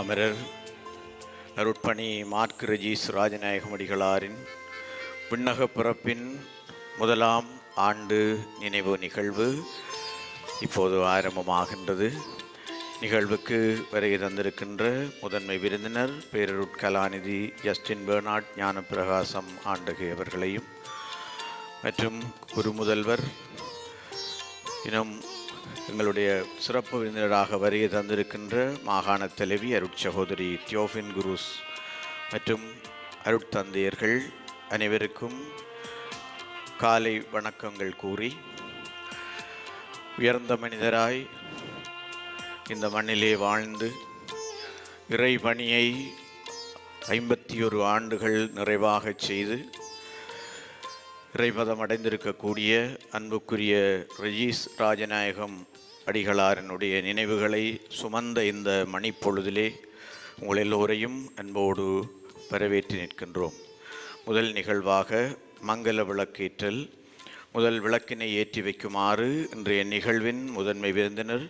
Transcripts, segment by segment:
அமரர் அருட்பணி மார்க் ரெஜீஸ் ராஜநாயகமடிகளாரின் விண்ணக பிறப்பின் முதலாம் ஆண்டு நினைவு நிகழ்வு இப்போது ஆரம்பமாகின்றது. நிகழ்வுக்கு வருகை தந்திருக்கின்ற முதன்மை விருந்தினர் பேரருட்கலாநிதி ஜஸ்டின் பெர்னார்ட் ஞானப்பிரகாசம் ஆண்டகை அவர்களையும் மற்றும் குரு முதல்வர் இன்னும் எங்களுடைய சிறப்பு விருந்தினராக வருகை தந்திருக்கின்ற மாகாண தலைவி அருட்சகோதரி தியோஃபின் குருஸ் மற்றும் அருட்தந்தையர்கள் அனைவருக்கும் காலை வணக்கங்கள் கூறி, உயர்ந்த மனிதராய் இந்த மண்ணிலே வாழ்ந்து இறை பணியை 51 ஆண்டுகள் நிறைவாக செய்து இறைபதம் அடைந்திருக்கக்கூடிய அன்புக்குரிய ரெஜீஸ் ராஜநாயகம் அடிகளாரினுடைய நினைவுகளை சுமந்த இந்த மணிப்பொழுதிலே உங்கள் எல்லோரையும் அன்போடு வரவேற்று நிற்கின்றோம். முதல் நிகழ்வாக மங்கள விளக்கேற்றல். முதல் விளக்கினை ஏற்றி வைக்குமாறு இன்றைய நிகழ்வின் முதன்மை விருந்தினர்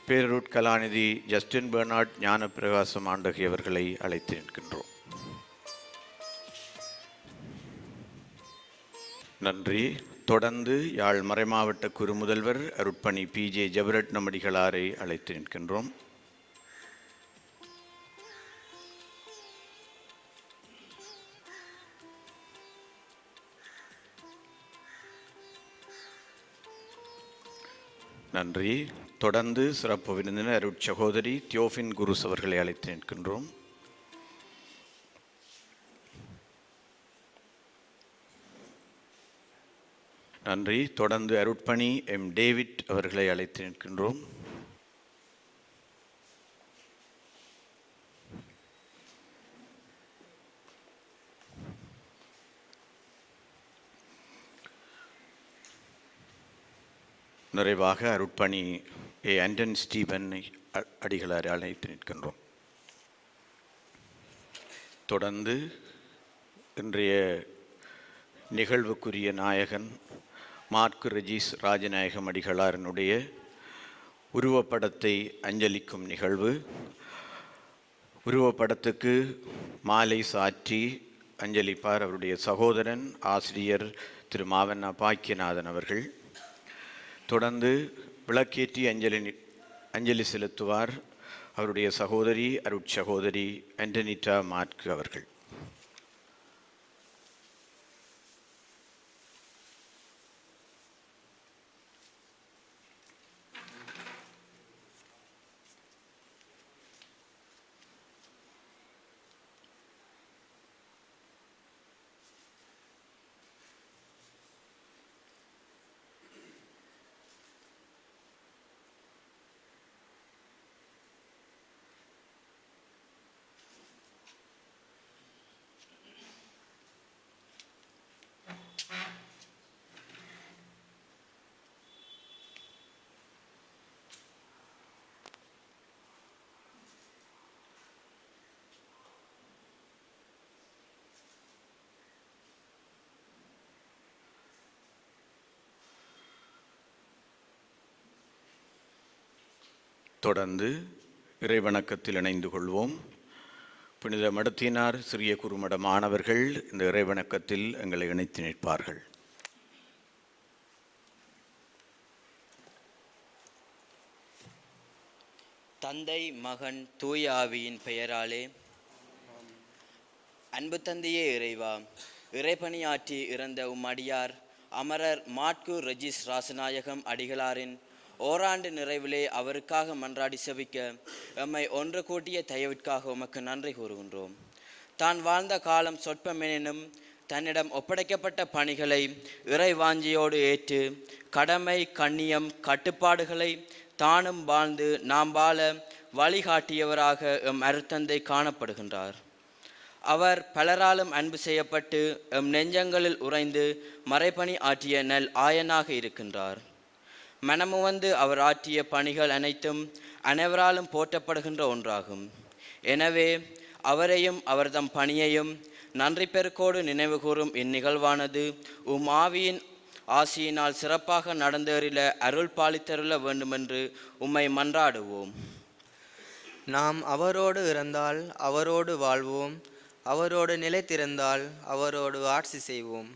பேரருட்கலாநிதி ஜஸ்டின் பெர்னார்ட் ஞானப்பிரகாசம் ஆண்டகை அவர்களை அழைத்து நிற்கின்றோம். நன்றி. தொடர்ந்து யாழ் மறைமாவட்ட குரு முதல்வர் அருட்பணி PJ ஜெபரட்னம் அடிகளாரை அழைத்து நிற்கின்றோம். நன்றி. தொடர்ந்து சிறப்பு விருந்தினர் அருட்சகோதரி தியோஃபின் குருஸ் அவர்களை அழைத்து நிற்கின்றோம். நன்றி. தொடர்ந்து அருட்பணி M. டேவிட் அவர்களை அழைத்து நிற்கின்றோம். நிறைவாக அருட்பணி A. ஆண்டன் ஸ்டீபன் அடிகளாரை அழைத்து நிற்கின்றோம். தொடர்ந்து இன்றைய நிகழ்வுக்குரிய நாயகன் மார்க் ரெஜீஸ் ராஜநாயகம் அடிகளாரினுடைய உருவப்படத்தை அஞ்சலிக்கும் நிகழ்வு. உருவப்படத்துக்கு மாலை சாற்றி அஞ்சலிப்பார் அவருடைய சகோதரன் ஆசிரியர் திரு மாவண்ணா பாக்கியநாதன் அவர்கள். தொடர்ந்து விளக்கேற்றி அஞ்சலி செலுத்துவார் அவருடைய சகோதரி அருட்சகோதரி ஆண்டனிட்டா மார்க் அவர்கள். தொடர்ந்து இறைவணக்கத்தில் இணைந்து கொள்வோம். புனித மடத்தினார் சிறிய குறுமட மாணவர்கள் இந்த இறைவணக்கத்தில் எங்களை இணைத்து நிற்பார்கள். தந்தை மகன் தூய ஆவியின் பெயராலே. அன்பு தந்தையே இறைவா, இறைபணியாற்றி இறந்த அடியார் அமரர் மாற்கு ரெஜீஸ் ராசநாயகம் அடிகளாரின் ஓராண்டு நிறைவிலே அவருக்காக மன்றாடி செபிக்க எம்மை ஒன்று கூட்டிய தயவிற்காக உமக்கு நன்றி கூறுகின்றோம். தான் வாழ்ந்த காலம் சொற்பமெனினும் தன்னிடம் ஒப்படைக்கப்பட்ட பணிகளை இறை வாஞ்சியோடு ஏற்று கடமை கண்ணியம் கட்டுப்பாடுகளை தானும் வாழ்ந்து நாம் வாழ வழிகாட்டியவராக எம் அருத்தந்தை காணப்படுகின்றார். அவர் பலராலும் அன்பு செய்யப்பட்டு எம் நெஞ்சங்களில் உறைந்து மறைபணி ஆற்றிய நல் ஆயனாக இருக்கின்றார். மனமுவந்து அவர் ஆற்றிய பணிகள் அனைத்தும் அனைவராலும் போற்றப்படுகின்ற ஒன்றாகும். எனவே அவரையும் அவர்தம் பணியையும் நன்றி பெருக்கோடு நினைவு கூறும் இந்நிகழ்வானது ஆவியின் ஆசியினால் சிறப்பாக நடந்தேறில அருள் பாலித்தருள வேண்டுமென்று உம்மை மன்றாடுவோம். நாம் அவரோடு இறந்தால் அவரோடு வாழ்வோம், அவரோடு நிலைத்திருந்தால் அவரோடு ஆட்சி செய்வோம்.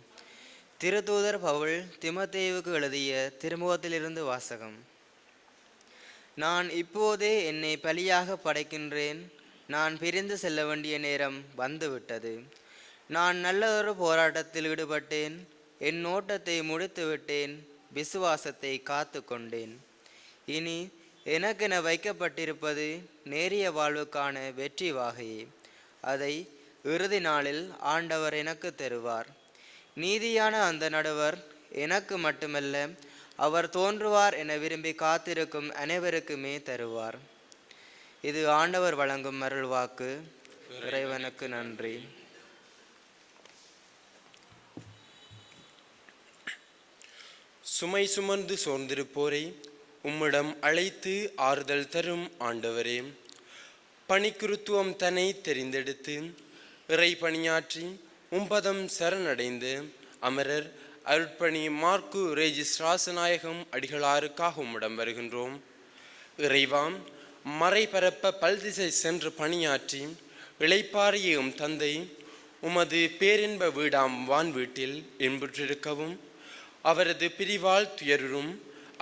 திருத்தூதர் பவுல் தீமோத்தேயுவுக்கு எழுதிய திருமுகத்திலிருந்து வாசகம். நான் இப்போதே என்னை பலியாக படைக்கின்றேன். நான் பிரிந்து செல்ல வேண்டிய நேரம் வந்துவிட்டது. நான் நல்லதொரு போராட்டத்தில் ஈடுபட்டேன். என் ஓட்டத்தை முடித்து விட்டேன். விசுவாசத்தை காத்து கொண்டேன். இனி எனக்கென வைக்கப்பட்டிருப்பது நேரிய வாழ்வுக்கான வெற்றி வாகையே. அதை இறுதி நாளில் ஆண்டவர் எனக்கு தருவார். நீதியான அந்த நடுவர் எனக்கு மட்டுமல்ல, அவர் தோன்றுவார் என விரும்பி காத்திருக்கும் அனைவருக்குமே தருவார். இது ஆண்டவர் வழங்கும் அருள்வாக்கு. இறைவனுக்கு நன்றி. சுமை சுமந்து சோர்ந்திருப்போரை உம்மிடம் அழைத்து ஆறுதல் தரும் ஆண்டவரே, பணிக்குருத்துவம் தன்னை தெரிந்தெடுத்து இறை பணியாற்றி உம்பதம் சரணடைந்து அமரர் அருட்பணி மார்க்கு ரெஜிஸ் ராசநாயகம் அடிகளாருக்காக உம்மிடம் வருகின்றோம். இறைவாம், மறைபரப்ப பல்திசை சென்று பணியாற்றி இளைப்பாறியும் தந்தை உமது பேரின்ப வீடாம் வான் வீட்டில் இன்புற்றிருக்கவும், அவரது பிரிவால் துயரும்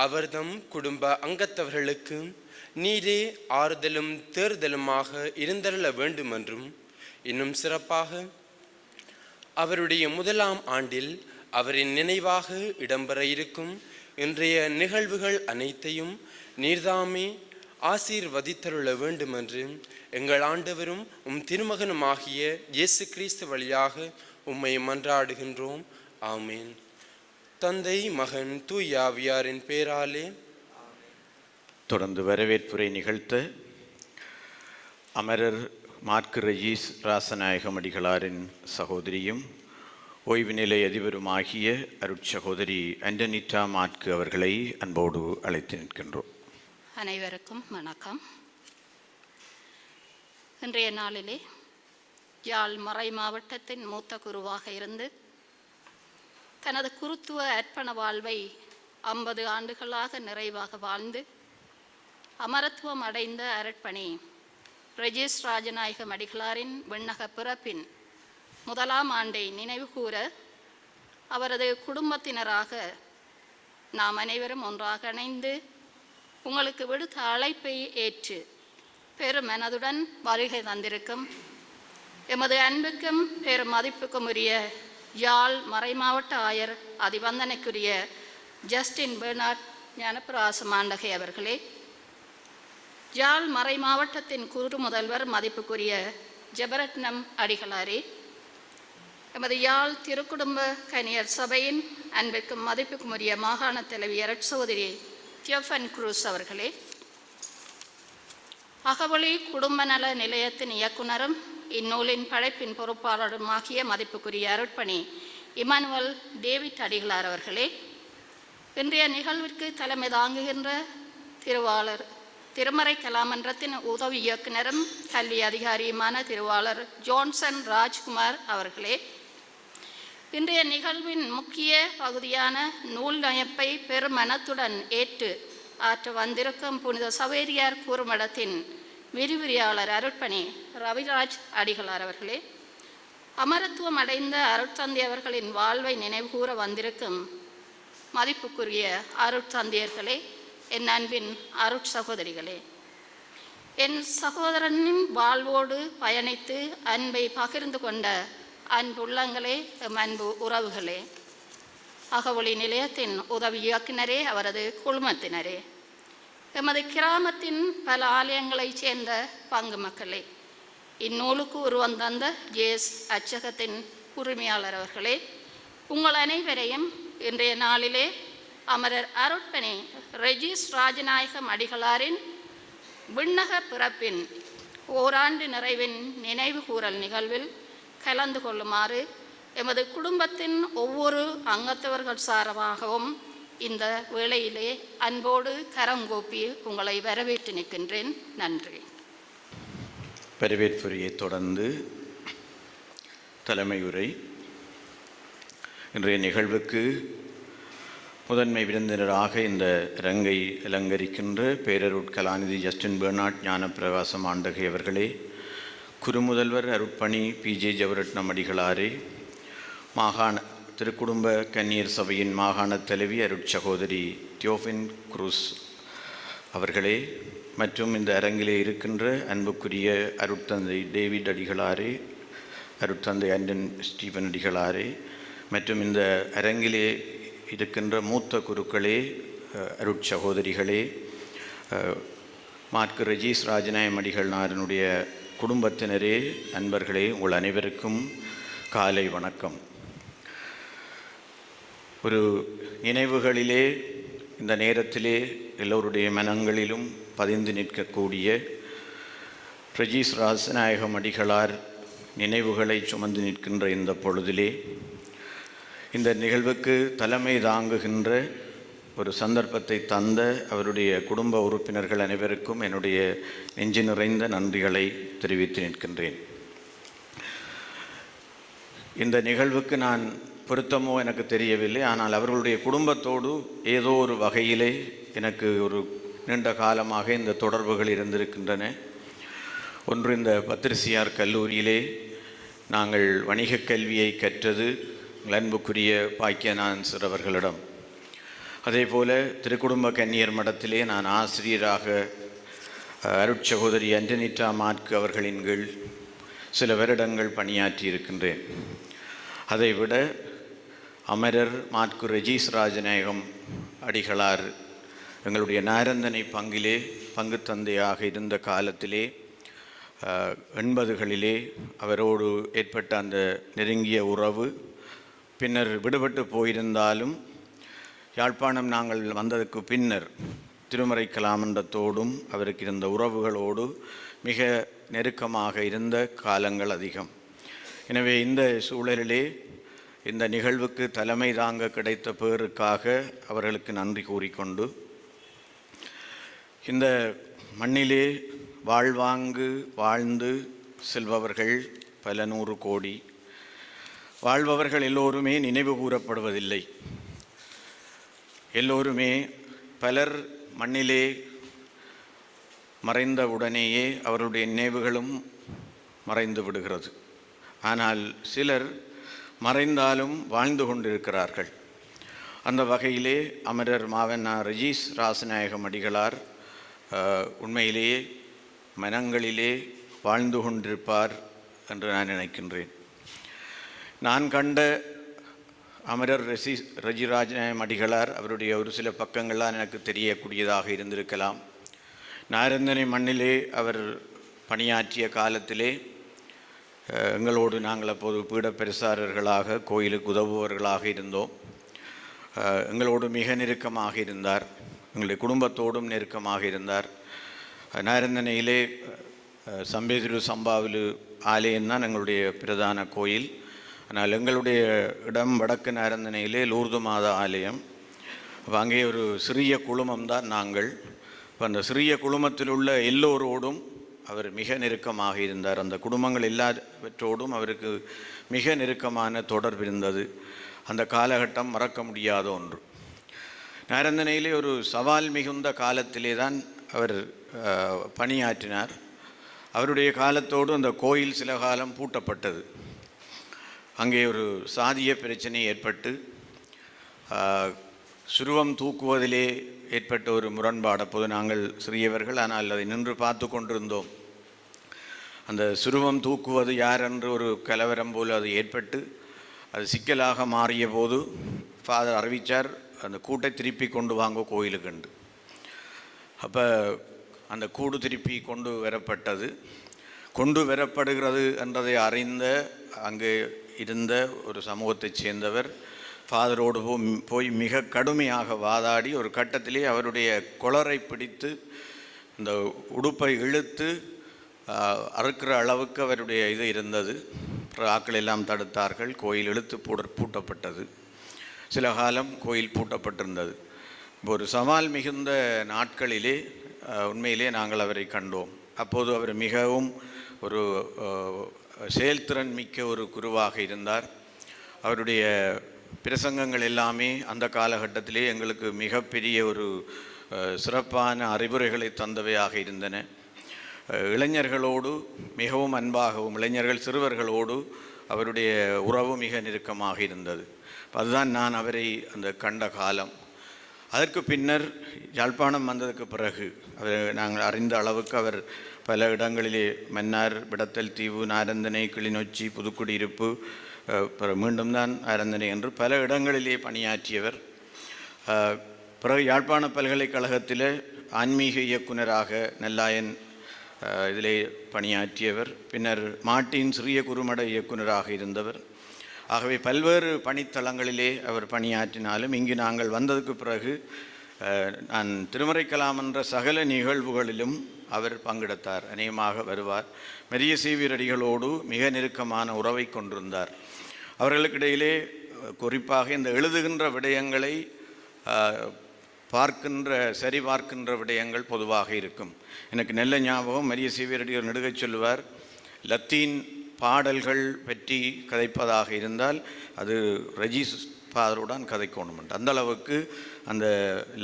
அவர்தம் குடும்ப அங்கத்தவர்களுக்கு நீரே ஆறுதலும் தேர்தலுமாக இருந்தருள வேண்டுமென்றும், இன்னும் சிறப்பாக அவருடைய முதலாம் ஆண்டில் அவரின் நினைவாக இடம்பெற இருக்கும் இன்றைய நிகழ்வுகள் அனைத்தையும் நீர்தாமே ஆசீர்வதித்தருள வேண்டுமென்று எங்கள் ஆண்டவரும் உம் திருமகனுமாகிய இயேசு கிறிஸ்து வழியாக உம்மை மன்றாடுகின்றோம். ஆமேன். தந்தை, மகன், தூய ஆவியாரின் பேராலே. தொடர்ந்து வரவேற்புரை நிகழ்த்த அமரர் மார்க்கு ரெஜிஸ் ராசநாயகம் அடிகளாரின் சகோதரியும் ஓய்வு நிலை அதிபருமாகிய அருட்சகோதரி ஆண்டனிட்டா மார்க்கு அவர்களை அன்போடு அழைத்து நிற்கின்றோம். அனைவருக்கும் வணக்கம். இன்றைய நாளிலே யாழ் மறை மாவட்டத்தின் மூத்த குருவாக இருந்து தனது குருத்துவ அர்ப்பண வாழ்வை 50 ஆண்டுகளாக நிறைவாக வாழ்ந்து அமரத்துவம் அடைந்த அருட்பணி ரெஜிஸ் ராஜநாயகம் அடிகளாரின் விண்ணக பிறப்பின் முதலாம் ஆண்டை நினைவு கூற அவரது குடும்பத்தினராக நாம் அனைவரும் ஒன்றாக இணைந்து உங்களுக்கு விடுத்த அழைப்பை ஏற்று பெரும் மனதுடன் வருகை தந்திருக்கும் எமது அன்புக்கும் பெரும் மதிப்புக்கும் உரிய யாழ் மறைமாவட்ட ஆயர் அதிவந்தனைக்குரிய ஜஸ்டின் பெர்னாட் ஞானப்பிரகாச மாண்டகை அவர்களே, யாழ் மறை மாவட்டத்தின் குரு முதல்வர் மதிப்புக்குரிய ஜெபரட்னம் அடிகளாரே, எமது யாழ் திருக்குடும்ப கனியர் சபையின் அன்பிற்கும் மதிப்புக்கும் உரிய மாகாண தலைவியர் சகோதரி தியோஃபன் குரூஸ் அவர்களே, அகவொளி குடும்ப நல நிலையத்தின் இயக்குனரும் இந்நூலின் படைப்பின் பொறுப்பாளருமாகிய மதிப்புக்குரிய அருட்பணி இமானுவல் டேவிட் அடிகளார் அவர்களே, இன்றைய நிகழ்விற்கு தலைமை தாங்குகின்ற திருவாளர் திருமறை கலாமன்றத்தின் உதவி இயக்குனரும் கல்வி அதிகாரியுமான திருவாளர் ஜோன்சன் ராஜ்குமார் அவர்களே, இன்றைய நிகழ்வின் முக்கிய பகுதியான நூல் நயப்பை பெருமனத்துடன் ஏற்று ஆற்ற வந்திருக்கும் புனித சவேரியார் கூறுமடத்தின் விரிவுரையாளர் அருட்பணி ரவிராஜ் அடிகளார் அவர்களே, அமரத்துவம் அடைந்த அருட்தந்தை அவர்களின் வாழ்வை நினைவுகூர வந்திருக்கும் மதிப்புக்குரிய அருட்தந்தையர்களே, என் அன்பின் அருட்சகோதரிகளே, என் சகோதரனின் வாழ்வோடு பயணித்து அன்பை பகிர்ந்து கொண்ட அன்புள்ளங்களே, அன்பு உறவுகளே, அகவொளி நிலையத்தின் உதவி இயக்குனரே, அவரது குழுமத்தினரே, எமது கிராமத்தின் பல ஆலயங்களைச் சேர்ந்த பங்கு மக்களே, இந்நூலுக்கு உருவம் தந்த ஜேஸ் அச்சகத்தின் உரிமையாளர் அவர்களே, உங்கள் அனைவரையும் இன்றைய நாளிலே அமரர் அருட்பணி ரெஜிஸ் ராஜநாயகம் அடிகளாரின் விண்ணக பிறப்பின் ஓராண்டு நிறைவின் நினைவு கூறல் நிகழ்வில் கலந்து கொள்ளுமாறு எமது குடும்பத்தின் ஒவ்வொரு அங்கத்தவர்கள் சார்பாகவும் இந்த வேளையிலே அன்போடு கரங்கூப்பி உங்களை வரவேற்று நிற்கின்றேன். நன்றி. வரவேற்புரையை தொடர்ந்து தலைமையுரை. இன்றைய நிகழ்வுக்கு முதன்மை விருந்தினராக இந்த அரங்கை அலங்கரிக்கின்ற பேரருட் கலாநிதி ஜஸ்டின் பெர்னாட் ஞானப்பிரகாசம் ஆண்டகை அவர்களே, குருமுதல்வர் அருட்பணி பிஜே ஜெபரட்னம் அடிகளாரே, மாகாண திருக்குடும்ப கன்னியர் சபையின் மாகாண தலைவி அருட்சகோதரி தியோஃபின் குரூஸ் அவர்களே, மற்றும் இந்த அரங்கிலே இருக்கின்ற அன்புக்குரிய அருட்தந்தை டேவிட் அடிகளாரே, அருட்தந்தை ஆண்டன் ஸ்டீபன் அடிகளாரே, மற்றும் இந்த அரங்கிலே இருக்கின்ற மூத்த குருக்களே, அருட்சகோதரிகளே, மாற்கு ரெஜீஸ் ராஜநாயம் அடிகளாரனுடைய குடும்பத்தினரே, நண்பர்களே, உங்கள் அனைவருக்கும் காலை வணக்கம். ஒரு நினைவுகளிலே இந்த நேரத்திலே எல்லோருடைய மனங்களிலும் பதிந்து நிற்கக்கூடிய ரெஜீஸ் ராஜநாயகம் அடிகளார் நினைவுகளை சுமந்து நிற்கின்ற இந்த பொழுதிலே இந்த நிகழ்வுக்கு தலைமை தாங்குகின்ற ஒரு சந்தர்ப்பத்தை தந்த அவருடைய குடும்ப உறுப்பினர்கள் அனைவருக்கும் என்னுடைய நெஞ்சு நிறைந்த நன்றிகளை தெரிவித்து நிற்கின்றேன். இந்த நிகழ்வுக்கு நான் பொருத்தமோ எனக்கு தெரியவில்லை, ஆனால் அவர்களுடைய குடும்பத்தோடு ஏதோ ஒரு வகையிலே எனக்கு ஒரு நீண்ட காலமாக இந்த தொடர்புகள் இருந்திருக்கின்றன. ஒன்று, இந்த பத்திரிசியார் கல்லூரியிலே நாங்கள் வணிகக் கல்வியை கற்றது அன்புக்குரிய பாக்கியநாதன் அவர்களிடம். அதே போல் திருக்குடும்ப கன்னியர் மடத்திலே நான் ஆசிரியராக அருட்சகோதரி அண்டனிட்டா மாற்கு அவர்களின் கீழ் சில வருடங்கள் பணியாற்றி இருக்கின்றேன். அதைவிட அமரர் மாற்கு ரெஜீஸ் ராஜநாயகம் அடிகளார் எங்களுடைய நாரந்தனை பங்கிலே பங்கு தந்தையாக இருந்த காலத்திலே 80களிலே அவரோடு ஏற்பட்ட அந்த நெருங்கிய உறவு பின்னர் விடுபட்டு போயிருந்தாலும் யாழ்ப்பாணம் நாங்கள் வந்ததற்கு பின்னர் திருமறை கலாமண்டத்தோடும் அவருக்கு இருந்த உறவுகளோடு மிக நெருக்கமாக இருந்த காலங்கள் அதிகம். எனவே இந்த சூழலிலே இந்த நிகழ்வுக்கு தலைமை தாங்க கிடைத்த பேருக்காக அவர்களுக்கு நன்றி கூறிக்கொண்டு, இந்த மண்ணிலே வாழ்ந்து செல்பவர்கள் பல நூறு கோடி. வாழ்பவர்கள் எல்லோருமே நினைவு கூறப்படுவதில்லை. எல்லோருமே பலர் மண்ணிலே மறைந்த உடனேயே அவர்களுடைய நினைவுகளும் மறைந்து விடுகிறது. ஆனால் சிலர் மறைந்தாலும் வாழ்ந்து கொண்டிருக்கிறார்கள். அந்த வகையிலே அமரர் மாவண்ணா ரெஜீஸ் ராசநாயகம் அடிகளார் உண்மையிலேயே மனங்களிலே வாழ்ந்து கொண்டிருப்பார் என்று நான் நினைக்கின்றேன். நான் கண்ட அமரர் ரெஜிராஜநாயகம் அடிகளார் அவருடைய ஒரு சில பக்கங்கள்லாம் எனக்கு தெரியக்கூடியதாக இருந்திருக்கலாம். நாரந்தனை மண்ணிலே அவர் பணியாற்றிய காலத்திலே எங்களோடு நாங்கள் அப்போது பீட பிரசாரர்களாக கோயிலுக்கு உதவுபவர்களாக இருந்தோம். எங்களோடு மிக நெருக்கமாக இருந்தார். எங்களுடைய குடும்பத்தோடும் நெருக்கமாக இருந்தார். நாரந்தனையிலே சம்பேதிரு சம்பாவிலு ஆலயம்தான் எங்களுடைய பிரதான கோயில். ஆனால் எங்களுடைய இடம் வடக்கு நாரந்தனையிலே லூர்து மாதா ஆலயம். அங்கே ஒரு சிறிய குழுமம்தான் நாங்கள். அந்த சிறிய குழுமத்தில் உள்ள எல்லோரோடும் அவர் மிக நெருக்கமாக இருந்தார். அந்த குடும்பங்கள் எல்லாவற்றோடும் அவருக்கு மிக நெருக்கமான தொடர்பு இருந்தது. அந்த காலகட்டம் மறக்க முடியாத ஒன்று. நாரந்தனையிலே ஒரு சவால் மிகுந்த காலத்திலே தான் அவர் பணியாற்றினார். அவருடைய காலத்தோடு அந்த கோயில் சில காலம் பூட்டப்பட்டது. அங்கே ஒரு சாதிய பிரச்சனை ஏற்பட்டு சுருவம் தூக்குவதிலே ஏற்பட்ட ஒரு முரண்பாடு. அப்போது நாங்கள் சிறியவர்கள், ஆனால் அதை நின்று பார்த்து கொண்டிருந்தோம். அந்த சுருவம் தூக்குவது யார் என்று ஒரு கலவரம் போல் அது ஏற்பட்டு அது சிக்கலாக மாறிய போது ஃபாதர் அறிவித்தார், அந்த கூட்டை திருப்பி கொண்டு வாங்க கோயிலுக்குண்டு. அப்போ அந்த கூடு திருப்பி கொண்டு வரப்பட்டது. கொண்டு வரப்படுகிறது என்றதை அறிந்த அங்கே இருந்த ஒரு சமூகத்தைச் சேர்ந்தவர் ஃபாதரோடு போய் மிக கடுமையாக வாதாடி ஒரு கட்டத்திலே அவருடைய கொளரை பிடித்து இந்த உடுப்பை இழுத்து அறுக்கிற அளவுக்கு அவருடைய இது இருந்தது. ஆக்கள் எல்லாம் தடுத்தார்கள். கோயில் இழுத்து பூட்டப்பட்டது. சில காலம் கோயில் பூட்டப்பட்டிருந்தது. இப்போ ஒரு சவால் மிகுந்த நாட்களிலே உண்மையிலே நாங்கள் அவரை கண்டோம். அப்போது அவர் மிகவும் ஒரு செயல்திறன் மிக்க ஒரு குருவாக இருந்தார். அவருடைய பிரசங்கங்கள் எல்லாமே அந்த காலகட்டத்திலே எங்களுக்கு மிகப்பெரிய ஒரு சிறப்பான அறிவுரைகளை தந்தவையாக இருந்தன. இளைஞர்களோடு மிகவும் அன்பாகவும், இளைஞர்கள் சிறுவர்களோடு அவருடைய உறவு மிக நெருக்கமாக இருந்தது. அதுதான் நான் அவரை அந்த கண்ட காலம். அதற்கு பின்னர் யாழ்ப்பாணம் வந்ததுக்கு பிறகு நாங்கள் அறிந்த அளவுக்கு அவர் பல இடங்களிலே மன்னார், விடத்தல் தீவு, நாரந்தனை, கிளிநொச்சி, புதுக்குடியிருப்பு, மீண்டும் தான் நாரந்தனை என்று பல இடங்களிலே பணியாற்றியவர். பிறகு யாழ்ப்பாண பல்கலைக்கழகத்தில் ஆன்மீக இயக்குனராக நல்லாயன் இதிலே பணியாற்றியவர். பின்னர் மாட்டின் சிறிய குறுமட இயக்குனராக இருந்தவர். ஆகவே பல்வேறு பணித்தளங்களிலே அவர் பணியாற்றினாலும் இங்கு நாங்கள் வந்ததுக்கு பிறகு நான் திருமறைக்கலாம் என்ற சகல நிகழ்வுகளிலும் அவர் பங்கெடுத்தார். அநேகமாக வருவார். மெரிய சீவியரடிகளோடு மிக நெருக்கமான உறவை கொண்டிருந்தார். அவர்களுக்கிடையிலே குறிப்பாக இந்த எழுதுகின்ற விடயங்களை சரி பார்க்கின்ற விடயங்கள் பொதுவாக இருக்கும். எனக்கு நல்ல ஞாபகம், மெரிய சீவியரடிகள் நெடுகச் சொல்லுவார், லத்தீன் பாடல்கள் பற்றி கதைப்பதாக இருந்தால் அது ரஜீஸ் ஃபாதருடன் கதைக்கணும். அந்த அளவுக்கு அந்த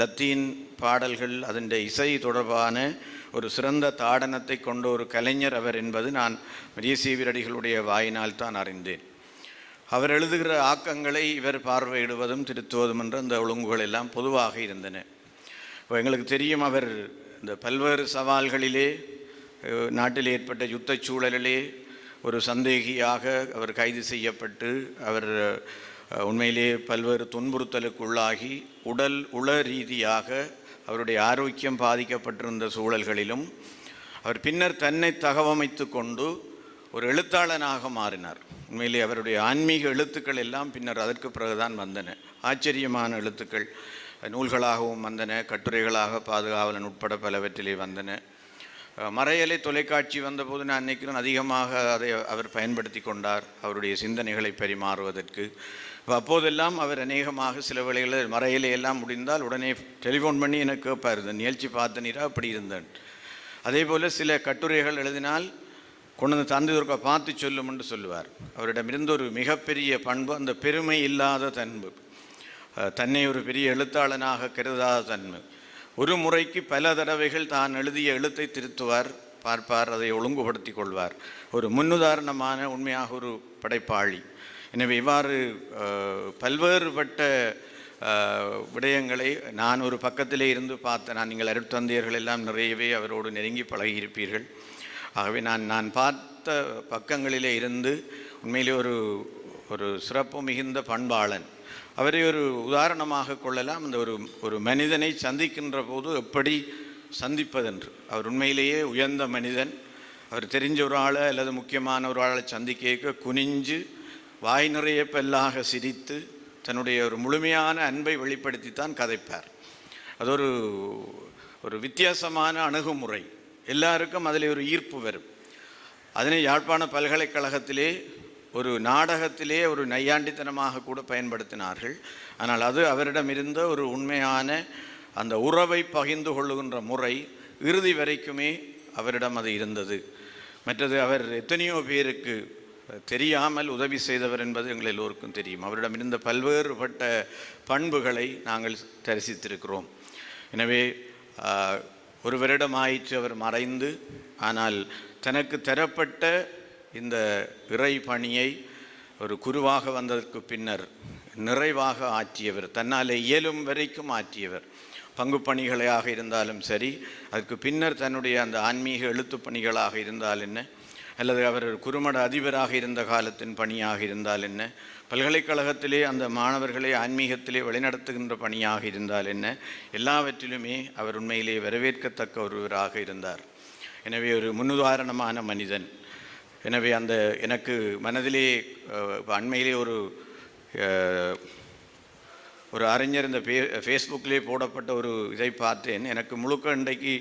லத்தீன் பாடல்கள், அதன் இசை தொடர்பான ஒரு சிறந்த தாடனத்தை கொண்ட ஒரு கலைஞர் அவர் என்பது நான் மெரிய சீவியரடிகளுடைய வாயினால் தான் அறிந்தேன். அவர் எழுதுகிற ஆக்கங்களை இவர் பார்வையிடுவதும் திருத்துவதும் என்ற அந்த ஒழுங்குகள் எல்லாம் பொதுவாக இருந்தன. இப்போ எங்களுக்கு தெரியும், அவர் இந்த பல்வேறு சவால்களிலே, நாட்டில் ஏற்பட்ட யுத்த சூழலிலே ஒரு சந்தேகியாக அவர் கைது செய்யப்பட்டு அவர் உண்மையிலே பல்வேறு துன்புறுத்தலுக்குள்ளாகி உள ரீதியாக அவருடைய ஆரோக்கியம் பாதிக்கப்பட்டிருந்த சூழல்களிலும் அவர் பின்னர் தன்னை தகவமைத்து கொண்டு ஒரு எழுத்தாளனாக மாறினார். உண்மையிலே அவருடைய ஆன்மீக எழுத்துக்கள் எல்லாம் பின்னர் அதற்கு பிறகுதான் வந்தன. ஆச்சரியமான எழுத்துக்கள் நூல்களாகவும் வந்தன, கட்டுரைகளாக பாதுகாவலன் உட்பட பலவற்றிலே வந்தன. மறையலை தொலைக்காட்சி வந்தபோது நான் நினைக்கிறேன் அதிகமாக அதை அவர் பயன்படுத்தி கொண்டார் அவருடைய சிந்தனைகளை பரிமாறுவதற்கு. அப்போதெல்லாம் அவர் அநேகமாக சில வேளைகளில் மறையலை எல்லாம் முடிந்தால் உடனே டெலிஃபோன் பண்ணி எனக்கு கேட்பார், இந்த நிகழ்ச்சி பார்த்தனீரா, அப்படி இருந்தேன். அதே போல் சில கட்டுரைகள் எழுதினால் கொண்டு வந்து தந்தையோருக்கா பார்த்து சொல்லும் என்று சொல்லுவார். அவரிடமிருந்து ஒரு மிகப்பெரிய பண்பு அந்த பெருமை இல்லாத தன்மை, தன்னை ஒரு பெரிய எழுத்தாளனாக கருதாத தன்மை. ஒரு முறைக்கு பல தடவைகள் தான் எழுதிய எழுத்தை திருத்துவார், பார்ப்பார், அதை ஒழுங்குபடுத்தி கொள்வார். ஒரு முன்னுதாரணமான உண்மையாக ஒரு படைப்பாளி. எனவே இவ்வாறு பல்வேறுபட்ட விடயங்களை நான் ஒரு பக்கத்திலே இருந்து பார்த்தேன். நீங்கள் அருட்தந்தையர்கள் எல்லாம் நிறையவே அவரோடு நெருங்கி பழகியிருப்பீர்கள். ஆகவே நான் பார்த்த பக்கங்களிலே இருந்து உண்மையிலே ஒரு சிறப்பு மிகுந்த பண்பாளன். அவரை ஒரு உதாரணமாக கொள்ளலாம். அந்த ஒரு மனிதனை சந்திக்கின்ற போது எப்படி சந்திப்பதென்று. அவர் உண்மையிலேயே உயர்ந்த மனிதன். அவர் தெரிஞ்ச ஒரு ஆளை அல்லது முக்கியமான ஒரு ஆளை சந்திக்க குனிஞ்சு வாய் நிறைய பல்லாக சிரித்து தன்னுடைய ஒரு முழுமையான அன்பை வெளிப்படுத்தித்தான் கதைப்பார். அது ஒரு வித்தியாசமான அணுகுமுறை. எல்லாருக்கும் அதில் ஒரு ஈர்ப்பு வரும். அதனை யாழ்ப்பாண பல்கலைக்கழகத்திலே ஒரு நாடகத்திலே ஒரு நையாண்டித்தனமாக கூட பயன்படுத்தினார்கள். ஆனால் அது அவரிடம் இருந்த ஒரு உண்மையான அந்த உறவை பகிர்ந்து கொள்ளுகின்ற முறை இறுதி வரைக்குமே அவரிடம் அது இருந்தது. மற்றது அவர் எத்தனையோ பேருக்கு தெரியாமல் உதவி செய்தவர் என்பது எங்கள் எல்லோருக்கும் தெரியும். அவரிடம் இருந்த பல்வேறுபட்ட பண்புகளை நாங்கள் தரிசித்திருக்கிறோம். எனவே ஒரு வருடம் ஆயிற்று அவர் மறைந்து. ஆனால் தனக்கு தரப்பட்ட இந்த இறை பணியை ஒரு குருவாக வந்ததற்கு பின்னர் நிறைவாக ஆற்றியவர், தன்னால் இயலும் வரைக்கும் ஆற்றியவர். பங்கு பணிகளாக இருந்தாலும் சரி, அதற்கு பின்னர் தன்னுடைய அந்த ஆன்மீக எழுத்து பணிகளாக இருந்தால் என்ன, அல்லது அவர் குறுமட அதிபராக இருந்த காலத்தின் பணியாக இருந்தால் என்ன, பல்கலைக்கழகத்திலே அந்த மாணவர்களை ஆன்மீகத்திலே வழிநடத்துகின்ற பணியாக இருந்தால் என்ன, எல்லாவற்றிலுமே அவர் உண்மையிலே வரவேற்கத்தக்க ஒருவராக இருந்தார். எனவே ஒரு முன்னுதாரணமான மனிதன். எனவே எனக்கு மனதிலே அண்மையிலே ஒரு அறிஞர் இந்த ஃபேஸ்புக்கிலே போடப்பட்ட ஒரு இதை பார்த்தேன். எனக்கு முழுக்க இன்றைக்கு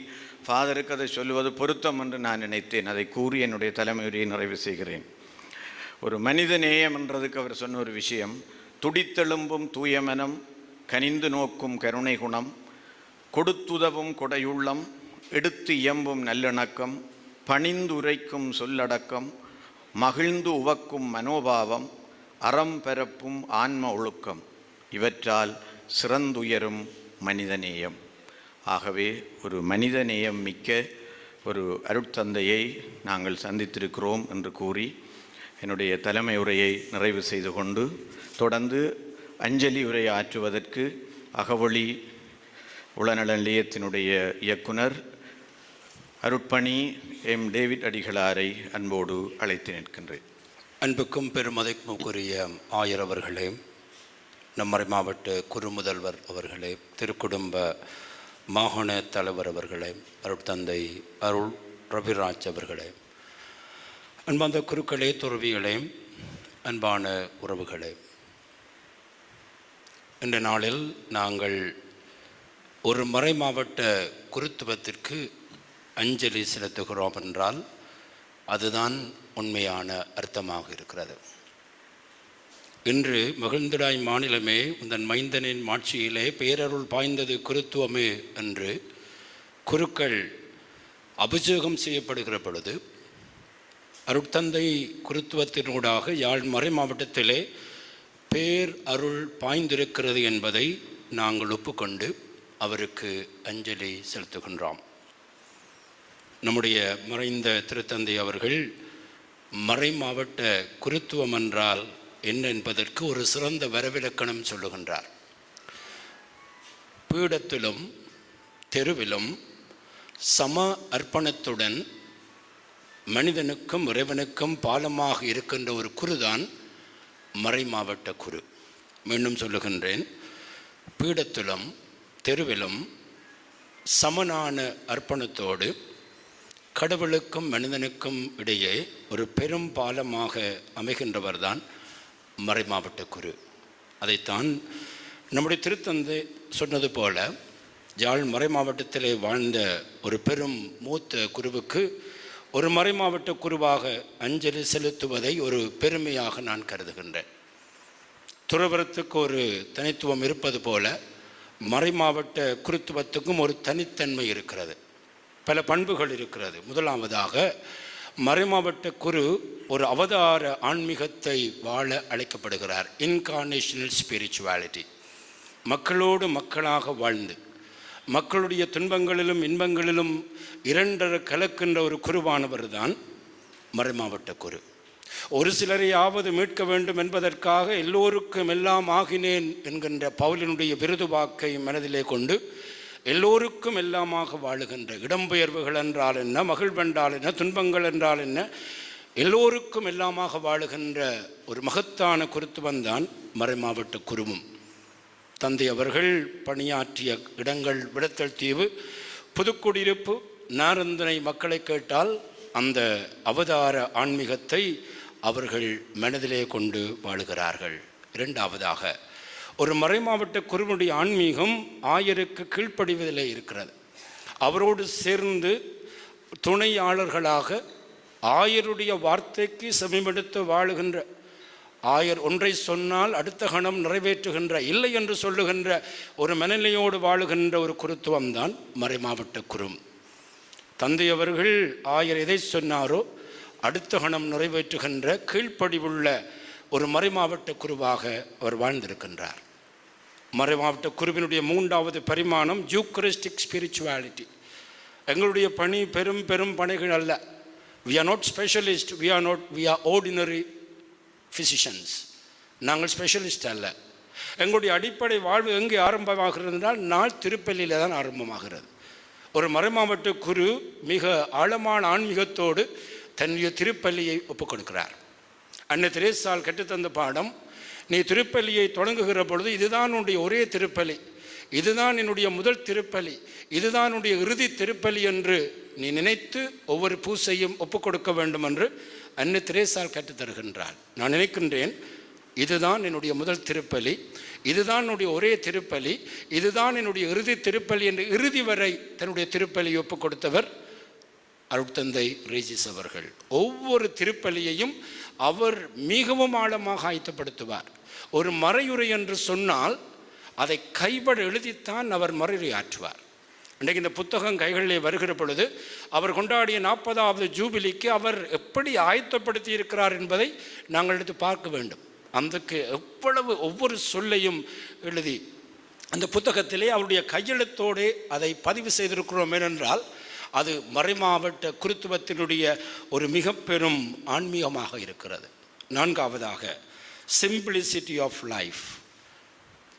ஃபாதருக்கு அதை சொல்லுவது பொருத்தம் என்று நான் நினைத்தேன். அதை கூறி என்னுடைய தலைமையுரையை நிறைவு செய்கிறேன். ஒரு மனித நேயம் என்றதுக்கு அவர் சொன்ன ஒரு விஷயம், துடித்தெழும்பும் தூயமனம், கனிந்து நோக்கும் கருணை குணம், கொடுத்துதவும் கொடையுள்ளம், எடுத்து இயம்பும் நல்லிணக்கம், பணிந்துரைக்கும் சொல்லடக்கம், மகிழ்ந்து உவக்கும் மனோபாவம், அறம் பரப்பும் ஆன்ம ஒழுக்கம், இவற்றால் சிறந்துயரும் மனிதநேயம். ஆகவே ஒரு மனிதநேயம் மிக்க ஒரு அருட்தந்தையை நாங்கள் சந்தித்திருக்கிறோம் என்று கூறி என்னுடைய தலைமை உரையை நிறைவு செய்து கொண்டு தொடர்ந்து அஞ்சலி உரை ஆற்றுவதற்கு அகவொளி உளநல நிலையத்தினுடைய இயக்குனர் அருட்பணி எம் டேவிட் அடிகளாரை அன்போடு அழைத்து நிற்கின்றேன். அன்புக்கும் பெருமதிப்புக்குரிய ஆயர் அவர்களே, நம்மறை மாவட்ட குறுமுதல்வர் அவர்களே, திருக்குடும்ப மாகாண தலைவர் அவர்களே, அருட்தந்தை அருள் ரவிராஜ் அவர்களே, அன்பார்ந்த குருக்களே, துறவிகளே, அன்பான உறவுகளே, இந்த நாளில் நாங்கள் ஒரு மறை மாவட்ட குருத்துவத்திற்கு அஞ்சலி செலுத்துகிறோம் என்றால் அதுதான் உண்மையான அர்த்தமாக இருக்கிறது. இன்று மகிழ்ந்திடாய் மாநிலமே உந்தன் மைந்தனின் மாட்சியிலே பேரருள் பாய்ந்தது குருத்துவமே என்று குருக்கள் அபிஷேகம் செய்யப்படுகிற பொழுது அருட்தந்தை குருத்துவத்தினூடாக யாழ் மறை மாவட்டத்திலே பேர் அருள் பாய்ந்திருக்கிறது என்பதை நாங்கள் ஒப்புக்கொண்டு அவருக்கு அஞ்சலி செலுத்துகின்றோம். நம்முடைய மறைந்த திருத்தந்தை அவர்கள் மறை மாவட்ட குருத்துவம் என்றால் என்ன என்பதற்கு ஒரு சிறந்த வரவிலக்கணம் சொல்லுகின்றார். பீடத்திலும் தெருவிலும் சம அர்ப்பணத்துடன் மனிதனுக்கும் இறைவனுக்கும் பாலமாக இருக்கின்ற ஒரு குருதான் மறை மாவட்ட குரு. மீண்டும் சொல்லுகின்றேன், பீடத்திலும் தெருவிலும் சமனான அர்ப்பணத்தோடு கடவுளுக்கும் மனிதனுக்கும் இடையே ஒரு பெரும் பாலமாக அமைகின்றவர்தான் மறை மாவட்ட குரு. அதைத்தான் நம்முடைய திருத்தந்தை சொன்னது போல யாழ் மறை மாவட்டத்திலே வாழ்ந்த ஒரு பெரும் மூத்த குருவுக்கு ஒரு மறை மாவட்ட குருவாக அஞ்சலி செலுத்துவதை ஒரு பெருமையாக நான் கருதுகின்றேன். துறவரத்துக்கு ஒரு தனித்துவம் இருப்பது போல மறை மாவட்ட குருத்துவத்துக்கும் ஒரு தனித்தன்மை இருக்கிறது, பல பண்புகள் இருக்கிறது. முதலாவதாக மறைமாவட்ட குரு ஒரு அவதார ஆன்மீகத்தை வாழ அழைக்கப்படுகிறார். இன்கார்னேஷனல் ஸ்பிரிச்சுவாலிட்டி, மக்களோடு மக்களாக வாழ்ந்து மக்களுடைய துன்பங்களிலும் இன்பங்களிலும் இரண்டர கலக்கின்ற ஒரு குருவானவர் தான் மறைமாவட்ட குரு. ஒரு சிலரையாவது மீட்க வேண்டும் என்பதற்காக எல்லோருக்கும் எல்லாம் ஆகினேன் என்கின்ற பவுலினுடைய விருது வாக்கை மனதிலே கொண்டு எல்லோருக்கும் எல்லாமாக வாழுகின்ற, இடம்பெயர்வுகள் என்றால் என்ன, மகிழ்வென்றால் என்ன, துன்பங்கள் என்றால் என்ன, எல்லோருக்கும் எல்லாமாக வாழுகின்ற ஒரு மகத்தான குருத்துவந்தான் மறை மாவட்ட குருவும். தந்தை அவர்கள் பணியாற்றிய இடங்கள் விடத்தல் தீவு, புதுக்குடியிருப்பு, நாரந்தனை மக்களை கேட்டால் அந்த அவதார ஆன்மீகத்தை அவர்கள் மனதிலே கொண்டு வாழுகிறார்கள். இரண்டாவதாக ஒரு மறை மாவட்ட குருவுடைய ஆன்மீகம் ஆயருக்கு கீழ்ப்படிவதிலே இருக்கிறது. அவரோடு சேர்ந்து துணையாளர்களாக ஆயருடைய வார்த்தைக்கு செவிமடுத்து வாழுகின்ற, ஆயர் ஒன்றை சொன்னால் அடுத்த கணம் நிறைவேற்றுகின்ற, இல்லை என்று சொல்லுகின்ற ஒரு மனநிலையோடு வாழுகின்ற ஒரு குருத்துவம் தான் மறை மாவட்ட குரு. தந்தை அவர்கள் ஆயர் எதை சொன்னாரோ அடுத்த கணம் நிறைவேற்றுகின்ற கீழ்ப்படிவுள்ள ஒரு மறை மாவட்ட குருவாக அவர் வாழ்ந்திருக்கின்றார். மறை மாவட்ட குருவினுடைய மூன்றாவது பரிமாணம் யூக்கரிஸ்டிக் ஸ்பிரிச்சுவாலிட்டி. எங்களுடைய பணி பெரும் பெரும் பணிகள் அல்ல. we are not specialist, we are ordinary physicians. நாங்கள் ஸ்பெஷலிஸ்ட் அல்ல. எங்களுடைய அடிப்படை வாழ்வு எங்கே ஆரம்பமாகிறது என்றால் நாள் திருப்பள்ளியில் தான் ஆரம்பமாகிறது. ஒரு மறை மாவட்ட குரு மிக ஆழமான ஆன்மீகத்தோடு தன்னுடைய திருப்பள்ளியை ஒப்புக் கொடுக்கிறார். அன்னை தெரேசால் கற்றுத்தந்த பாடம், நீ திருப்பலியை தொடங்குகிற பொழுது இதுதான் உன்னுடைய ஒரே திருப்பலி, இதுதான் என்னுடைய முதல் திருப்பலி, இதுதான் உன்னுடைய இறுதி திருப்பலி என்று நீ நினைத்து ஒவ்வொரு பூசையும் ஒப்புக் கொடுக்க வேண்டும் என்று அன்னை தெரேசால் கற்றுத்தருகின்றாள். நான் நினைக்கின்றேன், இதுதான் என்னுடைய முதல் திருப்பலி, இதுதான் என்னுடைய ஒரே திருப்பலி, இதுதான் என்னுடைய இறுதி திருப்பலி என்று இறுதி வரை தன்னுடைய திருப்பலியை ஒப்புக் கொடுத்தவர் அருட்தந்தை ரேஜிஸ் அவர்கள். ஒவ்வொரு திருப்பலியையும் அவர் மிகவும் ஆழமாக ஆயத்தப்படுத்துவார். ஒரு மறையுரை என்று சொன்னால் அதை கைபட எழுதித்தான் அவர் மறையுரை ஆற்றுவார். இன்றைக்கு இந்த புத்தகம் கைகளிலே வருகிற பொழுது அவர் கொண்டாடிய 40வது ஜூபிலிக்கு அவர் எப்படி ஆயத்தப்படுத்தி இருக்கிறார் என்பதை நாங்கள் எடுத்து பார்க்க வேண்டும். அதுக்கு எவ்வளவு ஒவ்வொரு சொல்லையும் எழுதி அந்த புத்தகத்திலே அவருடைய கையெழுத்தோடு அதை பதிவு செய்திருக்கிறோம். ஏனென்றால் அது மறைமாவட்ட குருத்துவத்தினுடைய ஒரு மிக பெரும் ஆன்மீகமாக இருக்கிறது. நான்காவதாக சிம்பிளிசிட்டி ஆஃப் லைஃப்.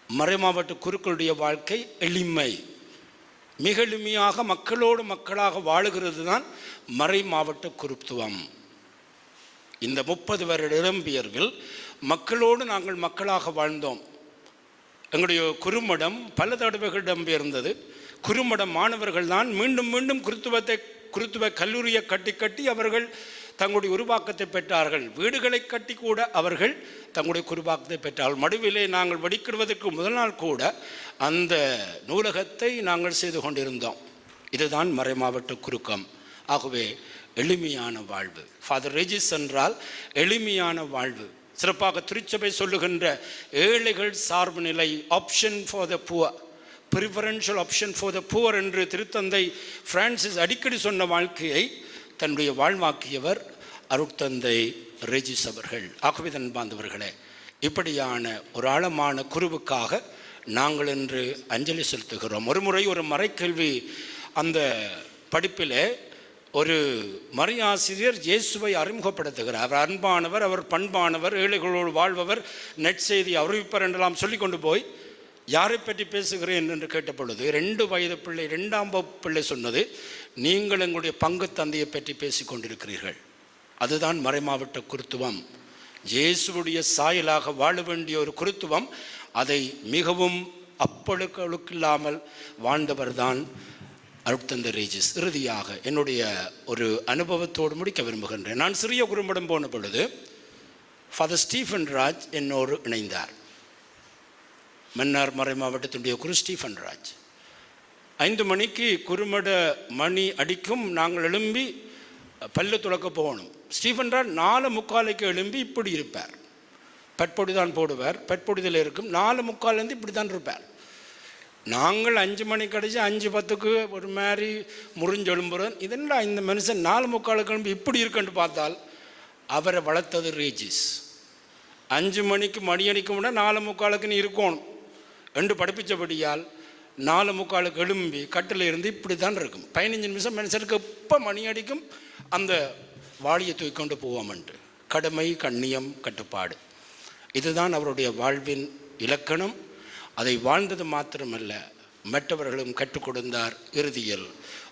மறைமாவட்ட குருக்களுடைய வாழ்க்கை எளிமை, மிக எளிமையாக மக்களோடு மக்களாக வாழுகிறது தான் மறை மாவட்ட குருத்துவம். இந்த 30 வருட இடம்பெயர்வில் மக்களோடு நாங்கள் மக்களாக வாழ்ந்தோம். எங்களுடைய குறுமடம் பல தடவைகள் இடம்பெயர்ந்தது. குறுமட மாணவர்கள் தான் மீண்டும் மீண்டும் குருத்துவ கல்லூரியை கட்டி அவர்கள் தங்களுடைய உருவாக்கத்தை பெற்றார்கள். வீடுகளை கட்டி கூட அவர்கள் தங்களுடைய உருவாக்கத்தை பெற்றார்கள். மடுவிலே நாங்கள் வடிக்கிடுவதற்கு முதல் நாள் கூட அந்த நூலகத்தை நாங்கள் செய்து கொண்டிருந்தோம். இதுதான் மறைமாவட்ட குருக்கம். ஆகவே எளிமையான வாழ்வு. ஃபாதர் ரெஜிஸ் என்றால் எளிமையான வாழ்வு. சிறப்பாக திருச்சபை சொல்லுகின்ற ஏழைகள் சார்பு நிலை, option for the poor, preferential option for the poor என்று திருத்தந்தை பிரான்சிஸ் அடிக்கடி சொன்ன வாழ்க்கையை தன்னுடைய வாழ்வாக்கியவர் அருட்தந்தை ரெஜிஸ் அவர்கள். ஆகவே அன்பார்ந்தவர்களே, இப்படியான ஒரு ஆழமான குருவுக்காக நாங்கள் இன்று அஞ்சலி செலுத்துகிறோம். ஒரு முறை ஒரு மறைக்கல்வி அந்த படிப்பிலே ஒரு மறையாசிரியர் இயேசுவை அறிமுகப்படுத்துகிறார். அவர் அன்பானவர், அவர் பண்பானவர், ஏழைகளோடு வாழ்பவர், நெற்செய்தி அறிவிப்பர் என்றெல்லாம் சொல்லி கொண்டு போய் யாரை பற்றி பேசுகிறேன் என்று கேட்ட பொழுது 2 வயது பிள்ளை, 2ஆம் வகுப்பு பிள்ளை சொன்னது, நீங்கள் எங்களுடைய பங்கு தந்தையை பற்றி பேசி கொண்டிருக்கிறீர்கள். அதுதான் மறைமாவட்ட குருத்துவம். இயேசுவுடைய சாயலாக வாழ வேண்டிய ஒரு குருத்துவம். அதை மிகவும் அப்பழுக்கில்லாமல் வாழ்ந்தவர் தான் அருட்தந்தை ரெஜிஸ். இறுதியாக என்னுடைய ஒரு அனுபவத்தோடு முடிக்க விரும்புகின்றேன். நான் சிறிய குறும்படம் போன பொழுது ஃபாதர் ஸ்டீஃபன் ராஜ் என்னோடு இணைந்தார். மன்னார் மறை மாவட்டத்தினுடைய குரு ஸ்டீஃபன் ராஜ். 5 மணிக்கு குறுமட மணி அடிக்கும். நாங்கள் எழும்பி பல்லு துளக்க போகணும். ஸ்டீஃபன் ராஜ் 4:45 எழும்பி இப்படி இருப்பார். பட்பொடி தான் போடுவார். பட்பொடிதில் இருக்கும். 4:45 இப்படி தான் இருப்பார். நாங்கள் 5 மணிக்கு அடித்து 5:10 ஒரு மாதிரி முறிஞ்செழும்புறோம். இதெல்லாம் இந்த மனுஷன் 4:45 கிளம்பி இப்படி இருக்குன்னு பார்த்தால் அவரை வளர்த்தது ரெஜிஸ். 5 மணிக்கு மணி அடிக்க முடியாது, 4:45 நீ இருக்கணும் என்று படிப்பிச்சபடியால் 4:45 எழும்பி கட்டில் இருந்து இப்படி தான் இருக்கும். 15 நிமிஷம் மனுஷனுக்கு எப்போ மணி அடிக்கும் அந்த வாளியை தூக்கிக்கொண்டு போவோம்ன்ட்டு. கடமை, கண்ணியம், கட்டுப்பாடு, இதுதான் அவருடைய வாழ்வின் இலக்கணம். அதை வாழ்ந்தது மாத்திரமல்ல, மற்றவர்களும் கற்றுக் கொடுத்தார். இறுதியில்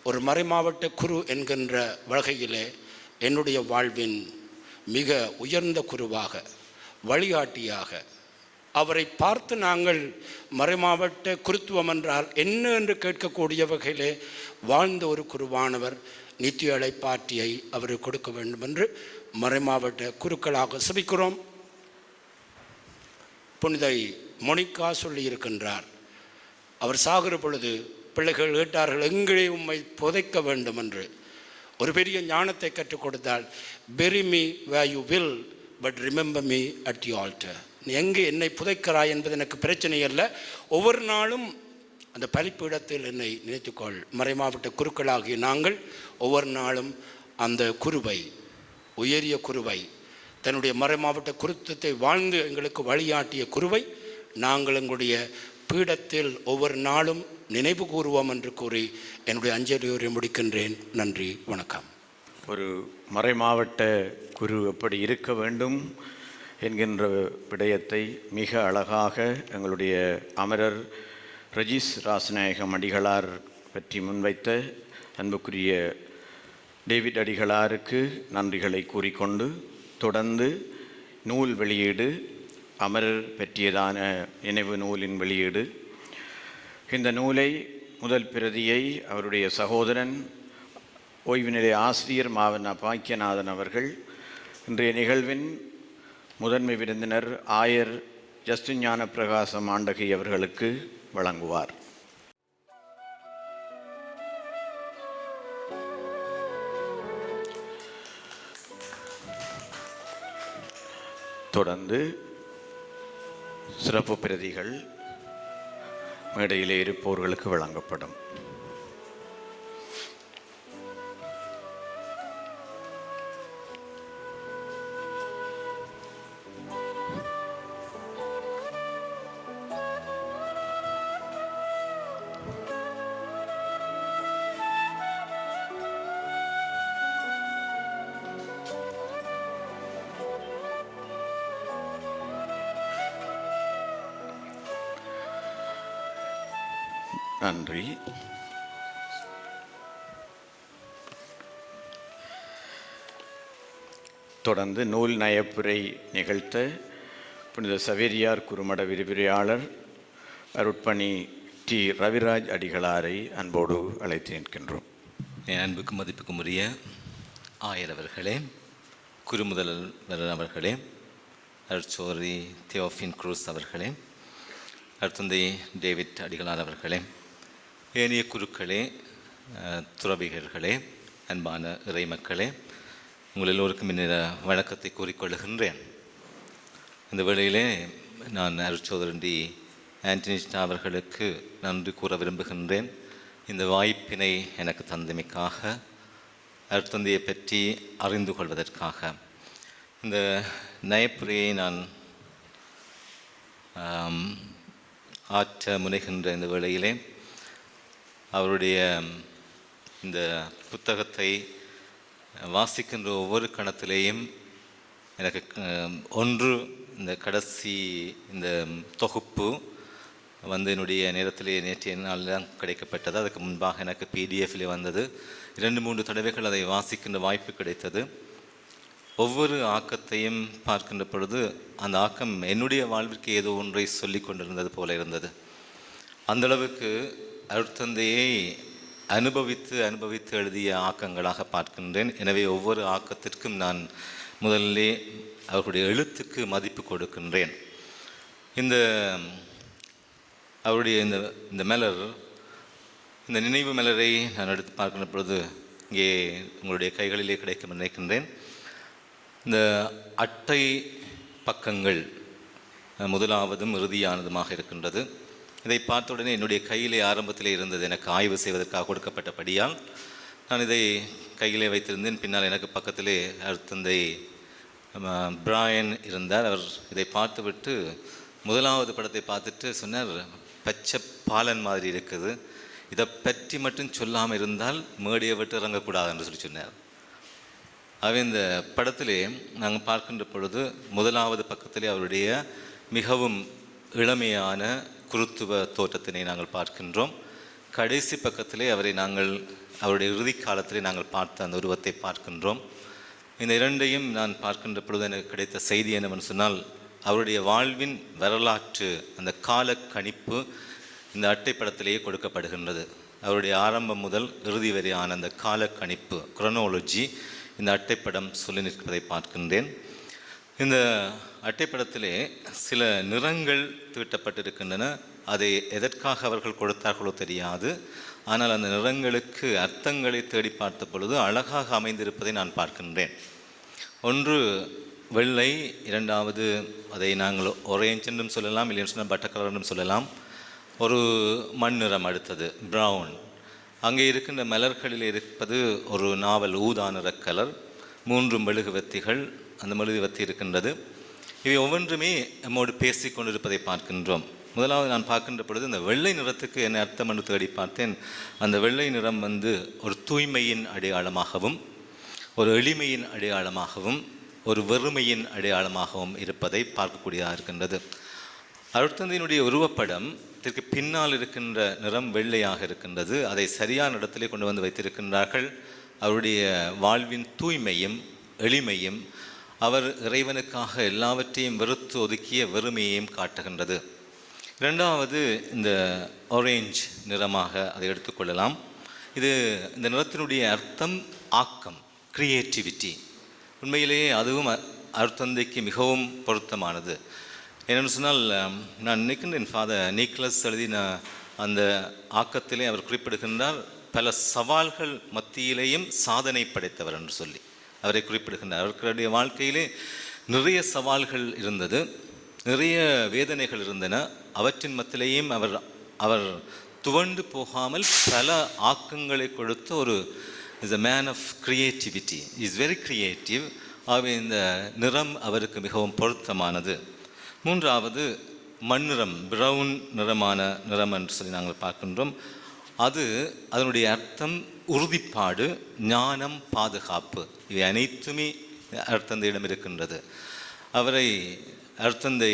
ஒரு மறைமாவட்ட குரு என்கின்ற வகையிலே என்னுடைய வாழ்வின் மிக உயர்ந்த குருவாக, வழிகாட்டியாக, அவரை பார்த்து நாங்கள் மறைமாவட்ட குருத்துவம் என்றால் என்ன என்று கேட்கக்கூடிய வகையிலே வாழ்ந்த ஒரு குருவானவர் நித்திய அழைப்பாற்றியை அவரை கொடுக்க வேண்டும் என்று மறைமாவட்ட குருக்களாக சபிக்கிறோம். புனித மொனிகா சொல்லி இருக்கின்றார். அவர் சாகிற பொழுது பிள்ளைகள் கேட்டார்கள், எங்கே உம்மை புதைக்க வேண்டும் என்று. ஒரு பெரிய ஞானத்தை கற்றுக் கொடுத்தால், bury me where you will but remember me at the altar. நீ எங்கே என்னை புதைக்கிறாய் என்பது எனக்கு பிரச்சனை அல்ல, ஒவ்வொரு நாளும் அந்த பலிப்பீடத்தில் என்னை நினைத்துக்கொள். மறைமாவட்ட குருக்களாகிய நாங்கள் ஒவ்வொரு நாளும் அந்த குருவை, உயரிய குருவை, தன்னுடைய மறைமாவட்ட குருத்தத்தை வாழ்ந்து எங்களுக்கு வழியாட்டிய குருவை நாங்கள் எங்களுடைய பீடத்தில் ஒவ்வொரு நாளும் நினைவு கூறுவோம் என்று கூறி என்னுடைய அஞ்சலியுரை முடிக்கின்றேன். நன்றி, வணக்கம். ஒரு மறைமாவட்ட குரு எப்படி இருக்க வேண்டும் என்கின்ற விடயத்தை மிக அழகாக எங்களுடைய அமரர் ரெஜிஸ் ராசநாயகம் அடிகளார் பற்றி முன்வைத்த அன்புக்குரிய டேவிட் அடிகளாருக்கு நன்றிகளை கூறிக்கொண்டு, தொடர்ந்து நூல் வெளியீடு, அமரர் பற்றியதான நினைவு நூலின் வெளியீடு. இந்த நூலை முதல் பிரதியை அவருடைய சகோதரன் ஓய்வு நிலைய ஆசிரியர் மாவன பாக்கியநாதன் அவர்கள் இன்றைய நிகழ்வின் முதன்மை விருந்தினர் ஆயர் ஜஸ்டின் ஞான பிரகாசம் ஆண்டகை அவர்களுக்கு வழங்குவார். தொடர்ந்து சிறப்பு பிரதிகள் மேடையிலே இருப்பவர்களுக்கு வழங்கப்படும். நன்றி. தொடர்ந்து நூல் நயப்புரை நிகழ்த்த புனித சவேரியார் குறுமட விரிவுரையாளர் அருட்பணி டி ரவிராஜ் அடிகளாரை அன்போடு அழைத்து நிற்கின்றோம். என் அன்புக்கு மதிப்புக்கும் உரிய ஆயர் அவர்களே, குருமுதல்வர் அவர்களே, அருட்சோரி தியோஃபின் குரூஸ் அவர்களே, அருட்தந்தை டேவிட் அடிகளார் அவர்களே, ஏனைய குருக்களே, துறவிகர்களே, அன்பான இறை மக்களே, உங்கள் எல்லோருக்கும் இந்த வணக்கத்தை கூறிக்கொள்ளுகின்றேன். இந்த வேளையிலே நான் அருட்சோதரண்டி ஆண்டனிஸ்டா அவர்களுக்கு நன்றி கூற விரும்புகின்றேன். இந்த வாய்ப்பினை எனக்கு தந்தமைக்காக, அருட்தந்தையை பற்றி அறிந்து கொள்வதற்காக. இந்த நயப்புரையை நான் ஆற்ற முனைகின்ற இந்த வேளையிலே அவருடைய இந்த புத்தகத்தை வாசிக்கின்ற ஒவ்வொரு கணத்திலேயும் எனக்கு ஒன்று இந்த கடைசி இந்த தொகுப்பு என்னுடைய நேரத்திலே நேற்றைய நாள் தான் கிடைக்கப்பட்டது. அதுக்கு முன்பாக எனக்கு பிடிஎஃப்ல வந்தது. 2-3 தடவைகள் அதை வாசிக்கின்ற வாய்ப்பு கிடைத்தது. ஒவ்வொரு ஆக்கத்தையும் பார்க்கின்ற பொழுது அந்த ஆக்கம் என்னுடைய வாழ்விற்கு ஏதோ ஒன்றை சொல்லி கொண்டிருந்தது போல இருந்தது. அந்தளவுக்கு அருட்தந்தையை அனுபவித்து எழுதிய ஆக்கங்களாக பார்க்கின்றேன். எனவே ஒவ்வொரு ஆக்கத்திற்கும் நான் முதலிலே அவர்களுடைய எழுத்துக்கு மதிப்பு கொடுக்கின்றேன். அவருடைய இந்த மலர், இந்த நினைவு மலரை நான் எடுத்து பார்க்கின்ற பொழுது இங்கே உங்களுடைய கைகளிலே கிடைக்கும் நினைக்கின்றேன். இந்த அட்டை பக்கங்கள் முதலாவதும் இறுதியானதுமாக இருக்கின்றது. இதை பார்த்த உடனே என்னுடைய கையிலே ஆரம்பத்திலே இருந்தது, எனக்கு ஆய்வு செய்வதற்காக கொடுக்கப்பட்டபடியால் நான் இதை கையிலே வைத்திருந்தேன். பின்னால் எனக்கு பக்கத்திலே அருட்தந்தை பிராயன் இருந்தார். அவர் இதை பார்த்துவிட்டு முதலாவது படத்தை பார்த்துட்டு சொன்னார், பச்சை பாலன் மாதிரி இருக்குது, இதை பற்றி மட்டும் சொல்லாமல் இருந்தால் மேடையை விட்டு இறங்கக்கூடாது என்று சொன்னார். அவை இந்த படத்திலே நாங்கள் பார்க்கின்ற பொழுது முதலாவது பக்கத்திலே அவருடைய மிகவும் இளமையான குருத்துவ தோற்றத்தினை நாங்கள் பார்க்கின்றோம். கடைசி பக்கத்திலே அவருடைய இறுதி காலத்திலே நாங்கள் பார்த்த அந்த உருவத்தை பார்க்கின்றோம். இந்த இரண்டையும் நான் பார்க்கின்ற பொழுது எனக்கு கிடைத்த செய்தி என்னவென்று சொன்னால், அவருடைய வாழ்வின் வரலாற்று அந்த கால கணிப்பு இந்த அட்டைப்படத்திலேயே கொடுக்கப்படுகின்றது. அவருடைய ஆரம்பம் முதல் இறுதி வரையான அந்த கால கணிப்பு, குரோனாலஜி இந்த அட்டைப்படம் சொல்லி நிற்பதை பார்க்கின்றேன். இந்த அட்டைப்படத்திலே சில நிறங்கள் தீட்டப்பட்டிருக்கின்றன. அதை எதற்காக அவர்கள் கொடுத்தார்களோ தெரியாது. ஆனால் அந்த நிறங்களுக்கு அர்த்தங்களை தேடி பார்த்த பொழுது அழகாக அமைந்திருப்பதை நான் பார்க்கின்றேன். ஒன்று வெள்ளை, இரண்டாவது அதை நாங்கள் ஒரேஞ்ச் என்றும் சொல்லலாம், இல்லைன்னு சொன்னால் பட்டர் கலர் என்றும் சொல்லலாம். ஒரு மண் நிறம், அடுத்தது ப்ரௌன். அங்கே இருக்கின்ற மலர்களில் இருப்பது ஒரு நாவல் ஊதா நிற கலர். 3 மெழுகுவத்திகள், அந்த மெழுகுவத்தி இருக்கின்றது. இவை ஒவ்வொன்றுமே நம்மோடு பேசி கொண்டிருப்பதை பார்க்கின்றோம். முதலாவது நான் பார்க்கின்ற பொழுது இந்த வெள்ளை நிறத்துக்கு என்ன அர்த்தம் என்று தேடி பார்த்தேன். அந்த வெள்ளை நிறம் ஒரு தூய்மையின் அடையாளமாகவும், ஒரு எளிமையின் அடையாளமாகவும், ஒரு வெறுமையின் அடையாளமாகவும் இருப்பதை பார்க்கக்கூடியதாக இருக்கின்றது. அருட்தந்தையினுடைய உருவப்படம் இதற்கு பின்னால் இருக்கின்ற நிறம் வெள்ளையாக இருக்கின்றது. அதை சரியான இடத்திலே கொண்டு வந்து வைத்திருக்கின்றார்கள். அவருடைய வாழ்வின் தூய்மையும் எளிமையும், அவர் இறைவனுக்காக எல்லாவற்றையும் வெறுத்து ஒதுக்கிய வெறுமையையும் காட்டுகின்றது. இரண்டாவது இந்த ஆரேஞ்ச் நிறமாக அதை எடுத்துக்கொள்ளலாம். இந்த நிறத்தினுடைய அர்த்தம் ஆக்கம், கிரியேட்டிவிட்டி. உண்மையிலேயே அதுவும் அருட்தந்தைக்கு மிகவும் பொருத்தமானது. என்னென்னு சொன்னால், நான் நினைக்கின்றேன் ஃபாதர் நீக்லஸ் எழுதின அந்த ஆக்கத்திலே அவர் குறிப்பிடுகின்றார், பல சவால்கள் மத்தியிலேயும் சாதனை படைத்தவர் என்று சொல்லி அவரை குறிப்பிடுகின்றார். அவர்களுடைய வாழ்க்கையிலே நிறைய சவால்கள் இருந்தது, நிறைய வேதனைகள் இருந்தன. அவற்றின் மத்தியிலேயும் அவர் துவண்டு போகாமல் பல ஆக்கங்களை கொடுத்த is a man of creativity, is very creative. ஆகவே இந்த நிறம் அவருக்கு மிகவும் பொருத்தமானது. மூன்றாவது மண்ணிறம், பிரவுன் நிறமான நிறம் என்று சொல்லி நாங்கள் பார்க்கின்றோம். அதனுடைய அர்த்தம் உறுதிப்பாடு, ஞானம், பாதுகாப்பு. இவை அனைத்துமே அருட்தந்தையிடம் இருக்கின்றது. அருட்தந்தை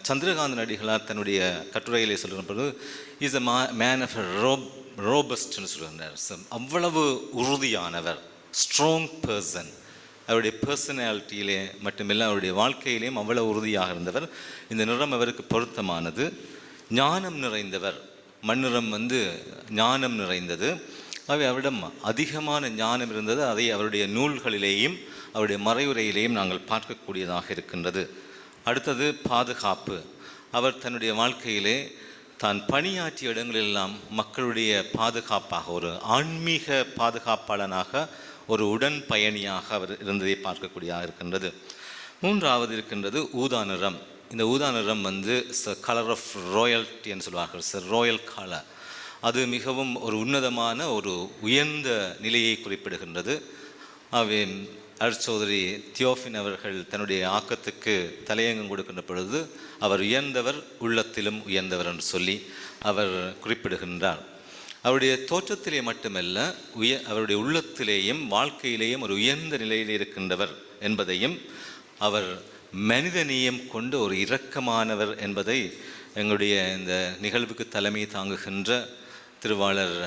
சந்திரகாந்தன் அடிகளார் தன்னுடைய கட்டுரையிலே சொல்கிற பொழுது, இஸ் அ மேன் ஆஃப் ரோபஸ்ட்னு சொல்கிறார். அவ்வளவு உறுதியானவர், ஸ்ட்ராங் பர்சன். அவருடைய பர்சனாலிட்டியிலே மட்டுமில்லை, அவருடைய வாழ்க்கையிலேயும் அவ்வளவு உறுதியாக இருந்தவர். இந்த நிறம் அவருக்கு பொருத்தமானது. ஞானம் நிறைந்தவர். மண்ணிறம் ஞானம் நிறைந்தது. அவரிடம் அதிகமான ஞானம் இருந்தது. அதை அவருடைய நூல்களிலேயும் அவருடைய மறைவுரையிலேயும் நாங்கள் பார்க்கக்கூடியதாக இருக்கின்றது. அடுத்தது பாதுகாப்பு. அவர் தன்னுடைய வாழ்க்கையிலே தான் பணியாற்றிய இடங்களெல்லாம் மக்களுடைய பாதுகாப்பாக, ஒரு ஆன்மீக பாதுகாப்பாளனாக, ஒரு உடன் பயணியாக அவர் இருந்ததை பார்க்கக்கூடியதாக இருக்கின்றது. மூன்றாவது இருக்கின்றது ஊதா நிறம். இந்த ஊதா நிறம் கலர் ஆஃப் ராயல்ட்டின்னு சொல்வார்கள், ராயல் கலர். அது மிகவும் ஒரு உன்னதமான, ஒரு உயர்ந்த நிலையை குறிப்பிடுகின்றது. அருட்சோதரி தியோஃபின் அவர்கள் தன்னுடைய ஆக்கத்துக்கு தலையங்கம் கொடுக்கின்ற பொழுது அவர் உயர்ந்தவர், உள்ளத்திலும் உயர்ந்தவர் என்று சொல்லி அவர் குறிப்பிடுகின்றார். அவருடைய தோற்றத்திலே மட்டுமல்ல, அவருடைய உள்ளத்திலேயும் வாழ்க்கையிலேயும் ஒரு உயர்ந்த நிலையில் இருக்கின்றவர் என்பதையும், அவர் மனிதநேயம் கொண்டு ஒரு இரக்கமானவர் என்பதை எங்களுடைய இந்த நிகழ்வுக்கு தலைமை தாங்குகின்ற திருவாளர்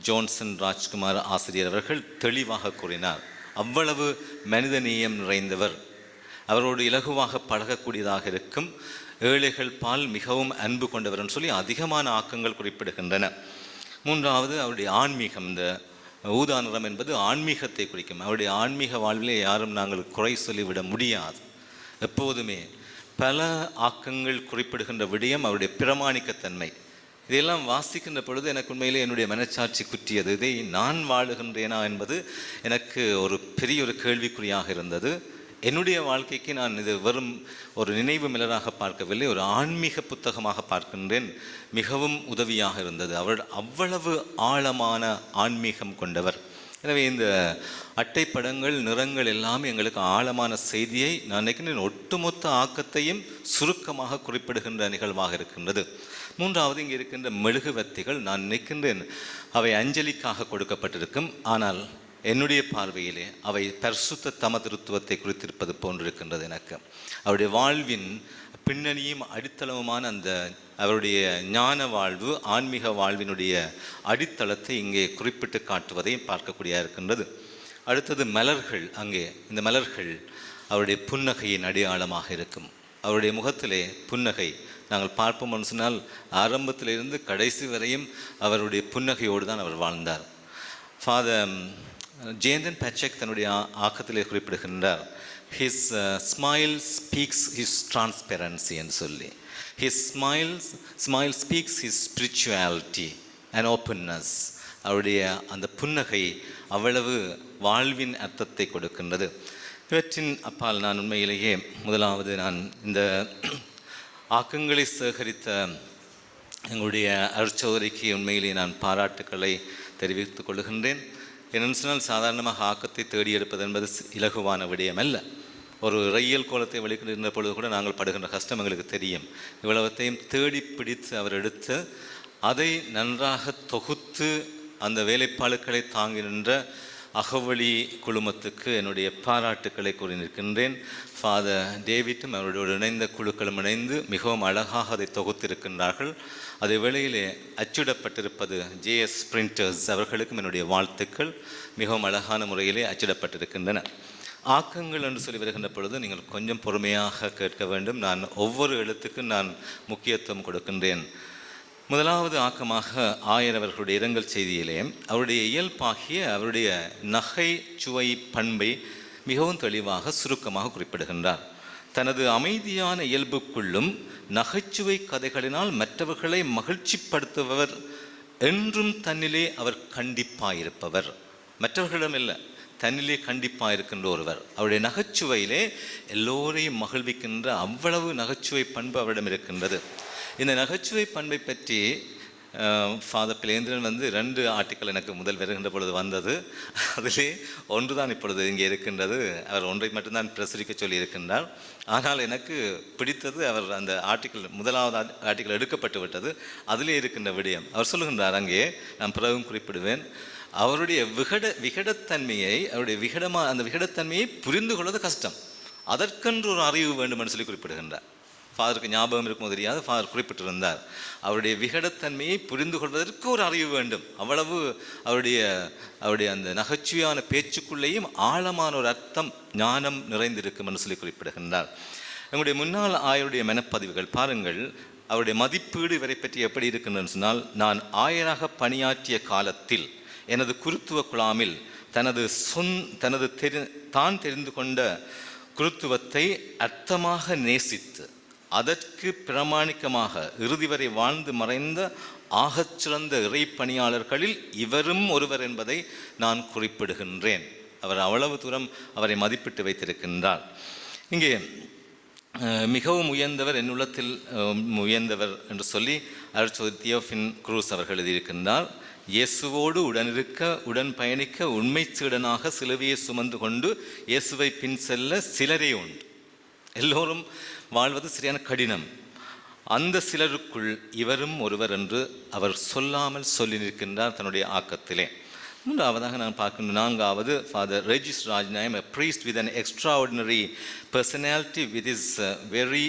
ஜோன்சன் ராஜ்குமார் ஆசிரியர் அவர்கள் தெளிவாக கூறினார். அவ்வளவு மனிதநேயம் நிறைந்தவர், அவரோடு இலகுவாக பழகக்கூடியதாக இருக்கும், ஏழைகள் பால் மிகவும் அன்பு கொண்டவர் சொல்லி அதிகமான ஆக்கங்கள் குறிப்பிடுகின்றன. மூன்றாவது அவருடைய ஆன்மீகம். இந்த ஊதா நிறம் என்பது ஆன்மீகத்தை குறிக்கும். அவருடைய ஆன்மீக வாழ்விலே யாரும் நாங்கள் குறை சொல்லிவிட முடியாது. எப்போதுமே பல ஆக்கங்கள் குறிப்பிடுகின்ற விடயம் அவருடைய பிரமாணிக்கத்தன்மை. இதையெல்லாம் வாசிக்கின்ற பொழுது எனக்கு உண்மையிலே என்னுடைய மனச்சாட்சி குற்றியது. இதை நான் வாழுகின்றேனா என்பது எனக்கு ஒரு பெரிய ஒரு கேள்விக்குறியாக இருந்தது. என்னுடைய வாழ்க்கைக்கு நான் இது வெறும் ஒரு நினைவு மலராக பார்க்கவில்லை, ஒரு ஆன்மீக புத்தகமாக பார்க்கின்றேன். மிகவும் உதவியாக இருந்தது. அவர் அவ்வளவு ஆழமான ஆன்மீகம் கொண்டவர். எனவே இந்த அட்டைப்படங்கள், நிறங்கள் எல்லாமே எங்களுக்கு ஆழமான செய்தியை, நான் நினைக்கின்றேன் ஒட்டுமொத்த ஆக்கத்தையும் சுருக்கமாக குறிப்பிடுகின்ற நிகழ்வாக இருக்கின்றது. மூன்றாவது இங்கே இருக்கின்ற மெழுகுவர்த்திகள், நான் நினைக்கின்றேன் அவை அஞ்சலிக்காக கொடுக்கப்பட்டிருக்கும். ஆனால் என்னுடைய பார்வையிலே அவை பரிசுத்த தமதிருத்துவத்தை குறித்திருப்பது போன்றிருக்கின்றது. எனக்கு அவருடைய வாழ்வின் பின்னணியும் அடித்தளமுமான அந்த அவருடைய ஞான வாழ்வு, ஆன்மீக வாழ்வினுடைய அடித்தளத்தை இங்கே குறிப்பிட்டு காட்டுவதை பார்க்கக்கூடியதாக இருக்கின்றது. அடுத்தது மலர்கள். அங்கே இந்த மலர்கள் அவருடைய புன்னகையின் அடையாளமாக இருக்கும். அவருடைய முகத்திலே புன்னகை நாங்கள் பார்ப்போம்னு சொன்னால் ஆரம்பத்திலிருந்து கடைசி வரையும் அவருடைய புன்னகையோடு தான் அவர் வாழ்ந்தார். ஃபாதர் ஜேந்தன் பேச்சக் தன்னுடைய ஆக்கத்திலே குறிப்பிடுகின்றார், his smile speaks his transparency என்று சொல்லி. His smile speaks his spirituality and openness. அவருடைய அந்த புன்னகை அவ்வளவு வாழ்வின் அர்த்தத்தை கொடுக்கின்றது. இவற்றின் அப்பால் நான் உண்மையிலேயே முதலாவது நான் இந்த ஆக்கங்களை சேகரித்த எங்களுடைய அருட்சோதரிக்கு உண்மையிலேயே நான் பாராட்டுக்களை தெரிவித்துக் கொள்கின்றேன். என்னென்னு சொன்னால் சாதாரணமாக ஆக்கத்தை தேடி எடுப்பது என்பது இலகுவான விடயம் அல்ல. ஒரு ரயில் கோலத்தை வெளிக்கின்ற பொழுது கூட நாங்கள் படுகின்ற கஷ்டம் எங்களுக்கு தெரியும். இவ்வளவத்தையும் தேடி பிடித்து அவர் எடுத்து அதை நன்றாக தொகுத்து அந்த வேலைப்பாடுகளை தாங்கி நின்ற அகவழி குழுமத்துக்கு என்னுடைய பாராட்டுக்களை கூறி நிற்கின்றேன். ஃபாதர் டேவிட்டும் அவருடைய இணைந்த குழுக்களும் இணைந்து மிகவும் அழகாக அதை தொகுத்திருக்கின்றார்கள். அதே வேளையிலே அச்சிடப்பட்டிருப்பது JS பிரிண்டர்ஸ் அவர்களுக்கும் என்னுடைய வாழ்த்துக்கள். மிகவும் அழகான முறையிலே அச்சிடப்பட்டிருக்கின்றன. ஆக்கங்கள் என்று சொல்லி வருகின்ற பொழுது நீங்கள் கொஞ்சம் பொறுமையாக கேட்க வேண்டும். நான் ஒவ்வொரு எழுத்துக்கும் நான் முக்கியத்துவம் கொடுக்கின்றேன். முதலாவது ஆக்கமாக ஆயர் அவர்களுடைய இரங்கல் செய்தியிலே அவருடைய இயல்பாகிய அவருடைய நகைச்சுவை பண்பை மிகவும் தெளிவாக சுருக்கமாக குறிப்பிடுகின்றார். தனது அமைதியான இயல்புக்குள்ளும் நகைச்சுவை கதைகளினால் மற்றவர்களை மகிழ்ச்சிப்படுத்துபவர், என்றும் தன்னிலே அவர் கண்டிப்பாயிருப்பவர். மற்றவர்களிடம் இல்லை, தன்னிலே கண்டிப்பாக இருக்கின்ற ஒருவர். அவருடைய நகைச்சுவையிலே எல்லோரையும் மகிழ்விக்கின்ற அவ்வளவு நகைச்சுவை பண்பு அவரிடம் இருக்கின்றது. இந்த நகைச்சுவை பண்பை பற்றி ஃபாதர் பிளேந்திரன் 2 ஆர்டிக்கல் எனக்கு முதல் வருகின்ற பொழுது வந்தது. அதிலே ஒன்று தான் இப்பொழுது இங்கே இருக்கின்றது. அவர் ஒன்றை மட்டும்தான் பிரசுரிக்க சொல்லி இருக்கின்றார். ஆனால் எனக்கு பிடித்தது அவர் அந்த ஆர்டிக்கல், முதலாவது ஆர்டிக்கல் எடுக்கப்பட்டு விட்டது. அதிலே இருக்கின்ற விடயம் அவர் சொல்லுகின்றார். அங்கே நான் பிறகும் குறிப்பிடுவேன். அவருடைய விகடத்தன்மையை, அவருடைய அந்த விகடத்தன்மையை புரிந்து கொள்வது கஷ்டம். அதற்கென்று ஒரு அறிவு வேண்டும் என்று சொல்லி குறிப்பிடுகின்றார். ஃபாதருக்கு ஞாபகம் இருக்குமோ தெரியாது, ஃபாதர் குறிப்பிட்டிருந்தார். அவருடைய விகடத்தன்மையை புரிந்து கொள்வதற்கு ஒரு அறிவு வேண்டும். அவ்வளவு அவருடைய அந்த நகைச்சுவையான பேச்சுக்குள்ளேயும் ஆழமான ஒரு அர்த்தம், ஞானம் நிறைந்திருக்கும் என்று சொல்லி குறிப்பிடுகின்றார். எங்களுடைய முன்னாள் ஆயருடைய மனப்பதிவுகள் பாருங்கள். அவருடைய மதிப்பீடு இவரை பற்றி எப்படி இருக்கின்றன்னு சொன்னால், நான் ஆயராக பணியாற்றிய காலத்தில் எனது குருத்துவ குழாமில் தான் தெரிந்து கொண்ட குருத்துவத்தை அர்த்தமாக நேசித்து அதற்கு பிரமாணிக்கமாக இறுதி வரை வாழ்ந்து மறைந்த ஆகச்சிறந்த இறை பணியாளர்களில் இவரும் ஒருவர் என்பதை நான் குறிப்பிடுகின்றேன். அவர் அவ்வளவு தூரம் அவரை மதிப்பிட்டு வைத்திருக்கின்றார். இங்கே மிகவும் உயர்ந்தவர், என் உள்ளத்தில் உயர்ந்தவர் என்று சொல்லி அருட்சகோதரி தியோஃபின் குரூஸ் அவர்கள் எழுதியிருக்கின்றார். இயேசுவோடு உடன் பயணிக்க உண்மை சீடனாக சிலுவையை சுமந்து கொண்டு இயேசுவை பின் செல்ல சிலரே உண்டு. எல்லோரும் வாழ்வது சரியான கடினம். அந்த சிலருக்குள் இவரும் ஒருவர் என்று அவர் சொல்லாமல் சொல்லி நிற்கின்றார் தன்னுடைய ஆக்கத்திலே. மூன்றாவதாக நான் பார்க்கின்ற நான்காவது, father Regis Rajnayam, a priest with an extraordinary personality with his very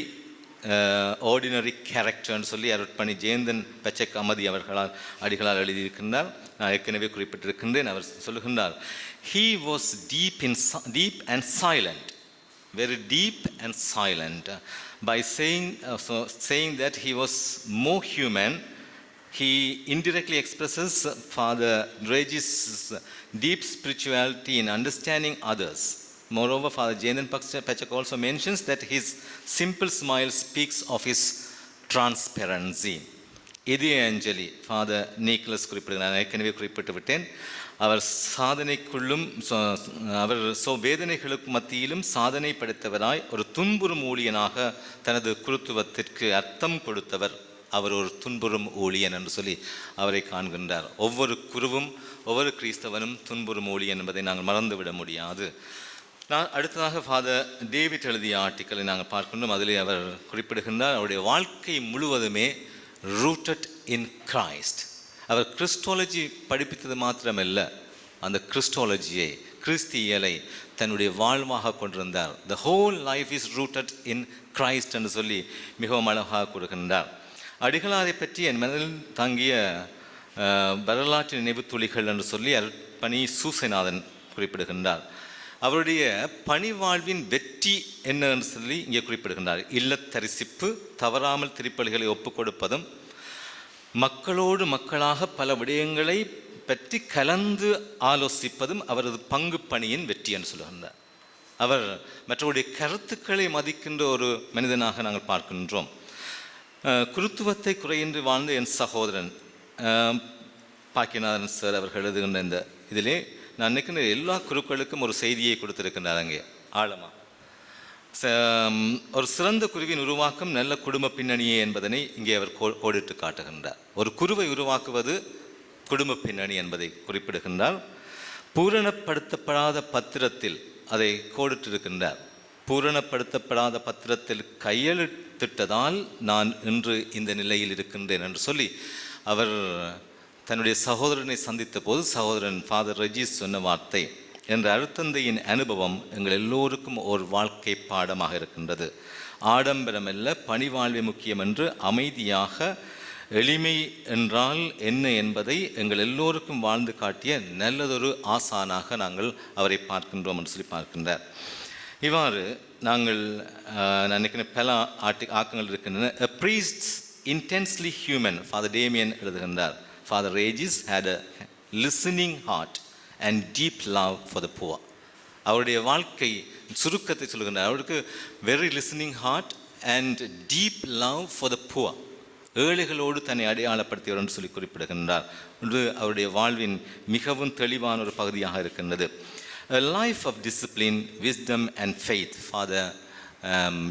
ordinary character என்று சொல்லி அருட்பணி ஜெயந்தன் பச்சக் அமதி அடிகளால் எழுதியிருக்கின்றார். நான் ஏற்கனவே குறிப்பிட்டிருக்கின்றேன். அவர் சொல்லுகின்றார், he was deep and silent, very deep and silent. By saying that he was more human, he indirectly expresses Father Regis' deep spirituality in understanding others. Moreover, Father Jayandan Pachak also mentions that his simple smile speaks of his transparency. இதய அஞ்சலி father நீக்லஸ் குறிப்பிடுகிறார். நான் ஏற்கனவே குறிப்பிட்டு விட்டேன். அவர் சாதனைக்குள்ளும் வேதனைகளுக்கு மத்தியிலும் சாதனை படைத்தவராய் ஒரு துன்புறும் ஊழியனாக தனது குருத்துவத்திற்கு அர்த்தம் கொடுத்தவர். அவர் ஒரு துன்புறும் ஊழியன் என்று சொல்லி அவரை காண்கின்றார். ஒவ்வொரு குருவும் ஒவ்வொரு கிறிஸ்தவனும் துன்புறும் ஊழியன் என்பதை நாங்கள் மறந்துவிட முடியாது. அடுத்ததாக ஃபாதர் டேவிட் எழுதிய ஆர்டிக்கலை நாங்கள் பார்க்கின்றோம். அதிலே அவர் குறிப்பிடுகின்றார், அவருடைய வாழ்க்கை முழுவதுமே ரூட்டட் இன் கிரைஸ்ட். அவர் கிறிஸ்டாலஜி படிப்பித்தது மாத்திரமல்ல, அந்த கிறிஸ்டாலஜியை, கிறிஸ்தியலை தன்னுடைய வாழ்வாக கொண்டிருந்தார். The whole life is rooted in Christ என்று சொல்லி மிகவும் அழகாக கூறுகின்றார். அடிகளாரை பற்றி என் மனதில் தாங்கிய வரலாற்று நினைவு துளிகள் என்று சொல்லி பணி சூசைநாதன் குறிப்பிடுகின்றார். அவருடைய பணி வாழ்வின் வெற்றி என்ன என்று சொல்லி இங்கே குறிப்பிடுகின்றார். இல்லத்தரிசிப்பு, தவறாமல் திருப்பலிகளை ஒப்புக் கொடுப்பதும், மக்களோடு மக்களாக பல விடயங்களை பற்றி கலந்து ஆலோசிப்பதும் அவரது பங்கு பணியின் வெற்றி என்று சொல்லுகின்றார். அவர் மற்றவருடைய கருத்துக்களை மதிக்கின்ற ஒரு மனிதனாக நாங்கள் பார்க்கின்றோம். குருத்துவத்தை குறையின்றி வாழ்ந்த என் சகோதரன் பாக்கியநாதன் சார் அவர்கள் எழுதுகின்ற இந்த இதிலே நான் நினைக்கின்ற எல்லா குருக்களுக்கும் ஒரு செய்தியை கொடுத்திருக்கின்றார். அங்கே ஆழமாக ஒரு சிறந்த குருவின் உருவாக்கம் நல்ல குடும்ப பின்னணியே என்பதனை இங்கே அவர் கோடிட்டு காட்டுகின்றார். ஒரு குருவை உருவாக்குவது குடும்ப பின்னணி என்பதை குறிப்பிடுகின்றார். பூரணப்படுத்தப்படாத பத்திரத்தில் அதை கோடிட்டிருக்கின்றார். பூரணப்படுத்தப்படாத பத்திரத்தில் கையெழுத்திட்டதால் நான் இன்று இந்த நிலையில் இருக்கின்றேன் என்று சொல்லி அவர் தன்னுடைய சகோதரனை சந்தித்த போது சகோதரன் ஃபாதர் ரெஜிஸ் சொன்ன வார்த்தை என்ற அருத்தந்தையின் அனுபவம் எங்கள் எல்லோருக்கும் ஒரு வாழ்க்கை பாடமாக இருக்கின்றது. ஆடம்பரமல்ல, பணிவாழ்வே முக்கியம் என்று அமைதியாக, எளிமை என்றால் என்ன என்பதை எங்கள் எல்லோருக்கும் வாழ்ந்து காட்டிய நல்லதொரு ஆசானாக நாங்கள் அவரை பார்க்கின்றோம் என்று சொல்லி பார்க்கின்றார். இவ்வாறு நாங்கள் நினைக்கிற பல ஆக்கங்கள் இருக்கின்றன. A priest intensely human, Father Damien எழுதுகின்றார். Father Regis had a listening heart and deep love for the poor. அவருடைய வாழ்க்கை சுருக்கத்தை சொல்லுகின்றார். அவருக்கு very listening heart and deep love for the poor. ஏழைகளோடு தன்னை அடையாளப்படுத்தியவர் என்று சொல்லி குறிப்பிடுகின்றார். இது அவருடைய வாழ்வின் மிகவும் தெளிவான ஒரு பகுதியாக இருக்கின்றது. A life of discipline, wisdom and faith, Father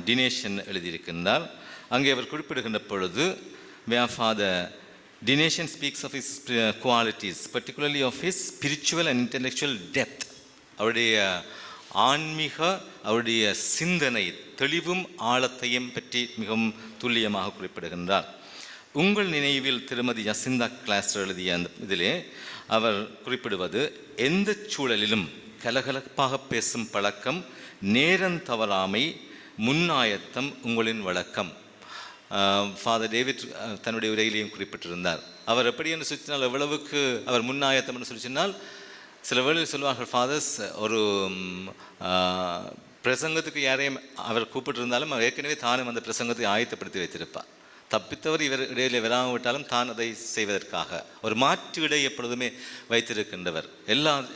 Dination எழுதியிருக்கின்றார். அங்கே அவர் குறிப்பிடுகின்ற பொழுது where Father Dination speaks of his qualities, particularly of his spiritual and intellectual depth. அவருடைய ஆன்மீக, அவருடைய சிந்தனை தெளிவும் ஆழத்தையும் பற்றி மிகவும் துல்லியமாக குறிப்பிடுகின்றார். உங்கள் நினைவில் திருமதி யசிந்தா கிளாஸ்டர் எழுதிய அந்த இதிலே அவர் குறிப்பிடுவது, எந்த சூழலிலும் கலகலப்பாக பேசும் பழக்கம், நேரம் தவறாமை, முன்னாயத்தம் உங்களின் வழக்கம். ஃபாதர் டேவிட் தன்னுடைய உரையிலையும் குறிப்பிட்டிருந்தார். அவர் எப்படி என்று சொல்லினால் எவ்வளவுக்கு அவர் முன்னாயத்தம் என்று சொல்லிச்சினால், சில வேளையில் சொல்லுவார்கள் ஃபாதர்ஸ், ஒரு பிரசங்கத்துக்கு யாரையும் அவர் கூப்பிட்டிருந்தாலும் அவர் ஏற்கனவே தானும் அந்த பிரசங்கத்தை ஆயத்தப்படுத்தி வைத்திருப்பார். தப்பித்தவர் இவர் இடையிலே வராமல் விட்டாலும் தான் அதை செய்வதற்காக ஒரு மாற்று இடை எப்பொழுதுமே வைத்திருக்கின்றவர்,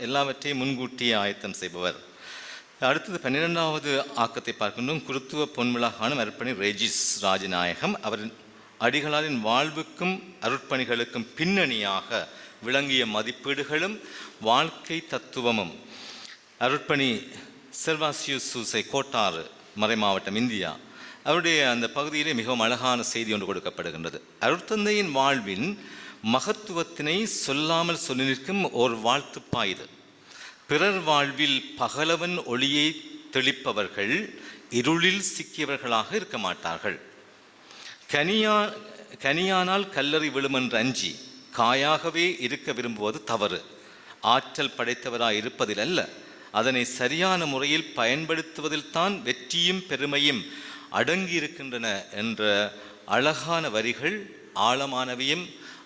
எல்லாவற்றையும் முன்கூட்டியே ஆயத்தம் செய்பவர். அடுத்தது 12வது ஆக்கத்தை பார்க்கின்றோம். குருத்துவ பொன்விழா காணும் அர்ப்பணி ரெஜிஸ் ராஜநாயகம். அவரின் அடிகளாரின் வாழ்வுக்கும் அருட்பணிகளுக்கும் பின்னணியாக விளங்கிய மதிப்பீடுகளும் வாழ்க்கை தத்துவமும். அருட்பணி செர்வாசியூஸ் சூசை, கோட்டாறு, மறை மாவட்டம், இந்தியா. அவருடைய அந்த பகுதியிலே மிகவும் அழகான செய்தி ஒன்று கொடுக்கப்படுகின்றது. அருட்தந்தையின் வாழ்வின் மகத்துவத்தினை சொல்லாமல் சொல்லி நிற்கும் ஒரு வாழ்த்துப்பா இது. பிறர் வாழ்வில் பகலவன் ஒளியை தெளிப்பவர்கள் இருளில் சிக்கியவர்களாக இருக்க மாட்டார்கள். கனியானால் கல்லறி விழுமென்று அஞ்சி காயாகவே இருக்க விரும்புவது தவறு. ஆற்றல் படைத்தவராய் இருப்பதில் அல்ல, அதனை சரியான முறையில் பயன்படுத்துவதில் தான் வெற்றியும் பெருமையும் அடங்கியிருக்கின்றன என்ற அழகான வரிகள் ஆழமானவையும்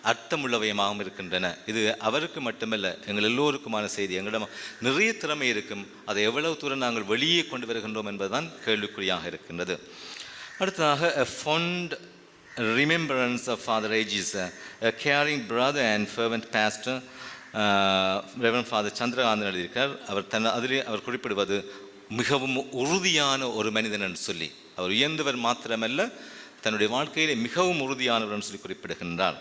அர்த்தமுள்ளவையமாகவும் இருக்கின்றன. இது அவருக்கு மட்டுமல்ல, எங்கள் எல்லோருக்குமான செய்தி. எங்களிடம் நிறைய திறமை இருக்கும், அதை எவ்வளவு தூரம் நாங்கள் வெளியே கொண்டு வருகின்றோம் என்பதுதான் கேள்விக்குறியாக இருக்கின்றது. அடுத்ததாக a fond remembrance of Father Regis, a caring brother and fervent pastor, reverend father Chandrakanthan எழுதியிருக்கார். அதிலே அவர் குறிப்பிடுவது மிகவும் உறுதியான ஒரு மனிதன் என்று சொல்லி, அவர் உயர்ந்தவர் மாத்திரமல்ல, தன்னுடைய வாழ்க்கையிலே மிகவும் உறுதியானவர் என்று சொல்லி குறிப்பிடுகின்றார்.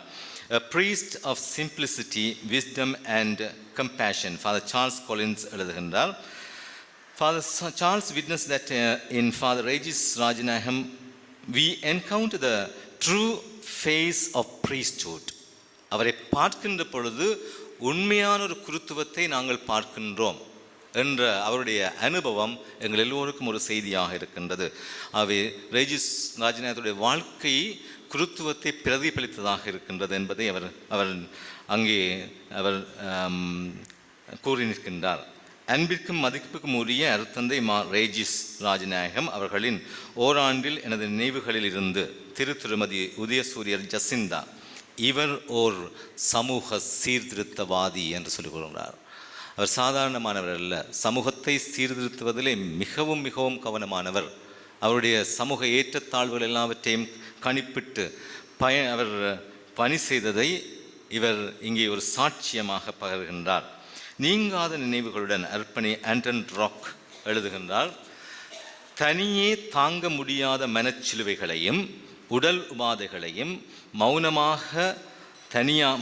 A priest of simplicity, wisdom and compassion. Father Charles Collins எழுதுகின்றார். Father Charles witnessed that in Father Regis Rajanaham we encounter the true face of priesthood. அவரை பார்க்கின்ற பொழுது உண்மையான ஒரு குருத்துவத்தை நாங்கள் பார்க்கின்றோம் என்ற அவருடைய அனுபவம் எங்கள் எல்லோருக்கும் ஒரு செய்தியாக இருக்கின்றது. அவை ரெஜிஸ் ராஜநாயகத்துடைய வாழ்க்கை குருத்துவத்தை பிரதிபலித்ததாக இருக்கின்றது என்பதை அவர் அங்கே கூறி நிற்கின்றார். அன்பிற்கும் மதிப்புக்கும் உரிய அருத்தந்தை ரெஜிஸ் ராஜநாயகம் அவர்களின் ஓராண்டில் எனது நினைவுகளில் இருந்து திருமதி உதயசூரியர் ஜசிந்தா, இவர் ஓர் சமூக சீர்திருத்தவாதி என்று சொல்லிக் கொள்கிறார். அவர் சாதாரணமானவர் அல்ல, சமூகத்தை சீர்திருத்துவதிலே மிகவும் மிகவும் கவனமானவர். அவருடைய சமூக ஏற்றத்தாழ்வுகள் எல்லாவற்றையும் கணிப்பிட்டு அவர் பணி செய்ததை இவர் இங்கே ஒரு சாட்சியமாக பகர்கின்றார். நீங்காத நினைவுகளுடன் அர்ப்பணி ஆண்டன் ராக் எழுதுகின்றார். தனியே தாங்க முடியாத மனச்சிலுவைகளையும் உடல் உபாதைகளையும்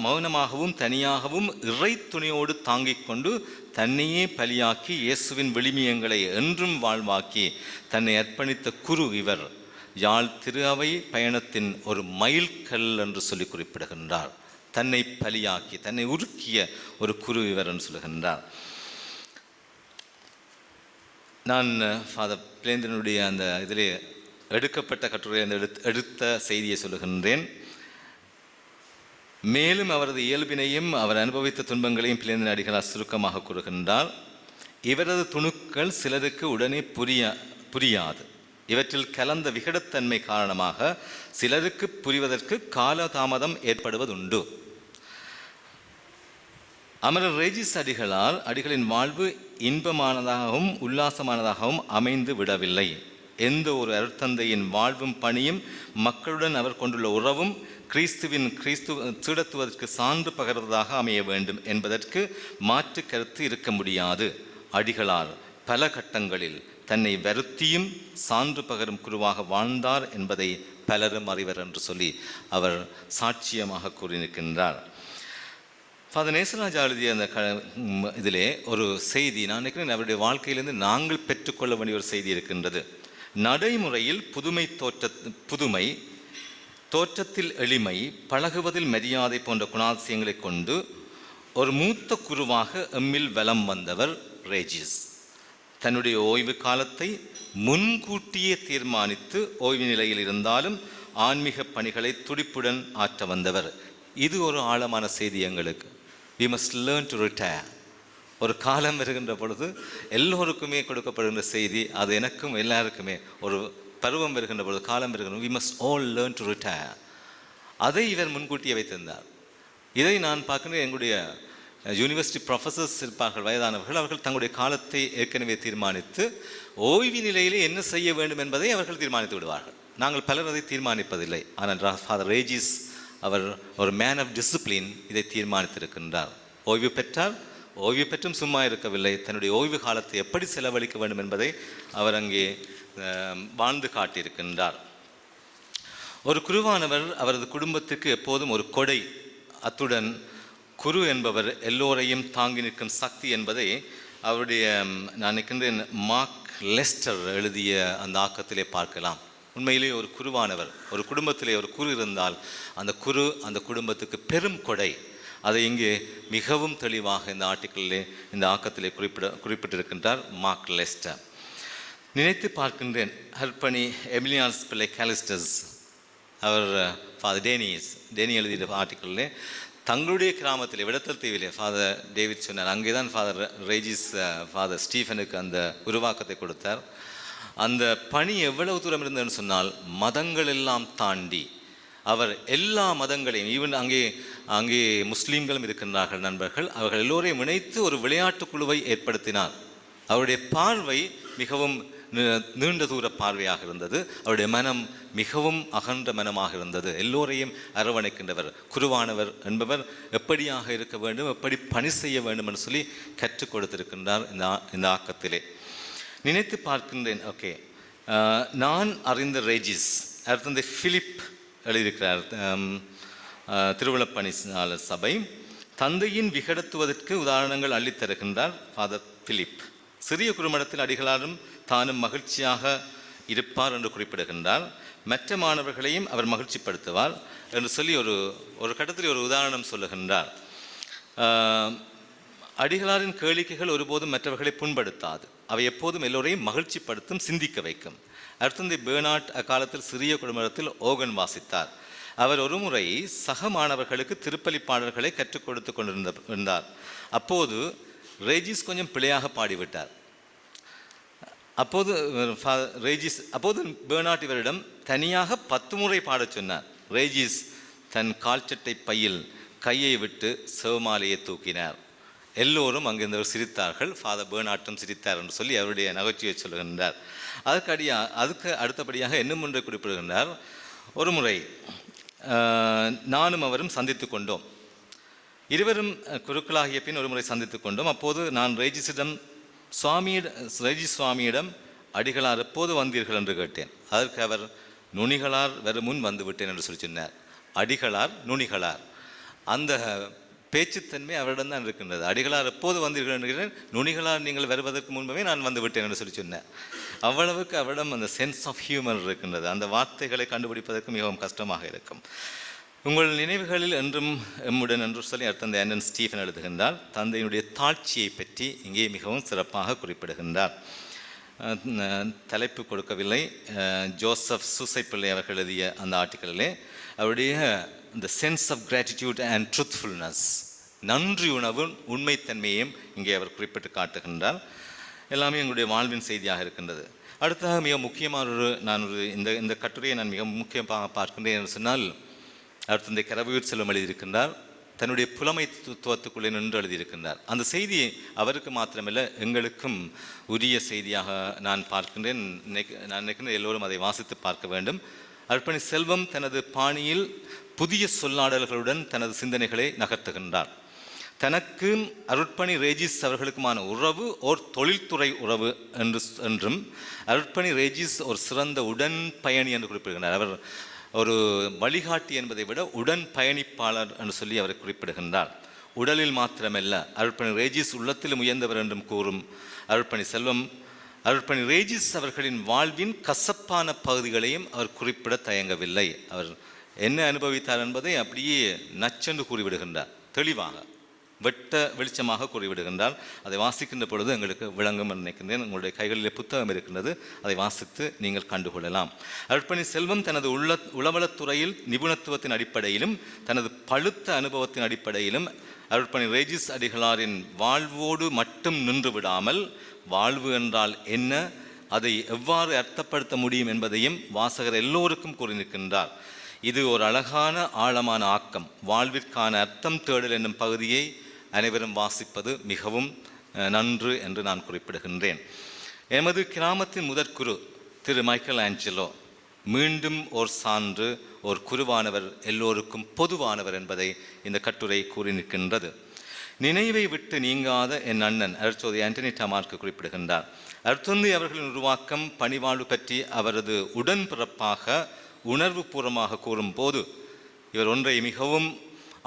மௌனமாகவும் தனியாகவும் இறை துணையோடு தாங்கிக் கொண்டு தன்னையே பலியாக்கி இயேசுவின் விளிமியங்களை என்றும் வாழ்வாக்கி தன்னை அர்ப்பணித்த குரு இவர். யாழ் திரு அவை பயணத்தின் ஒரு மைல்கல் என்று சொல்லி குறிப்பிடுகின்றார். தன்னை பலியாக்கி தன்னை உருக்கிய ஒரு குரு இவர் என்று சொல்லுகின்றார். நான் ஃபாதர் பிளேந்திரனுடைய அந்த இதிலே எடுக்கப்பட்ட கட்டுரையை எடுத்த செய்தியை சொல்லுகின்றேன். மேலும் அவரது இயல்பினையும் அவர் அனுபவித்த துன்பங்களையும் பிளேந்திரன் அடிகளார் சுருக்கமாக கூறுகின்றார். இவரது துணுக்கள் சிலருக்கு உடனே புரியாது. இவற்றில் கலந்த விகடத்தன்மை காரணமாக சிலருக்கு புரிவதற்கு காலதாமதம் ஏற்படுவதுண்டு. அமரர் ரெஜிஸ் அடிகளின் வாழ்வு இன்பமானதாகவும் உல்லாசமானதாகவும் அமைந்து விடவில்லை. எந்த ஒரு அருட்தந்தையின் வாழ்வும் பணியும் மக்களுடன் அவர் கொண்டுள்ள உறவும் கிறிஸ்து சீடத்துவதற்கு சான்று பகர்வதாக அமைய வேண்டும் என்பதற்கு மாற்று கருத்து இருக்க முடியாது. அடிகளார் பல கட்டங்களில் தன்னை வருத்தியும் சான்று பகரும் குருவாக வாழ்ந்தார் என்பதை பலரும் அறிவர் என்று சொல்லி அவர் சாட்சியமாக கூறியிருக்கின்றார். ஃபாதர் நேசராஜா எழுதிய அந்த இதிலே ஒரு செய்தி, நான் நினைக்கிறேன் அவருடைய வாழ்க்கையிலிருந்து நாங்கள் பெற்றுக்கொள்ள வேண்டிய ஒரு செய்தி இருக்கின்றது. நடைமுறையில் புதுமை, தோற்றத்தில் எளிமை, பழகுவதில் மரியாதை போன்ற குணாதிசயங்களை கொண்டு ஒரு மூத்த குருவாக எம்மில் வலம் வந்தவர் ரெஜிஸ். தன்னுடைய ஓய்வு காலத்தை முன்கூட்டியே தீர்மானித்து ஓய்வு நிலையில் இருந்தாலும் ஆன்மீக பணிகளை துடிப்புடன் ஆற்ற வந்தவர். இது ஒரு ஆழமான செய்தி எங்களுக்கு. We must learn to retire. ஒரு காலம் வருகின்ற பொழுது எல்லோருக்குமே கொடுக்கப்படுகின்ற செய்தி, அது எனக்கும் எல்லாருக்குமே ஒரு பருவம் வருகின்ற பொழுது, காலம் வருகின்ற we must all learn to retire. அதை இவர் முன்கூட்டியே வைத்திருந்தார். இதை நான் பார்க்கின்ற எங்களுடைய யூனிவர்சிட்டி ப்ரொஃபஸர்ஸ் இருப்பார்கள், வயதானவர்கள். அவர்கள் தங்களுடைய காலத்தை ஏற்கனவே தீர்மானித்து ஓய்வு நிலையிலே என்ன செய்ய வேண்டும் என்பதை அவர்கள் தீர்மானித்து விடுவார்கள். நாங்கள் பலர் அதை தீர்மானிப்பதில்லை. ஆனால் ஃபாதர் ரேஜிஸ் அவர் ஒரு மேன் ஆஃப் டிசிப்ளின் இதை தீர்மானித்திருக்கின்றார். ஓய்வு பெற்றால் ஓய்வு பெற்றும் சும்மா இருக்கவில்லை, தன்னுடைய ஓய்வு காலத்தை எப்படி செலவழிக்க வேண்டும் என்பதை அவர் அங்கே வாழ்ந்து காட்டியிருக்கின்றார். ஒரு குருவானவர் அவரது குடும்பத்துக்கு எப்போதும் ஒரு கொடை. அத்துடன் குரு என்பவர் எல்லோரையும் தாங்கி நிற்கும் சக்தி என்பதை அவருடைய நான் நினைக்கின்றேன் மார்க் லெஸ்டர் எழுதிய அந்த ஆக்கத்திலே பார்க்கலாம். உண்மையிலே ஒரு குருவானவர், ஒரு குடும்பத்திலே ஒரு குரு இருந்தால் அந்த குரு அந்த குடும்பத்துக்கு பெரும் கொடை. அதை இங்கே மிகவும் தெளிவாக இந்த ஆர்டிக்கிளிலே, இந்த ஆக்கத்திலே குறிப்பிட்டிருக்கின்றார் மார்க் லெஸ்டர். நினைத்து பார்க்கின்றேன், ஹர்பணி எமிலியான்ஸ் பிள்ளை கேலிஸ்டஸ் அவர் ஃபாதர் டேனி எழுதிய ஆர்டிக்கிளிலே தங்களுடைய கிராமத்தில் விடத்தல் தீவிலே ஃபாதர் டேவிட் சொன்னார், அங்கே தான் ஃபாதர் ரேஜிஸ் ஃபாதர் ஸ்டீஃபனுக்கு அந்த உருவாக்கத்தை கொடுத்தார். அந்த பணி எவ்வளவு தூரம் இருந்ததுன்னு சொன்னால், மதங்கள் எல்லாம் தாண்டி அவர் எல்லா மதங்களையும், ஈவன் அங்கே முஸ்லீம்களும் இருக்கின்றார்கள் நண்பர்கள், அவர்கள் எல்லோரையும் இணைத்து ஒரு விளையாட்டு குழுவை ஏற்படுத்தினார். அவருடைய பார்வை மிகவும் நீண்ட தூர பார்வையாக இருந்தது. அவருடைய மனம் மிகவும் அகன்ற மனமாக இருந்தது. எல்லோரையும் அரவணைக்கின்றவர். குருவானவர் என்பவர் எப்படியாக இருக்க வேண்டும், எப்படி பணி செய்ய வேண்டும் என்று சொல்லி கற்றுக் கொடுத்திருக்கின்றார் இந்த ஆக்கத்திலே. நினைத்து பார்க்கின்றேன். ஓகே, நான் அறிந்த ரேஜிஸ் அடுத்த பிலிப் எழுதியிருக்கிறார். திருவிழப்பணியாளர் சபை தந்தையின் விகடத்துவதற்கு உதாரணங்கள் அள்ளித்தருகின்றார் ஃபாதர் பிலிப். சிறிய குறுமடத்தில் அடிகளாரும் தானும் மகிழ்ச்சியாக இருப்பார் என்று குறிப்பிடுகின்றார். மற்ற மாணவர்களையும் அவர் மகிழ்ச்சிப்படுத்துவார் என்று சொல்லி ஒரு கட்டத்தில் ஒரு உதாரணம் சொல்லுகின்றார். அடிகளாரின் கேளிக்கைகள் ஒருபோதும் மற்றவர்களை புண்படுத்தாது. அவை எப்போதும் எல்லோரையும் மகிழ்ச்சிப்படுத்தும், சிந்திக்க வைக்கும். அடுத்தந்தை பேர்னாட் அக்காலத்தில் சிறிய குடும்பத்தில் ஓகன் வாசித்தார். அவர் ஒரு முறை சக மாணவர்களுக்கு திருப்பலி பாடல்களை கற்றுக் கொடுத்து கொண்டிருந்தார். அப்போது ரேஜிஸ் கொஞ்சம் பிழையாக பாடிவிட்டார். அப்போது பேர்னாட் இவரிடம் தனியாக 10 முறை பாடச் சொன்னார். ரேஜிஸ் தன் கால்சட்டை பையில் கையை விட்டு செவமாலையை தூக்கினார். எல்லோரும் அங்கிருந்தவர் சிரித்தார்கள். ஃபாதர் பேர்னாட்டும் சிரித்தார் என்று சொல்லி அவருடைய நகைச்சுவை சொல்லுகின்றார். அதுக்கு அடுத்தபடியாக இன்னும் ஒன்றை குறிப்பிடுகின்றார். ஒரு முறை நானும் அவரும் சந்தித்து கொண்டோம். இருவரும் குருக்களாகிய பின் ஒரு முறை சந்தித்து கொண்டோம். அப்போது நான் ரேஜிஸ் சுவாமியிடம் அடிகளார் எப்போது வந்தீர்கள் என்று கேட்டேன். அதற்கு அவர் நுனிகளார் வரும் முன் வந்து விட்டேன் என்று சொல்லி சொன்னார். அடிகளார் நுனிகளார், அந்த பேச்சுத்தன்மை அவரிடம் தான் இருக்கின்றது. அடிகளார் எப்போது வந்தீர்கள் என்கிறேன், நுனிகளார் நீங்கள் வருவதற்கு முன்பே நான் வந்து விட்டேன் என்று சொல்லி சொன்னேன். அவ்வளவுக்கு அவரிடம் அந்த சென்ஸ் ஆஃப் ஹியூமர் இருக்கின்றது. அந்த வார்த்தைகளை கண்டுபிடிப்பதற்கு மிகவும் கஷ்டமாக இருக்கும். உங்கள் நினைவுகளில் என்றும் எம்முடன் என்று சொல்லி தந்தை ஆண்டன் ஸ்டீஃபன் எழுதுகின்றார். தந்தையினுடைய தாழ்ச்சியை பற்றி இங்கே மிகவும் சிறப்பாக குறிப்பிடுகின்றார். தலைப்பு கொடுக்கவில்லை. ஜோசப் சூசைப்பிள்ளை அவர்கள் எழுதிய அந்த ஆர்டிக்கலிலே அவருடைய இந்த sense of gratitude and truthfulness, நன்றி உணர்வும் உண்மைத்தன்மையையும் இங்கே அவர் குறிப்பிட்டு காட்டுகின்றார். எல்லாமே எங்களுடைய வாழ்வின் செய்தியாக இருக்கின்றது. அடுத்ததாக மிக முக்கியமான இந்த கட்டுரையை நான் மிக முக்கியமாக பார்க்கின்றேன் என்று சொன்னால், அடுத்த கரவூர் செல்வம் எழுதியிருக்கின்றார். தன்னுடைய புலமைத்துவத்துக்குள்ளே நின்று எழுதியிருக்கின்றார். அந்த செய்தி அவருக்கு மாத்திரமல்ல எங்களுக்கும் உரிய செய்தியாக நான் பார்க்கின்றேன். நான் நினைக்கின்றேன் எல்லோரும் அதை வாசித்து பார்க்க வேண்டும். அர்ப்பணி செல்வம் தனது பாணியில் புதிய சொல்லாடல்களுடன் தனது சிந்தனைகளை நகர்த்துகின்றார். தனக்கும் அருட்பணி ரேஜிஸ் அவர்களுக்குமான உறவு ஓர் தொழில்துறை உறவு என்றும் அருட்பணி ரேஜிஸ் ஒரு சிறந்த உடன் பயணி என்று குறிப்பிடுகின்றார். அவர் ஒரு வழிகாட்டி என்பதை விட உடன் பயணிப்பாளர் என்று சொல்லி அவரை குறிப்பிடுகின்றார். உடலில் மாத்திரமல்ல, அருட்பணி ரேஜிஸ் உள்ளத்திலும் உயர்ந்தவர் என்றும் கூறும் அருட்பணி ரேஜிஸ் அவர்களின் வாழ்வின் கசப்பான பகுதிகளையும் அவர் குறிப்பிட தயங்கவில்லை. அவர் என்ன அனுபவித்தார் என்பதை அப்படியே நச்சென்று கூறிவிடுகின்றார். தெளிவாக வெட்ட வெளிச்சமாக கூறிவிடுகின்றார். அதை வாசிக்கின்ற பொழுது எங்களுக்கு விளங்கும் என்று நினைக்கின்றேன். உங்களுடைய கைகளிலே புத்தகம் இருக்கின்றது, அதை வாசித்து நீங்கள் கண்டுகொள்ளலாம். அருட்பணி செல்வம் தனது உளவளத்துறையில் நிபுணத்துவத்தின் அடிப்படையிலும் தனது பழுத்த அனுபவத்தின் அடிப்படையிலும் அருட்பணி ரேஜிஸ் அடிகளாரின் வாழ்வோடு மட்டும் நின்று விடாமல், வாழ்வு என்றால் என்ன, அதை எவ்வாறு அர்த்தப்படுத்த முடியும் என்பதையும் வாசகர் எல்லோருக்கும் கூறி நிற்கின்றார். இது ஒரு அழகான ஆழமான ஆக்கம். வாழ்விற்கான அர்த்தம் தேடல் என்னும் பகுதியை அனைவரும் வாசிப்பது மிகவும் நன்று என்று நான் குறிப்பிடுகின்றேன். எமது கிராமத்தின் முதற்குரு திரு மைக்கேல் ஆஞ்சலோ மீண்டும் ஒரு சான்று, ஒரு குருவானவர் எல்லோருக்கும் பொதுவானவர் என்பதை இந்த கட்டுரை கூறி நிற்கின்றது. நினைவை விட்டு நீங்காத என் அண்ணன் அருட்சோதி ஆண்டனி டமார்க்கு குறிப்பிடுகின்றார். அருட்தந்தை அவர்களின் உருவாக்கம் பணிவாழ்வு பற்றி அவரது உடன்பிறப்பாக உணர்வு பூர்வமாக கூறும்போது இவர் ஒன்றை மிகவும்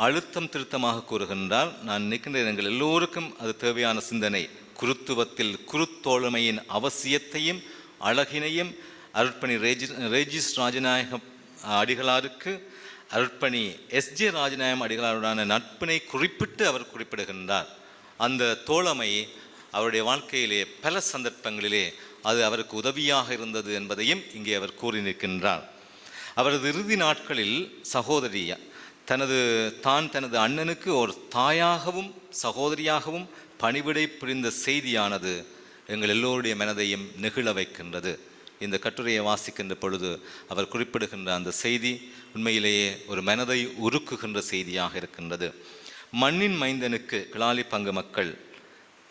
அழுத்தம் திருத்தமாக கூறுகின்றார். நான் நினைக்கின்றேன் எங்கள் எல்லோருக்கும் அது தேவையான சிந்தனை. குருத்துவத்தில் குருத்தோழமையின் அவசியத்தையும் அழகினையும் அருட்பணி ரேஜிஸ் ராஜநாயகம் அடிகளாருக்கு அருட்பணி எஸ்ஜே ராஜநாயகம் அடிகளாருடான நட்பினை குறிப்பிட்டு அவர் குறிப்பிடுகின்றார். அந்த தோழமை அவருடைய வாழ்க்கையிலே பல சந்தர்ப்பங்களிலே அது அவருக்கு உதவியாக இருந்தது என்பதையும் இங்கே அவர் கூறி நிற்கின்றார். அவரது இறுதி நாட்களில் சகோதரி தனது அண்ணனுக்கு ஒரு தாயாகவும் சகோதரியாகவும் பணிவிடை புரிந்த செய்தியானது எங்கள் எல்லோருடைய மனதையும் நெகிழ வைக்கின்றது. இந்த கட்டுரையை வாசிக்கின்ற பொழுது அவர் குறிப்பிடுகின்ற அந்த செய்தி உண்மையிலேயே ஒரு மனதை உருக்குகின்ற செய்தியாக இருக்கின்றது. மண்ணின் மைந்தனுக்கு கிளாலி பங்கு மக்கள்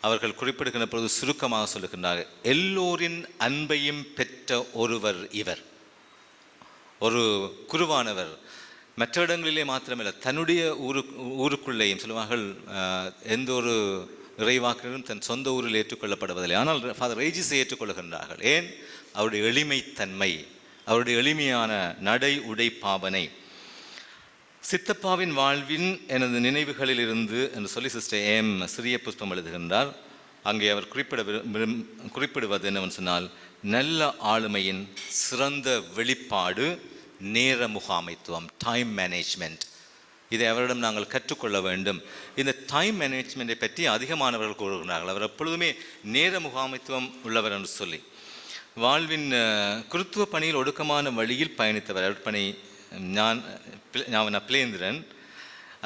அவர்கள் குறிப்பிடுகின்ற பொழுது சுருக்கமாக சொல்லுகின்றார்கள், எல்லோரின் அன்பையும் பெற்ற ஒருவர் இவர். ஒரு குருவானவர் மற்ற இடங்களிலே மாத்திரமில்லை, தன்னுடைய ஊருக்குள்ளேயும் சொல்லுவார்கள், எந்த ஒரு இறைவாக்கினரும் தன் சொந்த ஊரில் ஏற்றுக்கொள்ளப்படுவதில்லை. ஆனால் ஃபாதர் ரேஜிஸை ஏற்றுக்கொள்கின்றார்கள். ஏன்? அவருடைய எளிமைத்தன்மை, அவருடைய எளிமையான நடை உடை பாவனை. சித்தப்பாவின் வாழ்வின் எனது நினைவுகளில் இருந்து என்று சொல்லி சிஸ்டர் ஏம் சிறிய புஷ்பம் எழுதுகின்றார். அங்கே அவர் குறிப்பிடுவது என்னவென்று சொன்னால், நல்ல ஆளுமையின் சிறந்த வெளிப்பாடு நேர முகாமைத்துவம், டைம் மேனேஜ்மெண்ட். இதை அவரிடம் நாங்கள் கற்றுக்கொள்ள வேண்டும். இந்த டைம் மேனேஜ்மெண்ட்டை பற்றி அதிகமானவர்கள் கூறுகிறார்கள். அவர் எப்பொழுதுமே நேர முகாமைத்துவம் உள்ளவர் என்று சொல்லி வாழ்வின் குருத்துவ பணியில் ஒடுக்கமான வழியில் பயணித்தவர். அருட்பணி பிளேந்திரன்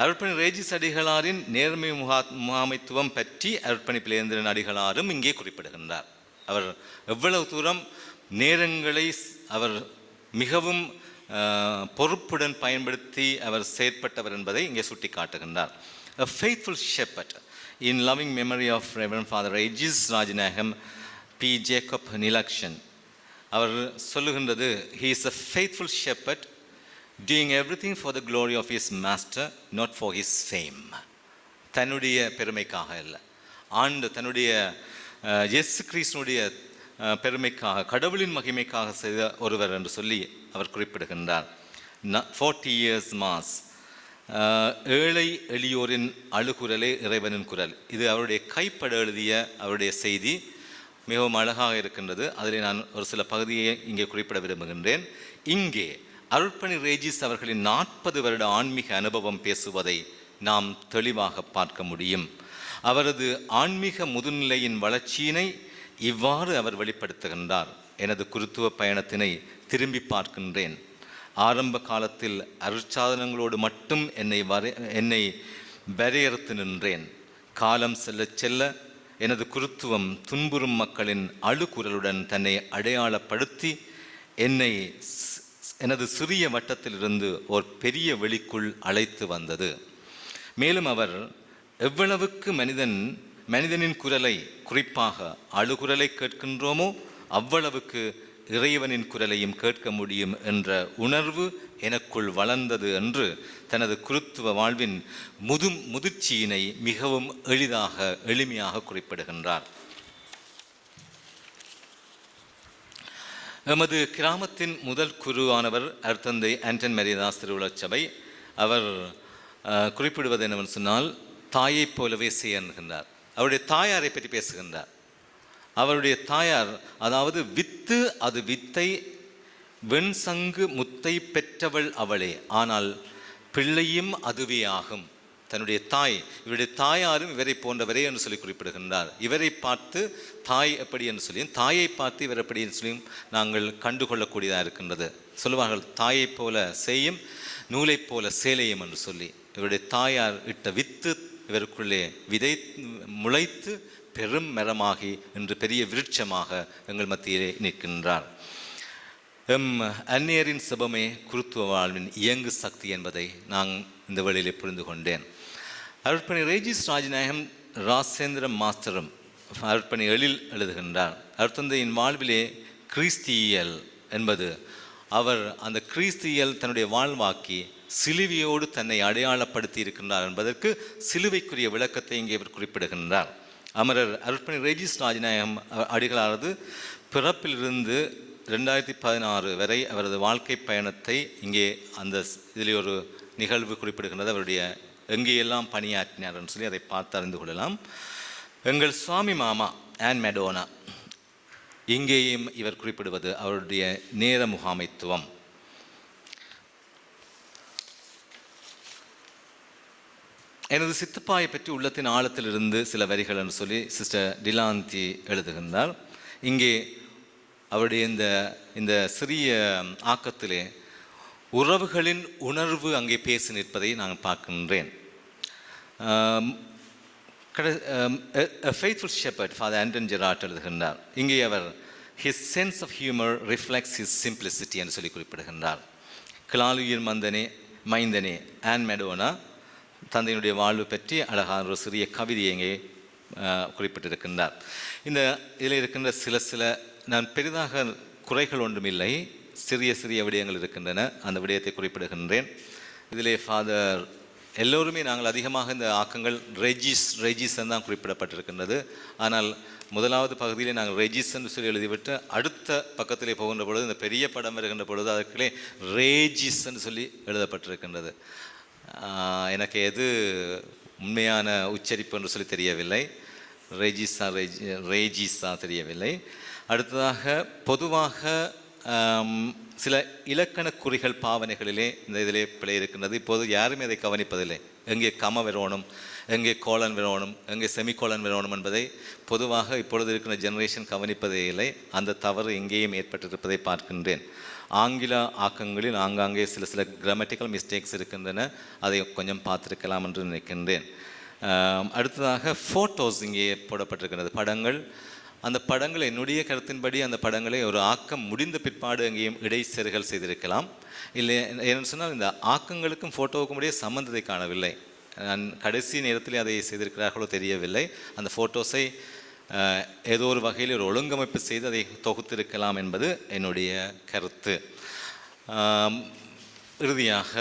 அருட்பணி ரேஜிஸ் அடிகளாரின் நேர்மை முகாமைத்துவம் பற்றி அருட்பணி பிளேந்திரன் அடிகளாரும் இங்கே குறிப்பிடுகின்றார். அவர் எவ்வளவு தூரம் நேரங்களை அவர் மிகவும் பொறுப்புடன் பயன்படுத்தி அவர் செயற்பட்டவர் என்பதை இங்கே சுட்டி காட்டுகின்றார். A faithful shepherd in loving memory of Reverend Father Regis Rajanaham P. Jacob Nilakshan. அவர் சொல்லுகின்றது, he is a faithful shepherd doing everything for the glory of his master, not for his fame. தன்னுடைய பெருமைக்காக அல்ல, தன்னுடைய இயேசு கிறிஸ்துவினுடைய பெருமைக்காக, கடவுளின் மகிமைக்காக செய்த ஒருவர் என்று சொல்லி அவர் குறிப்பிடுகின்றார். 40 years mass, ஏழை எளியோரின் அழுகுரலே இறைவனின் குரல். இது அவருடைய கைப்பட எழுதிய அவருடைய செய்தி மிகவும் அழகாக இருக்கின்றது. அதில் நான் ஒரு சில பகுதியை இங்கே குறிப்பிட விரும்புகின்றேன். இங்கே அருட்பணி ரேஜிஸ் அவர்களின் 40 வருட ஆன்மீக அனுபவம் பேசுவதை நாம் தெளிவாக பார்க்க முடியும். அவரது ஆன்மீக முதுநிலையின் வளர்ச்சியினை இவ்வாறு அவர் வெளிப்படுத்துகின்றார். எனது குருத்துவ பயணத்தினை திரும்பி பார்க்கின்றேன். ஆரம்ப காலத்தில் அருட்சாதனங்களோடு மட்டும் என்னை வரையறுத்து நின்றேன். காலம் செல்ல செல்ல எனது குருத்துவம் துன்புறும் மக்களின் அழுகுரலுடன் தன்னை அடையாளப்படுத்தி என்னை எனது சிறிய வட்டத்திலிருந்து ஒரு பெரிய வெளிக்குள் அழைத்து வந்தது. மேலும் அவர் எவ்வளவுக்கு மனிதனின் குரலை, குறிப்பாக அழுகுரலை கேட்கின்றோமோ அவ்வளவுக்கு இறைவனின் குரலையும் கேட்க முடியும் என்ற உணர்வு எனக்குள் வளர்ந்தது என்று தனது குருத்துவ வாழ்வின் முதிர்ச்சியினை மிகவும் எளிமையாக குறிப்பிடுகின்றார். எமது கிராமத்தின் முதல் குருவானவர் அருட்தந்தை ஆண்டன் மரியதாஸ் திருவுளச் சபை. அவர் குறிப்பிடுவது என்னவென்று சொன்னால், தாயைப் போலவே செய்கின்றார். அவருடைய தாயாரை பற்றி பேசுகின்றார். அவருடைய தாயார், அதாவது வித்து அது வித்தை, வெண்சங்கு முத்தை பெற்றவள் அவளே, ஆனால் பிள்ளையும் அதுவே ஆகும். தன்னுடைய தாய், இவருடைய தாயாரும் இவரை போன்றவரே என்று சொல்லி குறிப்பிடுகின்றார். இவரை பார்த்து தாய் எப்படி என்று சொல்லியும், தாயை பார்த்து இவர் எப்படி என்று சொல்லியும் நாங்கள் கண்டுகொள்ளக்கூடியதாக இருக்கின்றது. சொல்லுவார்கள், தாயைப் போல செய்யும் நூலைப் போல சேலையும் என்று சொல்லி. இவருடைய தாயார் இட்ட வித்து இவருக்குள்ளே முளைத்து பெரும் மரமாகி இன்று பெரிய விருட்சமாக எங்கள் மத்தியிலே நிற்கின்றார். எம் அந்நியரின் சிபமே குருத்துவ வாழ்வின் இயங்கு சக்தி என்பதை நான் இந்த வேளையிலே புரிந்து கொண்டேன். அருட்பணி ரேஜிஸ் ராஜநாயகம் ராசேந்திர மாஸ்டரும் அருட்பணி எழில் எழுதுகின்றார். அருட்தந்தையின் வாழ்விலே கிறிஸ்தியல் என்பது அவர் அந்த கிறிஸ்தியல் தன்னுடைய வாழ்வாக்கி சிலுவையோடு தன்னை அடையாளப்படுத்தி இருக்கின்றார் என்பதற்கு சிலுவைக்குரிய விளக்கத்தை இங்கே இவர் குறிப்பிடுகின்றார். அமரர் அருட்பணி ரேஜிஸ் ராஜநாயகம் அடிகளாரது பிறப்பிலிருந்து 2016 வரை அவரது வாழ்க்கை பயணத்தை இங்கே அந்த இதில் ஒரு நிகழ்வு குறிப்பிடுகின்றது. அவருடைய எங்கேயெல்லாம் பணியாற்றினார் என்று சொல்லி அதை பார்த்து அறிந்து கொள்ளலாம். எங்கள் சுவாமி மாமா ஆன் மெடோனா, இங்கேயும் இவர் குறிப்பிடுவது அவருடைய நேர முகாமைத்துவம். எனது சித்தப்பாயை பற்றி உள்ளத்தின் ஆழத்திலிருந்து சில வரிகள் என்று சொல்லி சிஸ்டர் டிலாந்தி எழுதுகின்றார். இங்கே அவருடைய இந்த சிறிய ஆக்கத்திலே உறவுகளின் உணர்வு அங்கே பேசி நிற்பதை நான் பார்க்கின்றேன். Faithful shepherd father Anton Gerard எழுதுகின்றார். இங்கே அவர் his sense of humor reflects his simplicity என்று சொல்லி குறிப்பிடுகின்றார். கிளாலுயிர் மைந்தனே ஆன் மெடோனா தந்தையினுடைய வாழ்வு பற்றி அழகான ஒரு சிறிய கவிதையை இங்கே குறிப்பிட்டிருக்கின்றார். இதில் இருக்கின்ற சில நான் பெரிதாக குறைகள் ஒன்றுமில்லை, சிறிய விடயங்கள் இருக்கின்றன. அந்த விடயத்தை குறிப்பிடுகின்றேன். இதிலே ஃபாதர் எல்லோருமே நாங்கள் அதிகமாக இந்த ஆக்கங்கள் ரெஜிஸ் தான் குறிப்பிடப்பட்டிருக்கின்றது. ஆனால் முதலாவது பகுதியிலே நாங்கள் ரெஜிஸ் என்று சொல்லி எழுதிவிட்டு அடுத்த பக்கத்திலே போகின்ற பொழுது இந்த பெரிய படம் வருகின்ற பொழுது அதற்குள்ளே ரேஜிஸ் என்று சொல்லி எழுதப்பட்டிருக்கின்றது. எனக்கு எது உண்மையான உச்சரிப்பு என்று சொல்லி தெரியவில்லை. ரேஜிஸா தெரியவில்லை. அடுத்ததாக பொதுவாக சில இலக்கண குறிகள் பாவனைகளிலே இந்த இதிலே பிழை இருக்கின்றது. இப்போது யாருமே அதை கவனிப்பதில்லை. எங்கே கம வரணும், எங்கே கோலன் வரணும், எங்கே செமிகோலன் வரணும் என்பதை பொதுவாக இப்பொழுது இருக்கிற ஜெனரேஷன் கவனிப்பதே இல்லை. அந்த தவறு எங்கேயும் ஏற்பட்டிருப்பதை பார்க்கின்றேன். ஆங்கில ஆக்கங்களில் ஆங்காங்கே சில கிராமட்டிக்கல் மிஸ்டேக்ஸ் இருக்கின்றன. அதை கொஞ்சம் பார்த்துருக்கலாம் என்று நினைக்கின்றேன். அடுத்ததாக ஃபோட்டோஸ் இங்கே போடப்பட்டிருக்கிறது, படங்கள். அந்த படங்கள் என்னுடைய கருத்தின்படி அந்த படங்களை ஒரு ஆக்கம் முடிந்த பிற்பாடு எங்கேயும் இடைச்செருகல் செய்திருக்கலாம். இல்லை ஏன்னு சொன்னால் இந்த ஆக்கங்களுக்கும் ஃபோட்டோவுக்கும் இடையே சம்பந்தத்தை காணவில்லை. நான் கடைசி நேரத்தில் அதை செய்திருக்கிறார்களோ தெரியவில்லை. அந்த ஃபோட்டோஸை ஏதோ ஒரு வகையில் ஒரு ஒழுங்கமைப்பு செய்து அதை தொகுத்திருக்கலாம் என்பது என்னுடைய கருத்து. இறுதியாக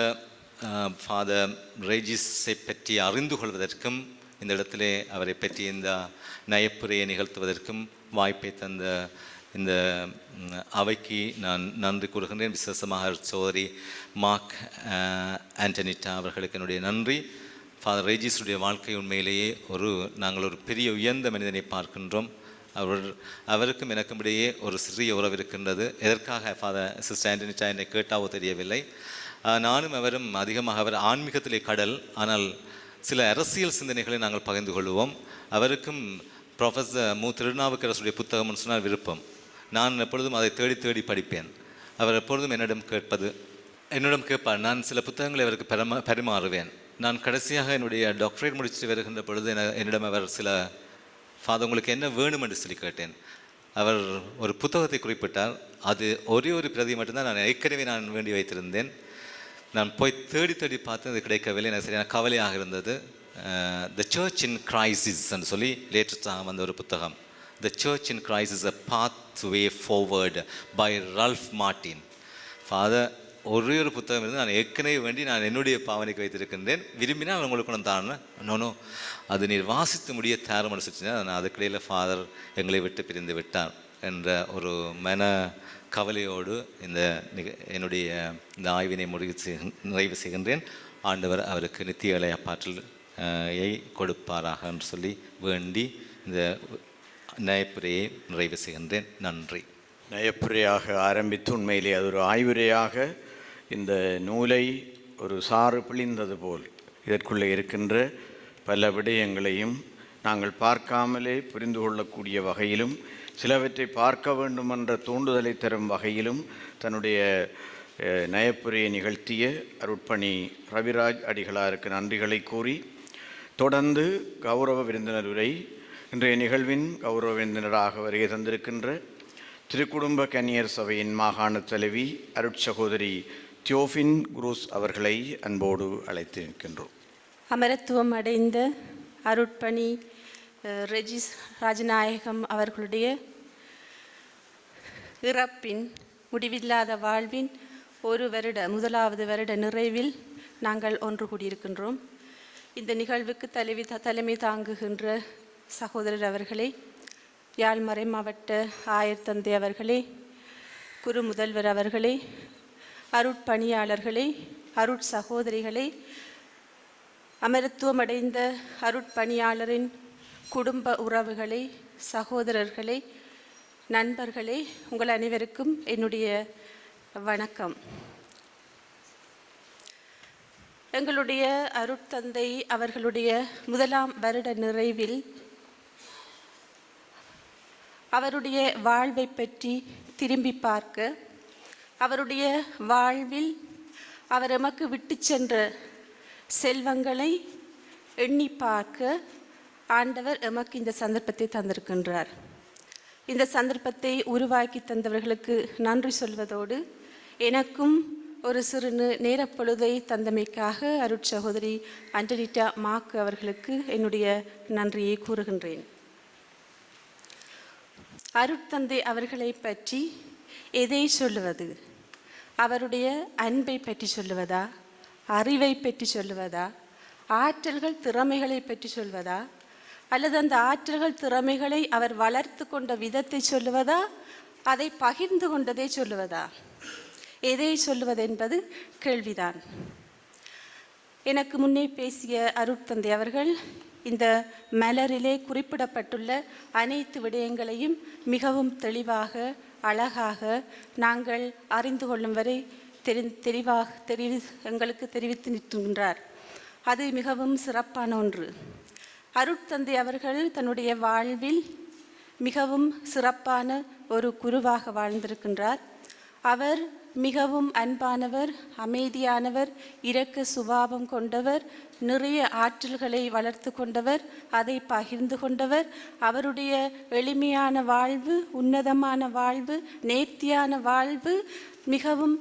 ஃபாதர் ரேஜிஸை பற்றி அறிந்து கொள்வதற்கும் இந்த இடத்திலே அவரை பற்றி இந்த நயப்புரையை நிகழ்த்துவதற்கும் வாய்ப்பை தந்த இந்த அவைக்கு நான் நன்றி கூறுகின்றேன். விசேஷமாக சோதரி மார்க் ஆண்டனிட்டா அவர்களுக்கு என்னுடைய நன்றி. ஃபாதர் ரேஜிஸுடைய வாழ்க்கை உண்மையிலேயே நாங்கள் ஒரு பெரிய உயர்ந்த மனிதனை பார்க்கின்றோம். அவருக்கும் எனக்கும் இடையே ஒரு சிறிய உறவு இருக்கின்றது. எதற்காக ஃபாதர் சிஸ்டர் ஆண்டனிட்டா என்னை கேட்டாவோ தெரியவில்லை. நானும் அவரும் அதிகமாக அவர் ஆன்மீகத்திலே கடல், ஆனால் சில அரசியல் சிந்தனைகளை நாங்கள் பகிர்ந்து கொள்வோம். அவருக்கும் ப்ரொஃபஸர் திருநாவுக்கரசுடைய புத்தகம்னு சொன்னால் விருப்பம். நான் எப்பொழுதும் அதை தேடி படிப்பேன். அவர் எப்பொழுதும் என்னிடம் கேட்பார். நான் சில புத்தகங்களை அவருக்கு பரிமாறுவேன். நான் கடைசியாக என்னுடைய டாக்டரேட் முடிச்சுட்டு வருகின்ற பொழுது என்னிடம் அவர் ஃபாதர் உங்களுக்கு என்ன வேணும் என்று சொல்லி கேட்டேன். அவர் ஒரு புத்தகத்தை குறிப்பிட்டார். அது ஒரு பிரதி மட்டும்தான் நான் வேண்டி வைத்திருந்தேன். நான் போய் தேடி பார்த்து அது கிடைக்கவில்லை. எனக்கு சரியான கவலையாக இருந்தது. த சர்ச் இன் கிரைசிஸ் என்று சொல்லி லேட்டஸ்டாக வந்த ஒரு புத்தகம். The church in crisis a pathway forward by Ralph Martin. Father ஒரு புத்தகம் இருந்து நான் ஏற்கனவே வேண்டி நான் என்னுடைய பாவனைக்கு வைத்திருக்கின்றேன். விரும்பினால் உங்களுக்கு நான் தானே அது நீர் வாசித்து முடிய தேரம் அடிச்சுன்னா நான் அதுக்கிடையில் ஃபாதர் எங்களை விட்டு பிரிந்து விட்டார் என்ற ஒரு மன கவலையோடு என்னுடைய இந்த ஆய்வினை நிறைவு செய்கின்றேன். ஆண்டவர் அவருக்கு நித்திய இளையப்பாற்றலை கொடுப்பாராக என்று சொல்லி வேண்டி இந்த நயப்புரையை நிறைவு செய்கின்றேன். நன்றி. நயப்புரையாக ஆரம்பித்து உண்மையிலே அது ஒரு ஆய்வுரையாக இந்த நூலை ஒரு சாறு பிழிந்தது போல் இதற்குள்ளே இருக்கின்ற பல விடயங்களையும் நாங்கள் பார்க்காமலே புரிந்து கொள்ளக்கூடிய வகையிலும் சிலவற்றை பார்க்க வேண்டும் என்ற தூண்டுதலை தரும் வகையிலும் தன்னுடைய நயப்புரையை நிகழ்த்திய அருட்பணி ரவிராஜ் அடிகளாருக்கு நன்றிகளை கூறி தொடர்ந்து கௌரவ விருந்தினர் உரை. இன்றைய நிகழ்வின் கௌரவ விருந்தினராக வருகை தந்திருக்கின்ற திருக்குடும்ப கன்னியர் சபையின் மாகாண தலைவி அருட்சகோதரி தியோஃபின் குரூஸ் அவர்களை அன்போடு அழைத்து நிற்கின்றோம். அமரத்துவம் அடைந்த அருட்பணி ரெஜிஸ் ராஜநாயகம் அவர்களுடைய இறப்பின் முடிவில்லாத வாழ்வின் முதலாவது வருட நிறைவில் நாங்கள் ஒன்று கூடியிருக்கின்றோம். இந்த நிகழ்வுக்கு தலைமை தாங்குகின்ற சகோதரர் அவர்களே, யாழ்மறை மாவட்ட ஆயர் தந்தை அவர்களே, குரு முதல்வர் அவர்களே, அருட்பணியாளர்களே, அருட்சகோதரிகளே, அமரத்துவமடைந்த அருட்பணியாளரின் குடும்ப உறவுகளே, சகோதரர்களே, நண்பர்களே, உங்கள் அனைவருக்கும் என்னுடைய வணக்கம். எங்களுடைய அருட்தந்தை அவர்களுடைய முதலாம் வருட நிறைவில் அவருடைய வாழ்வை பற்றி திரும்பி பார்க்க, அவருடைய வாழ்வில் அவர் எமக்கு விட்டு சென்ற செல்வங்களை எண்ணி பார்க்க ஆண்டவர் எமக்கு இந்த சந்தர்ப்பத்தை தந்திருக்கின்றார். இந்த சந்தர்ப்பத்தை உருவாக்கி தந்தவர்களுக்கு நன்றி சொல்வதோடு எனக்கும் ஒரு சிறு நேரப்பொழுதை தந்தமைக்காக அருட்சகோதரி அண்டனிட்டா மாக்கு அவர்களுக்கு என்னுடைய நன்றியை கூறுகின்றேன். அருட்தந்தை அவர்களை பற்றி எதை சொல்லுவது? அவருடைய அன்பை பற்றி சொல்லுவதா, அறிவை பற்றி சொல்லுவதா, ஆற்றல்கள் திறமைகளை பற்றி சொல்வதா, அல்லது அந்த ஆற்றல்கள் திறமைகளை அவர் வளர்த்து கொண்ட விதத்தை சொல்லுவதா, அதை பகிர்ந்து கொண்டதை சொல்லுவதா? எதை சொல்லுவது என்பது கேள்விதான். எனக்கு முன்னே பேசிய அருட்தந்தை அவர்கள் இந்த மலரிலே குறிப்பிடப்பட்டுள்ள அனைத்து விடயங்களையும் மிகவும் தெளிவாக, அழகாக நாங்கள் அறிந்து கொள்ளும் வரை எங்களுக்கு தெரிவித்து நிற்கின்றார். அது மிகவும் சிறப்பான ஒன்று. அருட்தந்தை அவர்கள் தன்னுடைய வாழ்வில் மிகவும் சிறப்பான ஒரு குருவாக வாழ்ந்திருக்கின்றார். அவர் மிகவும் அன்பானவர், அமைதியானவர், இரக்க சுபாவம் கொண்டவர், நிறைய ஆற்றல்களை வளர்த்து கொண்டவர், அதை பகிர்ந்து கொண்டவர். அவருடைய எளிமையான வாழ்வு, உன்னதமான வாழ்வு, நேர்த்தியான வாழ்வு, மிகவும்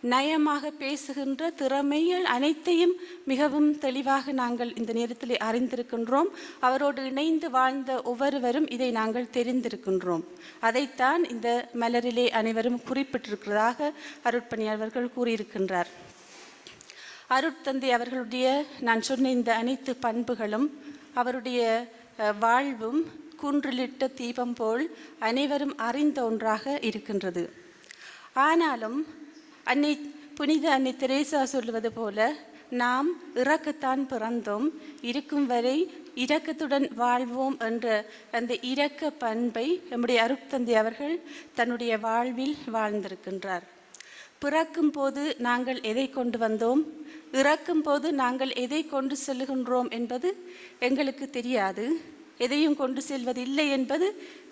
நயமாக பேசுகின்ற திறமைகள் அனைத்தையும் மிகவும் தெளிவாக நாங்கள் இந்த நேரத்தில் அறிந்திருக்கின்றோம். அவரோடு இணைந்து வாழ்ந்த ஒவ்வொருவரும் இதை நாங்கள் தெரிந்திருக்கின்றோம். அதைத்தான் இந்த மலரிலே அனைவரும் குறிப்பிட்டிருக்கிறதாக அருட்பணியாளர்கள் கூறியிருக்கின்றார். அருட்தந்தை அவர்களுடைய நான் சொன்ன இந்த அனைத்து பண்புகளும் அவருடைய வாழ்வும் குன்றிலிட்ட தீபம் போல் அனைவரும் அறிந்த ஒன்றாக இருக்கின்றது. ஆனாலும் புனித அன்னை தெரேசா சொல்லுவது போல நாம் இறக்கத்தான் பிறந்தோம், இருக்கும் வரை இரக்கத்துடன் வாழ்வோம் என்ற அந்த இரக்க பண்பை நம்முடைய அருட்தந்தை அவர்கள் தன்னுடைய வாழ்வில் வாழ்ந்திருக்கின்றார். பிறக்கும் போது நாங்கள் எதை கொண்டு வந்தோம், இறக்கும் போது நாங்கள் எதை கொண்டு செல்லுகின்றோம் என்பது எங்களுக்கு தெரியாது. எதையும் கொண்டு செல்வதில்லை என்பது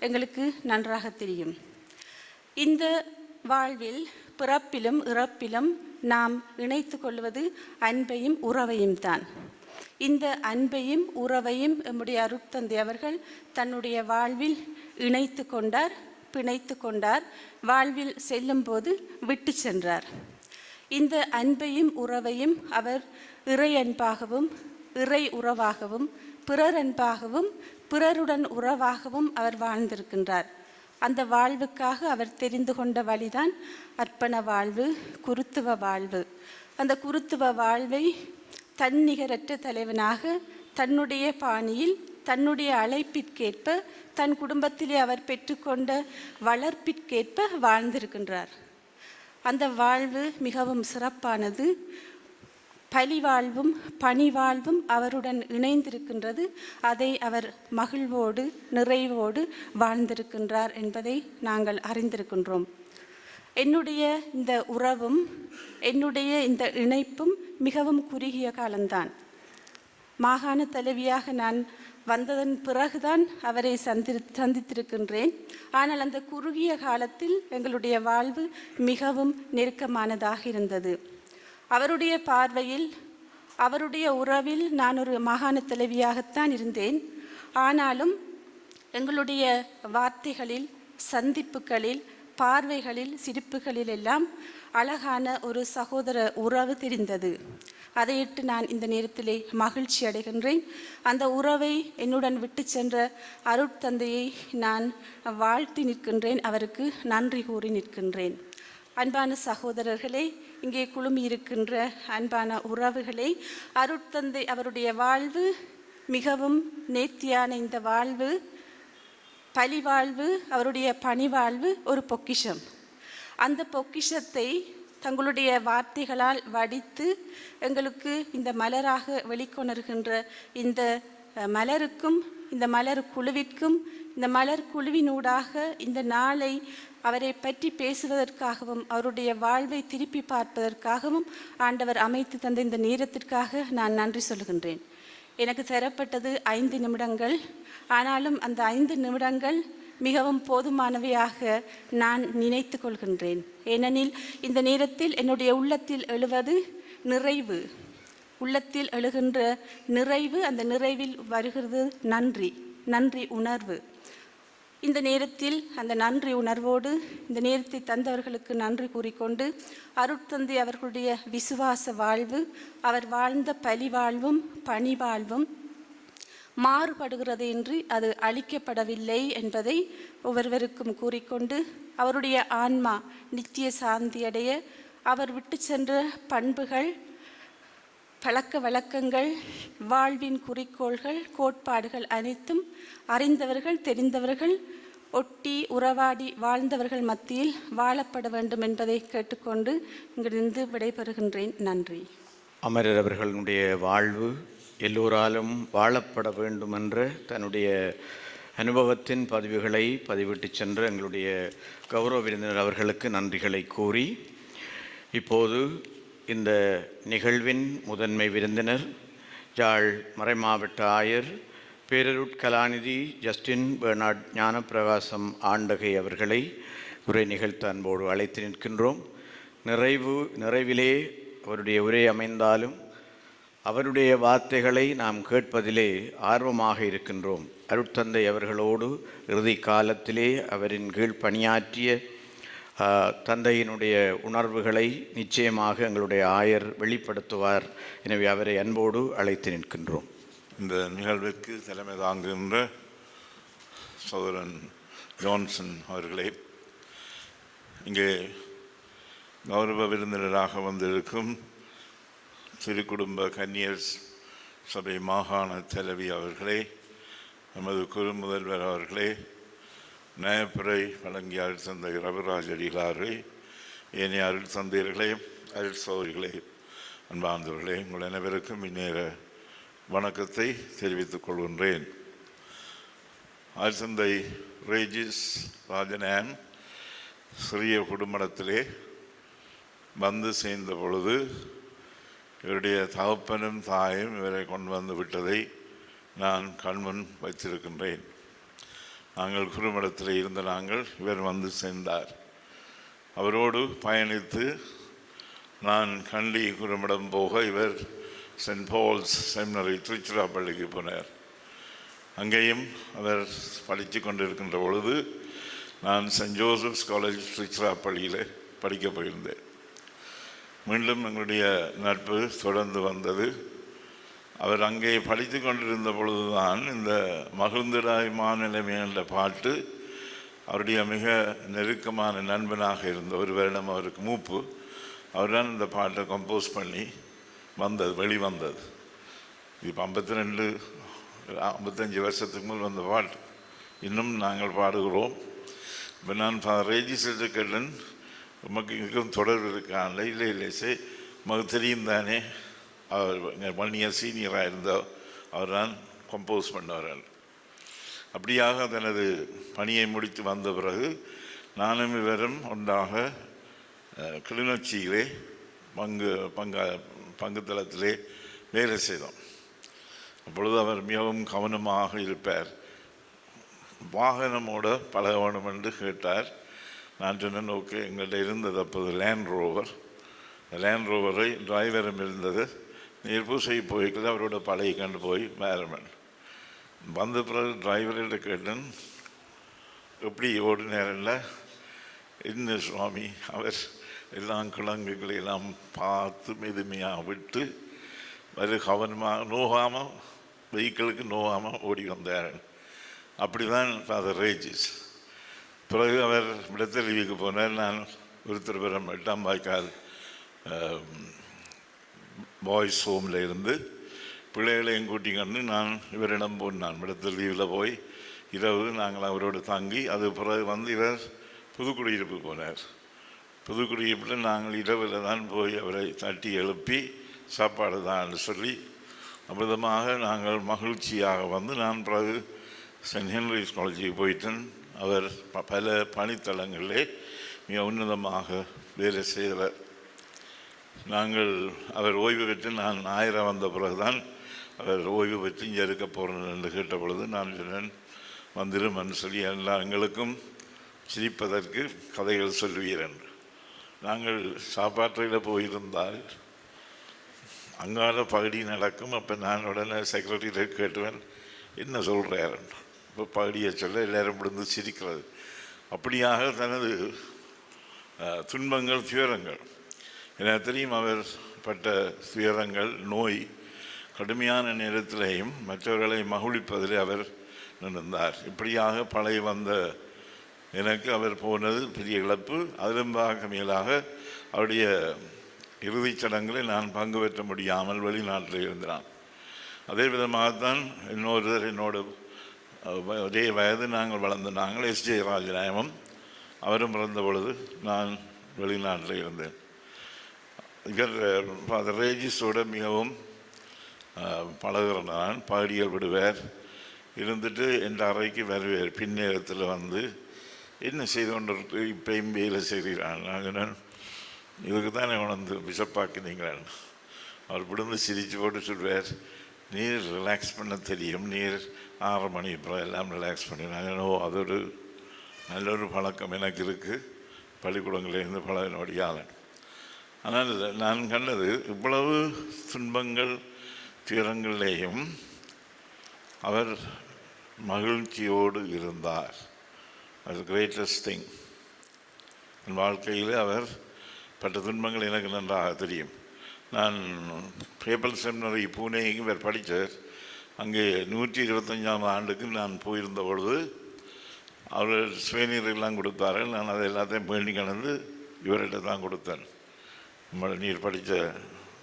எங்களுக்கு நன்றாக தெரியும். இந்த வாழ்வில் பிறப்பிலும் இறப்பிலும் நாம் இணைத்து கொள்வது அன்பையும் உறவையும் தான். இந்த அன்பையும் உறவையும் நம்முடைய அருட்தந்தை அவர்கள் தன்னுடைய வாழ்வில் இணைத்து கொண்டார், பிணைத்து கொண்டார். வாழ்வில் செல்லும் போது விட்டு சென்றார். இந்த அன்பையும் உறவையும் அவர் இறை அன்பாகவும், இறை உறவாகவும், பிறர் அன்பாகவும், பிறருடன் உறவாகவும் அவர் வாழ்ந்திருக்கின்றார். அந்த வாழ்வுக்காக அவர் தெரிந்து கொண்ட வழிதான் அர்ப்பண வாழ்வு, குருத்துவ வாழ்வு. அந்த குருத்துவ வாழ்வை தன்னிகரற்ற தலைவனாக தன்னுடைய பாணியில், தன்னுடைய அழைப்பிற்கேற்ப, தன் குடும்பத்திலே அவர் பெற்றுக்கொண்ட வளர்ப்பிற்கேற்ப வாழ்ந்திருக்கின்றார். அந்த வாழ்வு மிகவும் சிறப்பானது. பலிவாழ்வும் பணிவாழ்வும் அவருடன் இணைந்திருக்கின்றது. அதை அவர் மகிழ்வோடு நிறைவோடு வாழ்ந்திருக்கின்றார் என்பதை நாங்கள் அறிந்திருக்கின்றோம். என்னுடைய இந்த உறவும் என்னுடைய இந்த இணைப்பும் மிகவும் குறுகிய காலம்தான். மாகாண தலைவியாக நான் வந்ததன் பிறகுதான் அவரை சந்தித்திருக்கின்றேன். ஆனால் அந்த குறுகிய காலத்தில் எங்களுடைய வாழ்வு மிகவும் நெருக்கமானதாக இருந்தது. அவருடைய பார்வையில் அவருடைய உறவில் நான் ஒரு மாகாண தலைவியாகத்தான் இருந்தேன். ஆனாலும் எங்களுடைய வார்த்தைகளில், சந்திப்புகளில், பார்வைகளில், சிரிப்புகளில் எல்லாம் அழகான ஒரு சகோதர உறவு தெரிந்தது. அதையிட்டு நான் இந்த நேரத்திலே மகிழ்ச்சி அடைகின்றேன். அந்த உறவை என்னுடன் விட்டு சென்ற அருட்தந்தையை நான் வாழ்த்தி நிற்கின்றேன், அவருக்கு நன்றி கூறி நிற்கின்றேன். அன்பான சகோதரர்களே, இங்கே குழுமி இருக்கின்ற அன்பான உறவுகளே, அருட்தந்தை அவருடைய வாழ்வு மிகவும் நேர்த்தியான இந்த வாழ்வு, பழிவாழ்வு, அவருடைய பணிவாழ்வு ஒரு பொக்கிஷம். அந்த பொக்கிஷத்தை தங்களுடைய வார்த்தைகளால் வடித்து எங்களுக்கு இந்த மலராக வெளிக்கொணர்கின்ற இந்த மலருக்கும், இந்த மலர் குழுவிற்கும், இந்த மலர் குழுவினூடாக இந்த நாளை அவரை பற்றி பேசுவதற்காகவும் அவருடைய வாழ்வை திருப்பி பார்ப்பதற்காகவும் ஆண்டவர் அமைத்து தந்த இந்த நேரத்திற்காக நான் நன்றி சொல்கின்றேன். எனக்கு தரப்பட்டது 5 நிமிடங்கள். ஆனாலும் அந்த 5 நிமிடங்கள் மிகவும் போதுமானவையாக நான் நினைத்து கொள்கின்றேன். ஏனெனில் இந்த நேரத்தில் என்னுடைய உள்ளத்தில் எழுவது நிறைவு, உள்ளத்தில் எழுகின்ற நிறைவு, அந்த நிறைவில் வருகிறது நன்றி உணர்வு. இந்த நேரத்தில் அந்த நன்றி உணர்வோடு இந்த நேரத்தை தந்தவர்களுக்கு நன்றி கூறிக்கொண்டு, அருட்தந்தை அவர்களுடைய விசுவாச வாழ்வு, அவர் வாழ்ந்த பழிவாழ்வும் பணிவாழ்வும் மாறுபடுகிறது என்று அது அழிக்கப்படவில்லை என்பதை ஒவ்வொருவருக்கும் கூறிக்கொண்டு, அவருடைய ஆன்மா நித்திய சாந்தியடைய அவர் விட்டு சென்ற பண்புகள், பழக்க வழக்கங்கள், வாழ்வின் குறிக்கோள்கள், கோட்பாடுகள் அனைத்தும் அறிந்தவர்கள், தெரிந்தவர்கள், ஒட்டி உறவாடி வாழ்ந்தவர்கள் மத்தியில் வாழப்பட வேண்டும் என்பதை கேட்டுக்கொண்டு இங்கிருந்து விடைபெறுகின்றேன். நன்றி. அமரர் அவர்களுடைய வாழ்வு எல்லோராலும் வாழப்பட வேண்டும் என்ற தன்னுடைய அனுபவத்தின் பதிவுகளை பதிவிட்டு சென்ற எங்களுடைய கௌரவ விருந்தினர் அவர்களுக்கு நன்றிகளை கூறி, இப்போது இந்த நிகழ்வின் முதன்மை விருந்தினர் யாழ் மறைமாவட்ட ஆயர் பேரருட்கலாநிதி ஜஸ்டின் பெர்னார்ட் ஞானப்பிரகாசம் ஆண்டகை அவர்களை உரை நிகழ்த்த அன்போடு அழைத்து நிற்கின்றோம். நிறைவிலே அவருடைய உரை அமைந்தாலும் அவருடைய வார்த்தைகளை நாம் கேட்பதிலே ஆர்வமாக இருக்கின்றோம். அருட்தந்தை அவர்களோடு இறுதி காலத்திலே அவரின் கீழ் பணியாற்றிய தந்தையினுடைய உணர்வுகளை நிச்சயமாக எங்களுடைய ஆயர் வெளிப்படுத்துவார். எனவே அவரை அன்போடு அழைத்து நிற்கின்றோம். இந்த நிகழ்விற்கு தலைமை தாங்குகின்ற சகோதரன் ஜான்சன் அவர்களே, இங்கே கௌரவ விருந்தினராக வந்திருக்கும் திருக்குடும்ப கன்னியர் சபை மாகாண தலைவி அவர்களே, நமது குரு முதல்வர் அவர்களே, நியாயப்புரை வழங்கிய அருட்தந்தை ரவிராஜ் அடிகளாரே, ஏனைய அருட்தந்தையர்களே, அருட்சோதரிகளே, அன்பார்ந்தவர்களே, உங்கள் அனைவருக்கும் இந்நேர வணக்கத்தை தெரிவித்துக் கொள்கின்றேன். அருட்தந்தை ரேஜிஸ் ராஜனான் சிறிய குடும்பத்திலே வந்து சேர்ந்த பொழுது இவருடைய தகப்பனும் தாயும் இவரை கொண்டு வந்து விட்டதை நான் கண்முன் வைத்திருக்கின்றேன். நாங்கள் குறுமடத்தில் இருந்த இவர் வந்து சேர்ந்தார். அவரோடு பயணித்து நான் கண்டி குறுமடம் போக இவர் சென்ட் பால்ஸ் செமினரி திருச்சிராப்பள்ளிக்கு போனார். அங்கேயும் அவர் படித்து கொண்டிருக்கின்ற பொழுது நான் சென்ட் ஜோசப்ஸ் காலேஜ் திருச்சிராப்பள்ளியில் படிக்க போயிருந்தேன். மீண்டும் எங்களுடைய நட்பு தொடர்ந்து வந்தது. அவர் அங்கே படித்து கொண்டிருந்த பொழுதுதான் இந்த மகிழ்ந்திடாய் மாநிலமே என்ற பாட்டு அவருடைய மிக நெருக்கமான நண்பனாக இருந்த, ஒரு வருடம் அவருக்கு மூப்பு, அவர் தான் இந்த பாட்டை கம்போஸ் பண்ணி வெளிவந்தது. இப்போ 52-55 வருஷத்துக்கு மேல் வந்த பாட்டு இன்னும் நாங்கள் பாடுகிறோம். இப்போ நான் ரேஜிஸ்டர் கேட்டன் உமக்கு இங்கும் தொடர்பு இருக்கான்ல, இல்லை சரி உமக்கு தெரியும் தானே, அவர் 1 இயர் சீனியராக இருந்தால் அவர் தான் கம்போஸ் பண்ணவர். அப்படியாக தனது பணியை முடித்து வந்த பிறகு நானும் இவரும் ஒன்றாக கிளிநொச்சியிலே பங்குத்தளத்திலே வேலை செய்தோம். அப்பொழுது அவர் மிகவும் கவனமாக இருப்பார். வாகனமோட பழகணும் என்று கேட்டார். நான் சொன்னேன், ஓகே. எங்கள்கிட்ட இருந்தது அப்போது லேண்ட் ரோவர். லேண்ட் ரோவரை டிரைவரும் இருந்தது, நேர் பூசை போய்க்குள்ள அவரோட பழைய கண்டு போய் வேறமன் வந்த பிறகு டிரைவர்கிட்ட கேட்டேன், எப்படி ஓடினாரில்ல? என்ன சுவாமி, அவர் எல்லாம் கிழங்குகளெல்லாம் பார்த்து மெதுமையாக விட்டு அது கவனமாக நோகாமல், வெஹிக்கிளுக்கு நோகாமல் ஓடி வந்தார். அப்படி தான் ஃபாதர் ரேஜிஸ். பிறகு அவர் விடத்தெளிவுக்கு போனார். நான் ஒருத்தர் 8ஆம் வாய்க்கால் பாய்ஸ் ஹோமில் இருந்து பிள்ளைகளையும் கூட்டிக்கொண்டு நான் இவரிடம் போனான். விடத்தெளிவில் போய் இரவு நாங்கள் அவரோடு தங்கி, அது பிறகு வந்து இவர் புதுக்குடியிருப்பு போனார். புதுக்குடியிருப்பில் நாங்கள் இரவில் தான் போய் அவரை தட்டி எழுப்பி சாப்பாடு தான் சொல்லி அமிர்தமாக நாங்கள் மகிழ்ச்சியாக வந்து நான் பிறகு சென்ட் ஹென்ரிஸ் காலேஜுக்கு போயிட்டேன். அவர் பல பணித்தளங்களிலே மிக உன்னதமாக வேலை செய்தவர். நாங்கள் அவர் ஓய்வு பெற்று நான் 1000 வந்த பிறகுதான் அவர் ஓய்வு பெற்று இங்கே இருக்க போகிறேன் என்று கேட்ட பொழுது நான் சொன்னேன், வந்திருமன் சொல்லி எல்லாம் எங்களுக்கும் சிரிப்பதற்கு கதைகள் சொல்வீர் என்று. நாங்கள் சாப்பாட்டில் போயிருந்தால் அங்கால பகுதி நடக்கும். அப்போ நான் உடனே செக்ரட்டரியில் கேட்டுவேன், என்ன சொல்கிறார்? இப்போ பகுதியை சொல்ல எல்லோரும் விழுந்து சிரிக்கிறது. அப்படியாக தனது துன்பங்கள், துயரங்கள், எனக்கு தெரியும் அவர் பட்ட துயரங்கள், நோய், கடுமையான நேரத்திலேயும் மற்றவர்களை மகிழ்விப்பதில் அவர் நின்றார். இப்படியாக பழைய வந்த எனக்கு அவர் போனது பெரிய இழப்பு. அதிலும் மேலாக அவருடைய இறுதிச் சடங்கில் நான் பங்கு பெற்ற முடியாமல் வெளிநாட்டில் இருந்தான். அதே விதமாகத்தான் இன்னொருவர் என்னோட ஒரே வயது நாங்கள் வளர்ந்த நாங்கள் எஸ்ஜே ராஜநாயகம், அவரும் பிறந்த பொழுது நான் வெளிநாட்டில் இருந்தேன். இவர் ஃபாதர் ரேஜிஸோடு மிகவும் பழகிற நான் பாடியல் விடுவார். இருந்துட்டு என் அறைக்கு வருவார். பின்னேரத்தில் வந்து என்ன செய்து கொண்டு இப்பயும் வேலை செய்கிறான். நான் இதுக்கு தானே உணர்ந்து பிஷப்பாக்கினீங்களேன். அவர் விழுந்து சிரித்து போட்டு சொல்வார், நீர் ரிலாக்ஸ் பண்ண தெரியும், நீர் 6 மணி அப்புறம் எல்லாம் ரிலாக்ஸ் பண்ணினாங்க. அது ஒரு நல்லொரு பழக்கம் எனக்கு இருக்குது, பள்ளிக்கூடங்களிலிருந்து பழகினோடியாளன். ஆனால் நான் கண்டது இவ்வளவு துன்பங்கள் துயரங்களிலேயும் அவர் மகிழ்ச்சியோடு இருந்தார். அது கிரேட்டஸ்ட் திங். என் வாழ்க்கையில் அவர் பட்ட துன்பங்கள் எனக்கு நன்றாக தெரியும். நான் பேப்பல் செமினரி பூனேக்கு இவர் படித்தார். அங்கே 125ஆம் ஆண்டுக்கு நான் போயிருந்த பொழுது அவர் சுயநீரெல்லாம் கொடுத்தார்கள். நான் அதை எல்லாத்தையும் பேணி கலந்து இவர்கிட்ட தான் கொடுத்தேன். நீர் படித்த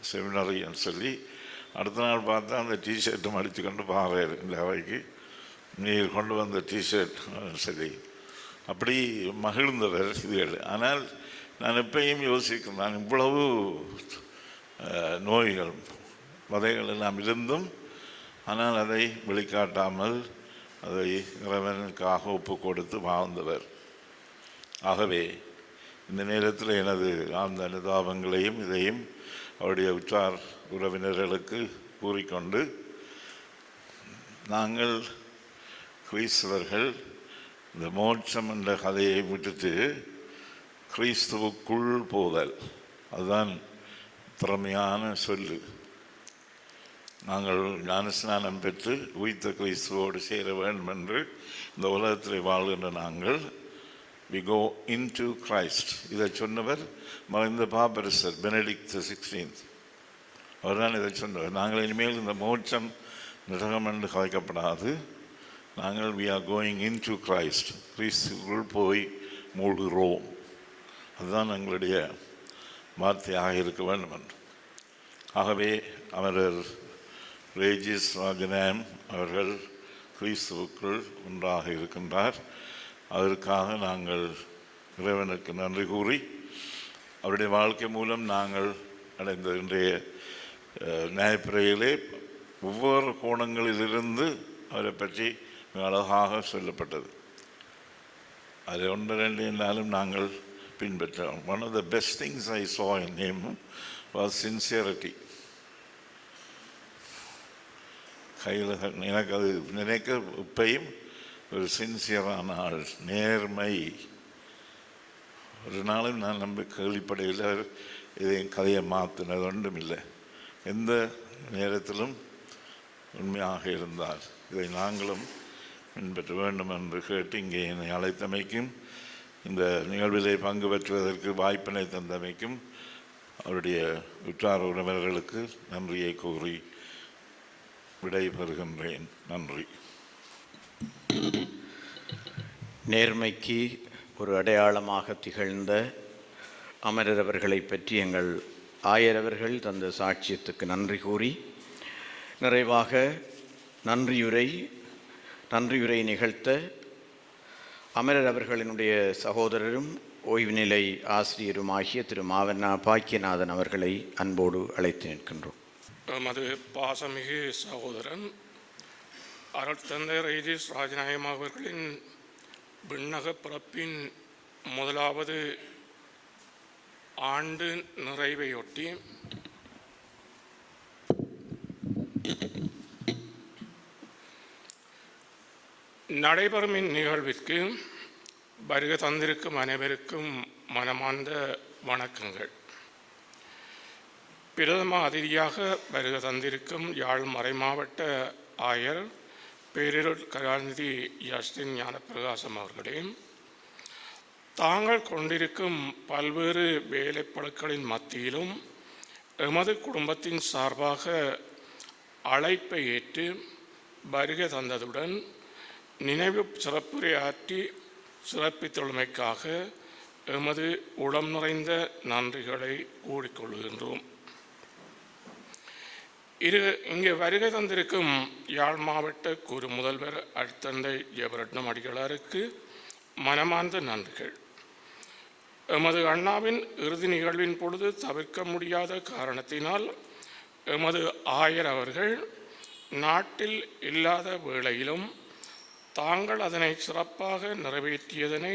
செமினரின்னு சொல்லி அடுத்த நாள் பார்த்தா அந்த டிஷர்ட்டும் அடித்து கொண்டு பாருங்கள் இந்த அவைக்கு, நீர் கொண்டு வந்த டிஷர்ட் சொல்லி அப்படி மகிழ்ந்தவர் இதுகள். ஆனால் நான் எப்பயும் யோசிக்கிறேன், நான் இவ்வளவு நோய்கள் வதைகள் எல்லாம் இருந்தும் ஆனால் அதை வெளிக்காட்டாமல் அதை இறைவனுக்காக ஒப்பு கொடுத்து வாழ்ந்தவர். ஆகவே இந்த நேரத்தில் எனது ஆழ்ந்த அனுதாபங்களையும் இதையும் அவருடைய உற்றார் உறவினர்களுக்கு கூறிக்கொண்டு, நாங்கள் கிறிஸ்தவர்கள் இந்த மோட்சம் என்ற கதையை விட்டுட்டு கிறிஸ்துவுக்குள் போதல், அதுதான் திறமையான சொல்லு. நாங்கள் ஞானஸ்நானம் பெற்று உயிர்த்த கிறிஸ்துவோடு சேர வேண்டும் என்று இந்த உலகத்தில் வாழ்கின்ற நாங்கள் we go into Christ. இதை சொன்னவர் மறைந்த பாப்பரசர் பெனடிக்ட் 16. அவர் தான் இதை சொன்னவர். நாங்கள் இனிமேல் இந்த மோட்சம் நரகம் என்று கதைக்கப்படாது, நாங்கள் we are going into Christ, கிறிஸ்துக்குள் போய் மூழ்கிறோம். அதுதான் எங்களுடைய வார்த்தையாக இருக்க வேண்டும் என்று. ஆகவே அமரர் ரேஜிஸ் ராஜநாயம் அவர்கள் கிறிஸ்துவுக்குள் ஒன்றாக இருக்கின்றார். அதற்காக நாங்கள் இறைவனுக்கு நன்றி கூறி, அவருடைய வாழ்க்கை மூலம் நாங்கள் அடைந்த இன்றைய நியாயப்பிரையிலே ஒவ்வொரு கோணங்களிலிருந்து அவரை பற்றி அழகாக சொல்லப்பட்டது. அது 1-2 என்னாலும் நாங்கள் பின்பற்றோம். One of the best things I saw in him was sincerity. கையில் எனக்கு அது நினைக்க இப்பையும் ஒரு சின்சியரான ஆள், நேர்மை. ஒரு நாளும் நான் கேள்விப்படையில் இதை கதையை மாற்றினது ஒன்றும் இல்லை. எந்த நேரத்திலும் உண்மையாக இருந்தார். இதை நாங்களும் பின்பற்ற வேண்டும் என்று கேட்டு இங்கே என்னை அழைத்தமைக்கும் இந்த நிகழ்விலே பங்கு பெற்றுவதற்கு வாய்ப்பினை தந்தமைக்கும் அவருடைய உற்றார் உறவினர்களுக்கு நன்றியை கூறி விடைபெறுகின்றேன். நன்றி. நேர்மைக்கு ஒரு அடையாளமாக திகழ்ந்த அமரர் அவர்களை பற்றி எங்கள் ஆயரவர்கள் தந்த சாட்சியத்துக்கு நன்றி கூறி நிறைவாக நன்றியுரை நிகழ்த்த அமரர் அவர்களினுடைய சகோதரரும் ஓய்வு நிலை ஆசிரியருமாகிய திரு மாவண்ணா பாக்கியநாதன் அவர்களை அன்போடு அழைத்து நிற்கின்றோம். எமது பாசமிகு சகோதரன் அருட்தந்தை ரெஜிஸ் ராஜநாயகம் அவர்களின் விண்ணக பிறப்பின் முதலாவது ஆண்டு நிறைவையொட்டி நடைபெறும் இந்நிகழ்விற்கு வருகை தந்திருக்கும் அனைவருக்கும் மனமார்ந்த வணக்கங்கள். பிரதம அதிதியாக வருகை தந்திருக்கும் யாழ் மறைமாவட்ட ஆயர் பேரிருள் கருணாநிதி யஸ்டின் ஞானப்பிரகாசம் அவர்களே, தாங்கள் கொண்டிருக்கும் பல்வேறு வேலைப்பளுக்களின் மத்தியிலும் எமது குடும்பத்தின் சார்பாக அழைப்பை ஏற்று வருகை தந்ததுடன் நினைவு சிறப்புரையாற்றி சிறப்பித்துள்ளமைக்காக எமது உளம் நிறைந்த நன்றிகளை கூறிக்கொள்கின்றோம். இங்கே வருகை தந்திருக்கும் யாழ் மாவட்ட குறு முதல்வர் அருட்தந்தை ஜெபரட்னம் அடிகளாருக்கு மனமார்ந்த நன்றிகள். எமது அண்ணாவின் இறுதி நிகழ்வின் பொழுது தவிர்க்க முடியாத காரணத்தினால் எமது ஆயர் அவர்கள் நாட்டில் இல்லாத வேளையிலும் தாங்கள் அதனை சிறப்பாக நிறைவேற்றியதனை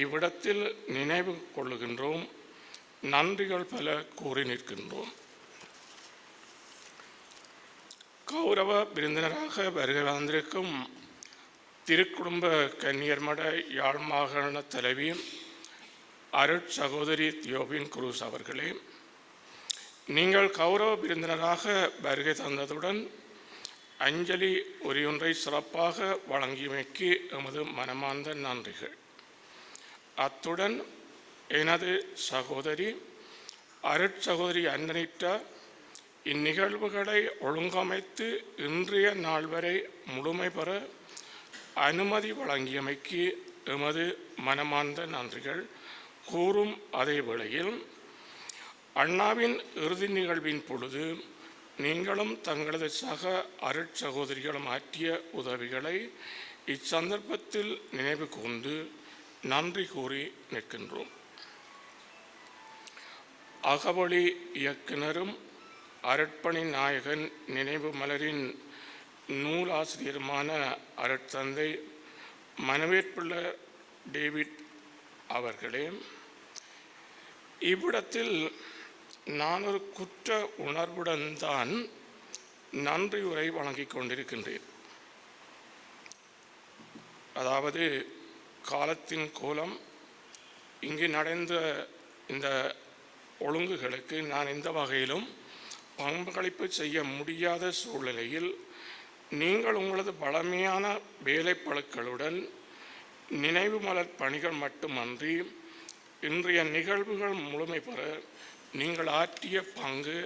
இவ்விடத்தில் நினைவு கொள்ளுகின்றோம். நன்றிகள் பல கூறி நிற்கின்றோம். கௌரவ விருந்தினராக வருகை வந்திருக்கும் திருக்குடும்ப கன்னியர்மட யாழ் மாகாண தலைவி அருட் சகோதரி தியோபின் குரூஸ் அவர்களே, நீங்கள் கௌரவ விருந்தினராக வருகை தந்ததுடன் அஞ்சலி உரையொன்றை சிறப்பாக வழங்கியமைக்கு எமது மனமார்ந்த நன்றிகள். அத்துடன் எனது சகோதரி அருட்சகோதரி அன்னனிட்டா இந்நிகழ்வுகளை ஒழுங்கமைத்து இன்றைய நாள் வரை முழுமை பெற அனுமதி வழங்கியமைக்கு எமது மனமார்ந்த நன்றிகள் கூறும் அதே வேளையில் அண்ணாவின் இறுதி நிகழ்வின் பொழுது நீங்களும் தங்களது சக அருட்சகோதரிகளும் ஆற்றிய உதவிகளை இச்சந்தர்ப்பத்தில் நினைவு கூர்ந்து நன்றி கூறி நிற்கின்றோம். அகவழி இயக்குனரும் அருட்பணி நாயகன் நினைவு மலரின் நூலாசிரியருமான அருட்தந்தை மனவேற்பிள்ள டேவிட் அவர்களே, இவ்விடத்தில் நான் ஒரு குற்ற உணர்வுடன் தான் நன்றி உரை வழங்கிக் கொண்டிருக்கின்றேன். அதாவது காலத்தின் கோலம் இங்கு நடந்த இந்த ஒழுங்குகளுக்கு நான் எந்த வகையிலும் பங்களிப்பு செய்ய முடியாத சூழ்நிலையில் நீங்கள் உங்களது பழமையான வேலைப்பளுக்களுடன் நினைவு மலர் பணிகள் மட்டுமன்றி இன்றைய நிகழ்வுகள் முழுமை பெற நீங்கள் ஆற்றிய பங்கு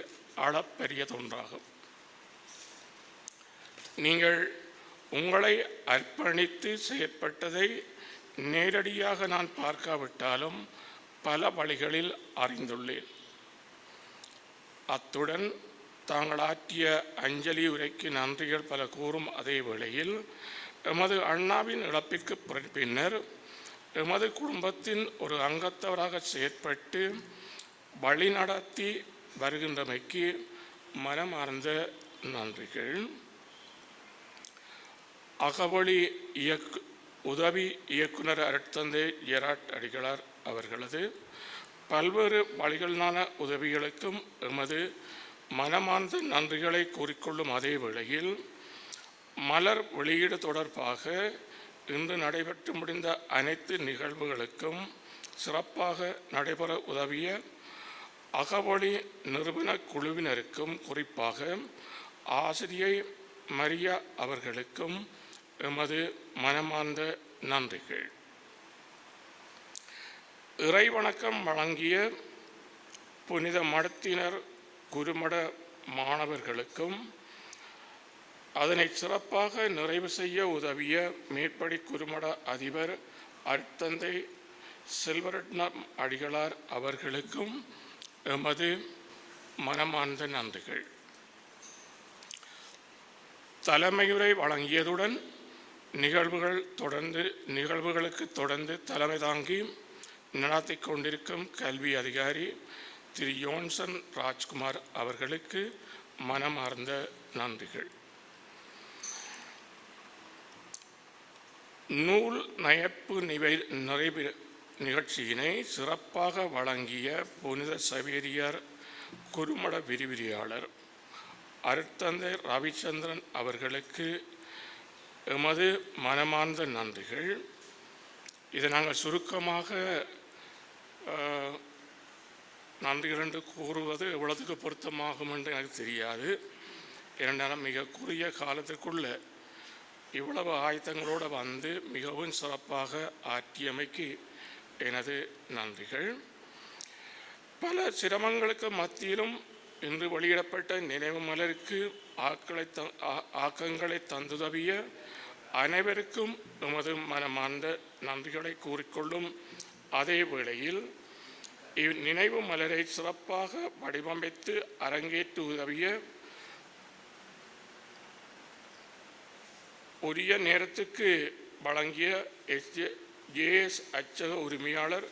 அளப்பெரியதொன்றாகும். நீங்கள் உங்களை அர்ப்பணித்து செயற்பட்டதை நேரடியாக நான் பார்க்காவிட்டாலும் பல வழிகளில் அறிந்துள்ளேன். அத்துடன் தாங்கள் ஆற்றிய அஞ்சலி உரைக்கு நன்றிகள் பல கூறும் அதே வேளையில் எமது அண்ணாவின் இழப்பிற்கு பின்னர் எமது குடும்பத்தின் ஒரு அங்கத்தவராக செயற்பட்டு வழிநடத்தி வருகின்றமைக்கு மனமார்ந்த நன்றிகள். அகவழி உதவி இயக்குனர் அருட்தந்தை ஜெராட் அடிகளார் அவர்களது பல்வேறு வழிகளிலான உதவிகளுக்கும் எமது மனமார்ந்த நன்றிகளை கூறிக்கொள்ளும் அதே வேளையில் மலர் வெளியீடு தொடர்பாக இன்று நடைபெற்று முடிந்த அனைத்து நிகழ்வுகளுக்கும் சிறப்பாக நடைபெற உதவிய அகவழி நிறுவன குழுவினருக்கும் குறிப்பாக ஆசிரியை மரியா அவர்களுக்கும் எமது மனமார்ந்த நன்றிகள். இறைவணக்கம் வழங்கிய புனித மடத்தினர் குருமட மாணவர்களுக்கும் அதனை சிறப்பாக நிறைவு செய்ய உதவிய மேற்படி குருமட அதிபர் அருட்தந்தை செல்வரட்னம் அடிகளார் அவர்களுக்கும் எமது மனமார்ந்த நன்றிகள். தலைமையுரை வழங்கியதுடன் நிகழ்வுகளுக்கு தொடர்ந்து தலைமை தாங்கி நடத்தி கொண்டிருக்கும் கல்வி அதிகாரி திரு யோன்சன் ராஜ்குமார் அவர்களுக்கு மனமார்ந்த நன்றிகள். நூல் நயப்பு நிறைவு நிகழ்ச்சியினை சிறப்பாக வழங்கிய புனித சவேரியார் குருமட விரிவிரியாளர் அருட்தந்தை ரவிச்சந்திரன் அவர்களுக்கு எமது மனமார்ந்த நன்றிகள். இதை நாங்கள் சுருக்கமாக நன்றி என்று கூறுவது எவ்வளவுக்கு பொருத்தமாகும் என்று எனக்கு தெரியாது. இரண்டாலும் மிக குறுகிய காலத்திற்குள்ள இவ்வளவு ஆயத்தங்களோடு வந்து மிகவும் சிறப்பாக ஆற்றியமைக்கு எனது நன்றிகள். பல சிரமங்களுக்கு மத்தியிலும் இன்று வெளியிடப்பட்ட நினைவு மலருக்கு ஆக்கங்களை தந்துதவிய அனைவருக்கும் எமது மனமார்ந்த நன்றிகளை கூறிக்கொள்ளும் அதே வேளையில் இந்நினைவு மலரை சிறப்பாக வடிவமைத்து அரங்கேற்று உதவிய உரிய நேரத்துக்கு வழங்கிய JS அச்சக உரிமையாளர்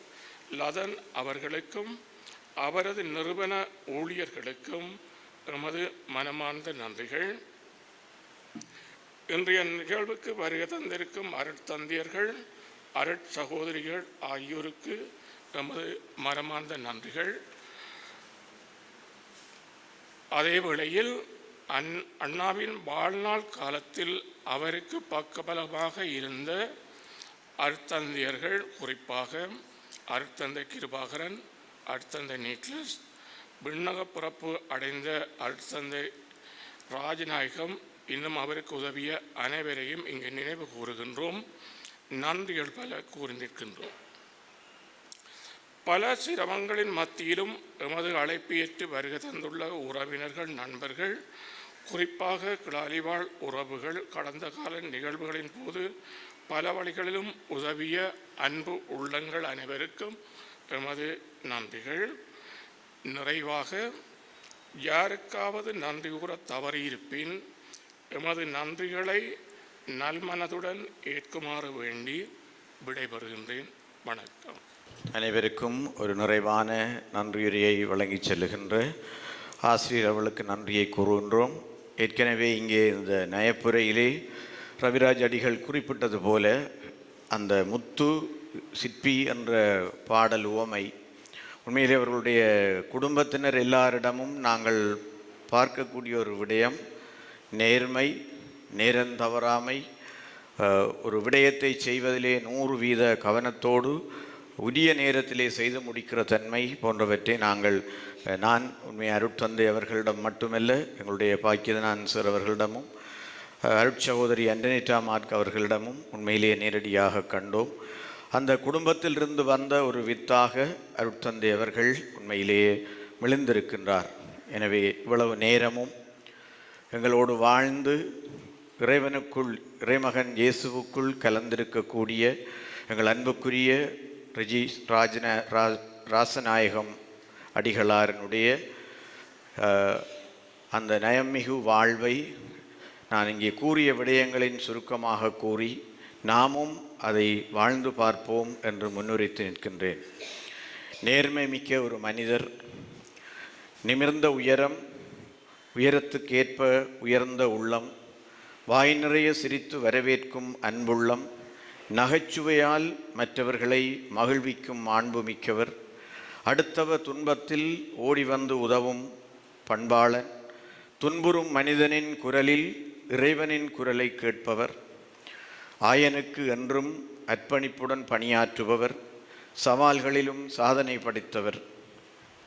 லதன் அவர்களுக்கும் அவரது நிறுவன ஊழியர்களுக்கும் எமது மனமார்ந்த நன்றிகள். இன்றைய நிகழ்வுக்கு வருகை தந்திருக்கும் அருட்தந்தையர்கள் அருட்சகோதரிகள் ஆகியோருக்கு எமது மனமார்ந்த நன்றிகள். அதே வேளையில் அண்ணாவின் வாழ்நாள் காலத்தில் அவருக்கு பக்கபலமாக இருந்த அருட்தந்தையர்கள், குறிப்பாக அருட்தந்தை கிருபாகரன், அருட்தந்தை நீக்லஸ், விண்ணக பிறப்பு அடைந்த அருட்தந்தை ராஜநாயகம், இன்னும் அவருக்கு உதவிய அனைவரையும் இங்கு நினைவு கூறுகின்றோம். நன்றிகள் பல கூறி நிற்கின்றோம். பல சிரமங்களின் மத்தியிலும் எமது அழைப்பு ஏற்று வருகை தந்துள்ள உறவினர்கள், நண்பர்கள், குறிப்பாக கிளாலிவாழ் உறவுகள் கடந்த கால நிகழ்வுகளின் போது பல வழிகளிலும் உதவிய அன்பு உள்ளங்கள் அனைவருக்கும் எமது நன்றிகள். நிறைவாக யாருக்காவது நன்றி கூற தவறியிருப்பின் எமது நன்றிகளை நல்மனதுடன் ஏற்குமாறு வேண்டி விடைபெறுகின்றேன். வணக்கம். அனைவருக்கும் ஒரு நிறைவான நன்றியுரையை வழங்கி செல்லுகின்ற ஆசிரியர் அவர்களுக்கு நன்றியை கூறுகின்றோம். ஏற்கனவே இங்கே இந்த நயப்புரையிலே ரவிராஜ் அடிகள் குறிப்பிட்டது போல அந்த முத்து சிற்பி என்ற பாடல் உவமை உண்மையிலே அவர்களுடைய குடும்பத்தினர் எல்லாரிடமும் நாங்கள் பார்க்கக்கூடிய ஒரு விடயம் நேர்மை, நேரந்தவறாமை, ஒரு விடயத்தை செய்வதிலே 100% கவனத்தோடு உரிய நேரத்திலே செய்து முடிக்கிற தன்மை போன்றவற்றை நான் உண்மை அருட்தந்தை அவர்களிடம் மட்டுமல்ல, எங்களுடைய பாக்கியதனான் சார் அவர்களிடமும் அருட்சகோதரி அண்டனிட்டா மார்க் அவர்களிடமும் உண்மையிலேயே நேரடியாக கண்டோம். அந்த குடும்பத்திலிருந்து வந்த ஒரு வித்தாக அருட்தந்தை அவர்கள் உண்மையிலேயே விழுந்திருக்கின்றார். எனவே இவ்வளவு நேரமும் எங்களோடு வாழ்ந்து இறைவனுக்குள், இறைமகன் இயேசுவுக்குள் கலந்திருக்கக்கூடிய எங்கள் அன்புக்குரிய ராசநாயகம் அடிகளாரனுடைய அந்த நயம்மிகு வாழ்வை நான் இங்கே கூறிய விடயங்களின் சுருக்கமாக கூறி நாமும் அதை வாழ்ந்து பார்ப்போம் என்று முன்னுரைத்து நிற்கின்றேன். நேர்மை மிக்க ஒரு மனிதர், நிமிர்ந்த உயரம், உயரத்துக்கேற்ப உயர்ந்த உள்ளம், வாய் நிறைய சிரித்து வரவேற்கும் அன்புள்ளம், நகைச்சுவையால் மற்றவர்களை மகிழ்விக்கும் மாண்பு மிக்கவர், அடுத்தவர் துன்பத்தில் ஓடி வந்து உதவும் பண்பாளன், துன்புறும் மனிதனின் குரலில் இறைவனின் குரலை கேட்பவர், ஆயனுக்கு என்றும் அர்ப்பணிப்புடன் பணியாற்றுபவர், சவால்களிலும் சாதனை படைத்தவர்,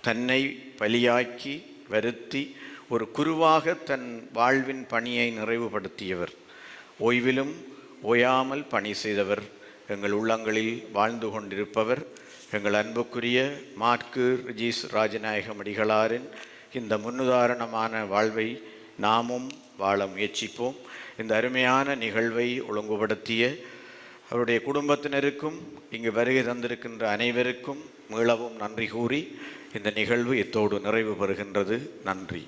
தன்னை பலியாக்கி வருத்தி ஒரு குருவாக தன் வாழ்வின் பணியை நிறைவுபடுத்தியவர். ஓய்விலும் ஓயாமல் பணி செய்தவர். எங்கள் உள்ளங்களில் வாழ்ந்து கொண்டிருப்பவர் எங்கள் அன்புக்குரிய மாற்கு ரிஜீஸ் ராஜநாயகம் அடிகளாரின் இந்த முன்னுதாரணமான வாழ்வை நாமும் வாழ முயற்சிப்போம். இந்த அருமையான நிகழ்வை ஒழுங்குபடுத்திய அவருடைய குடும்பத்தினருக்கும் இங்கு வருகை தந்திருக்கின்ற அனைவருக்கும் மீளவும் நன்றி கூறி இந்த நிகழ்வு இத்தோடு நிறைவு பெறுகின்றது. நன்றி.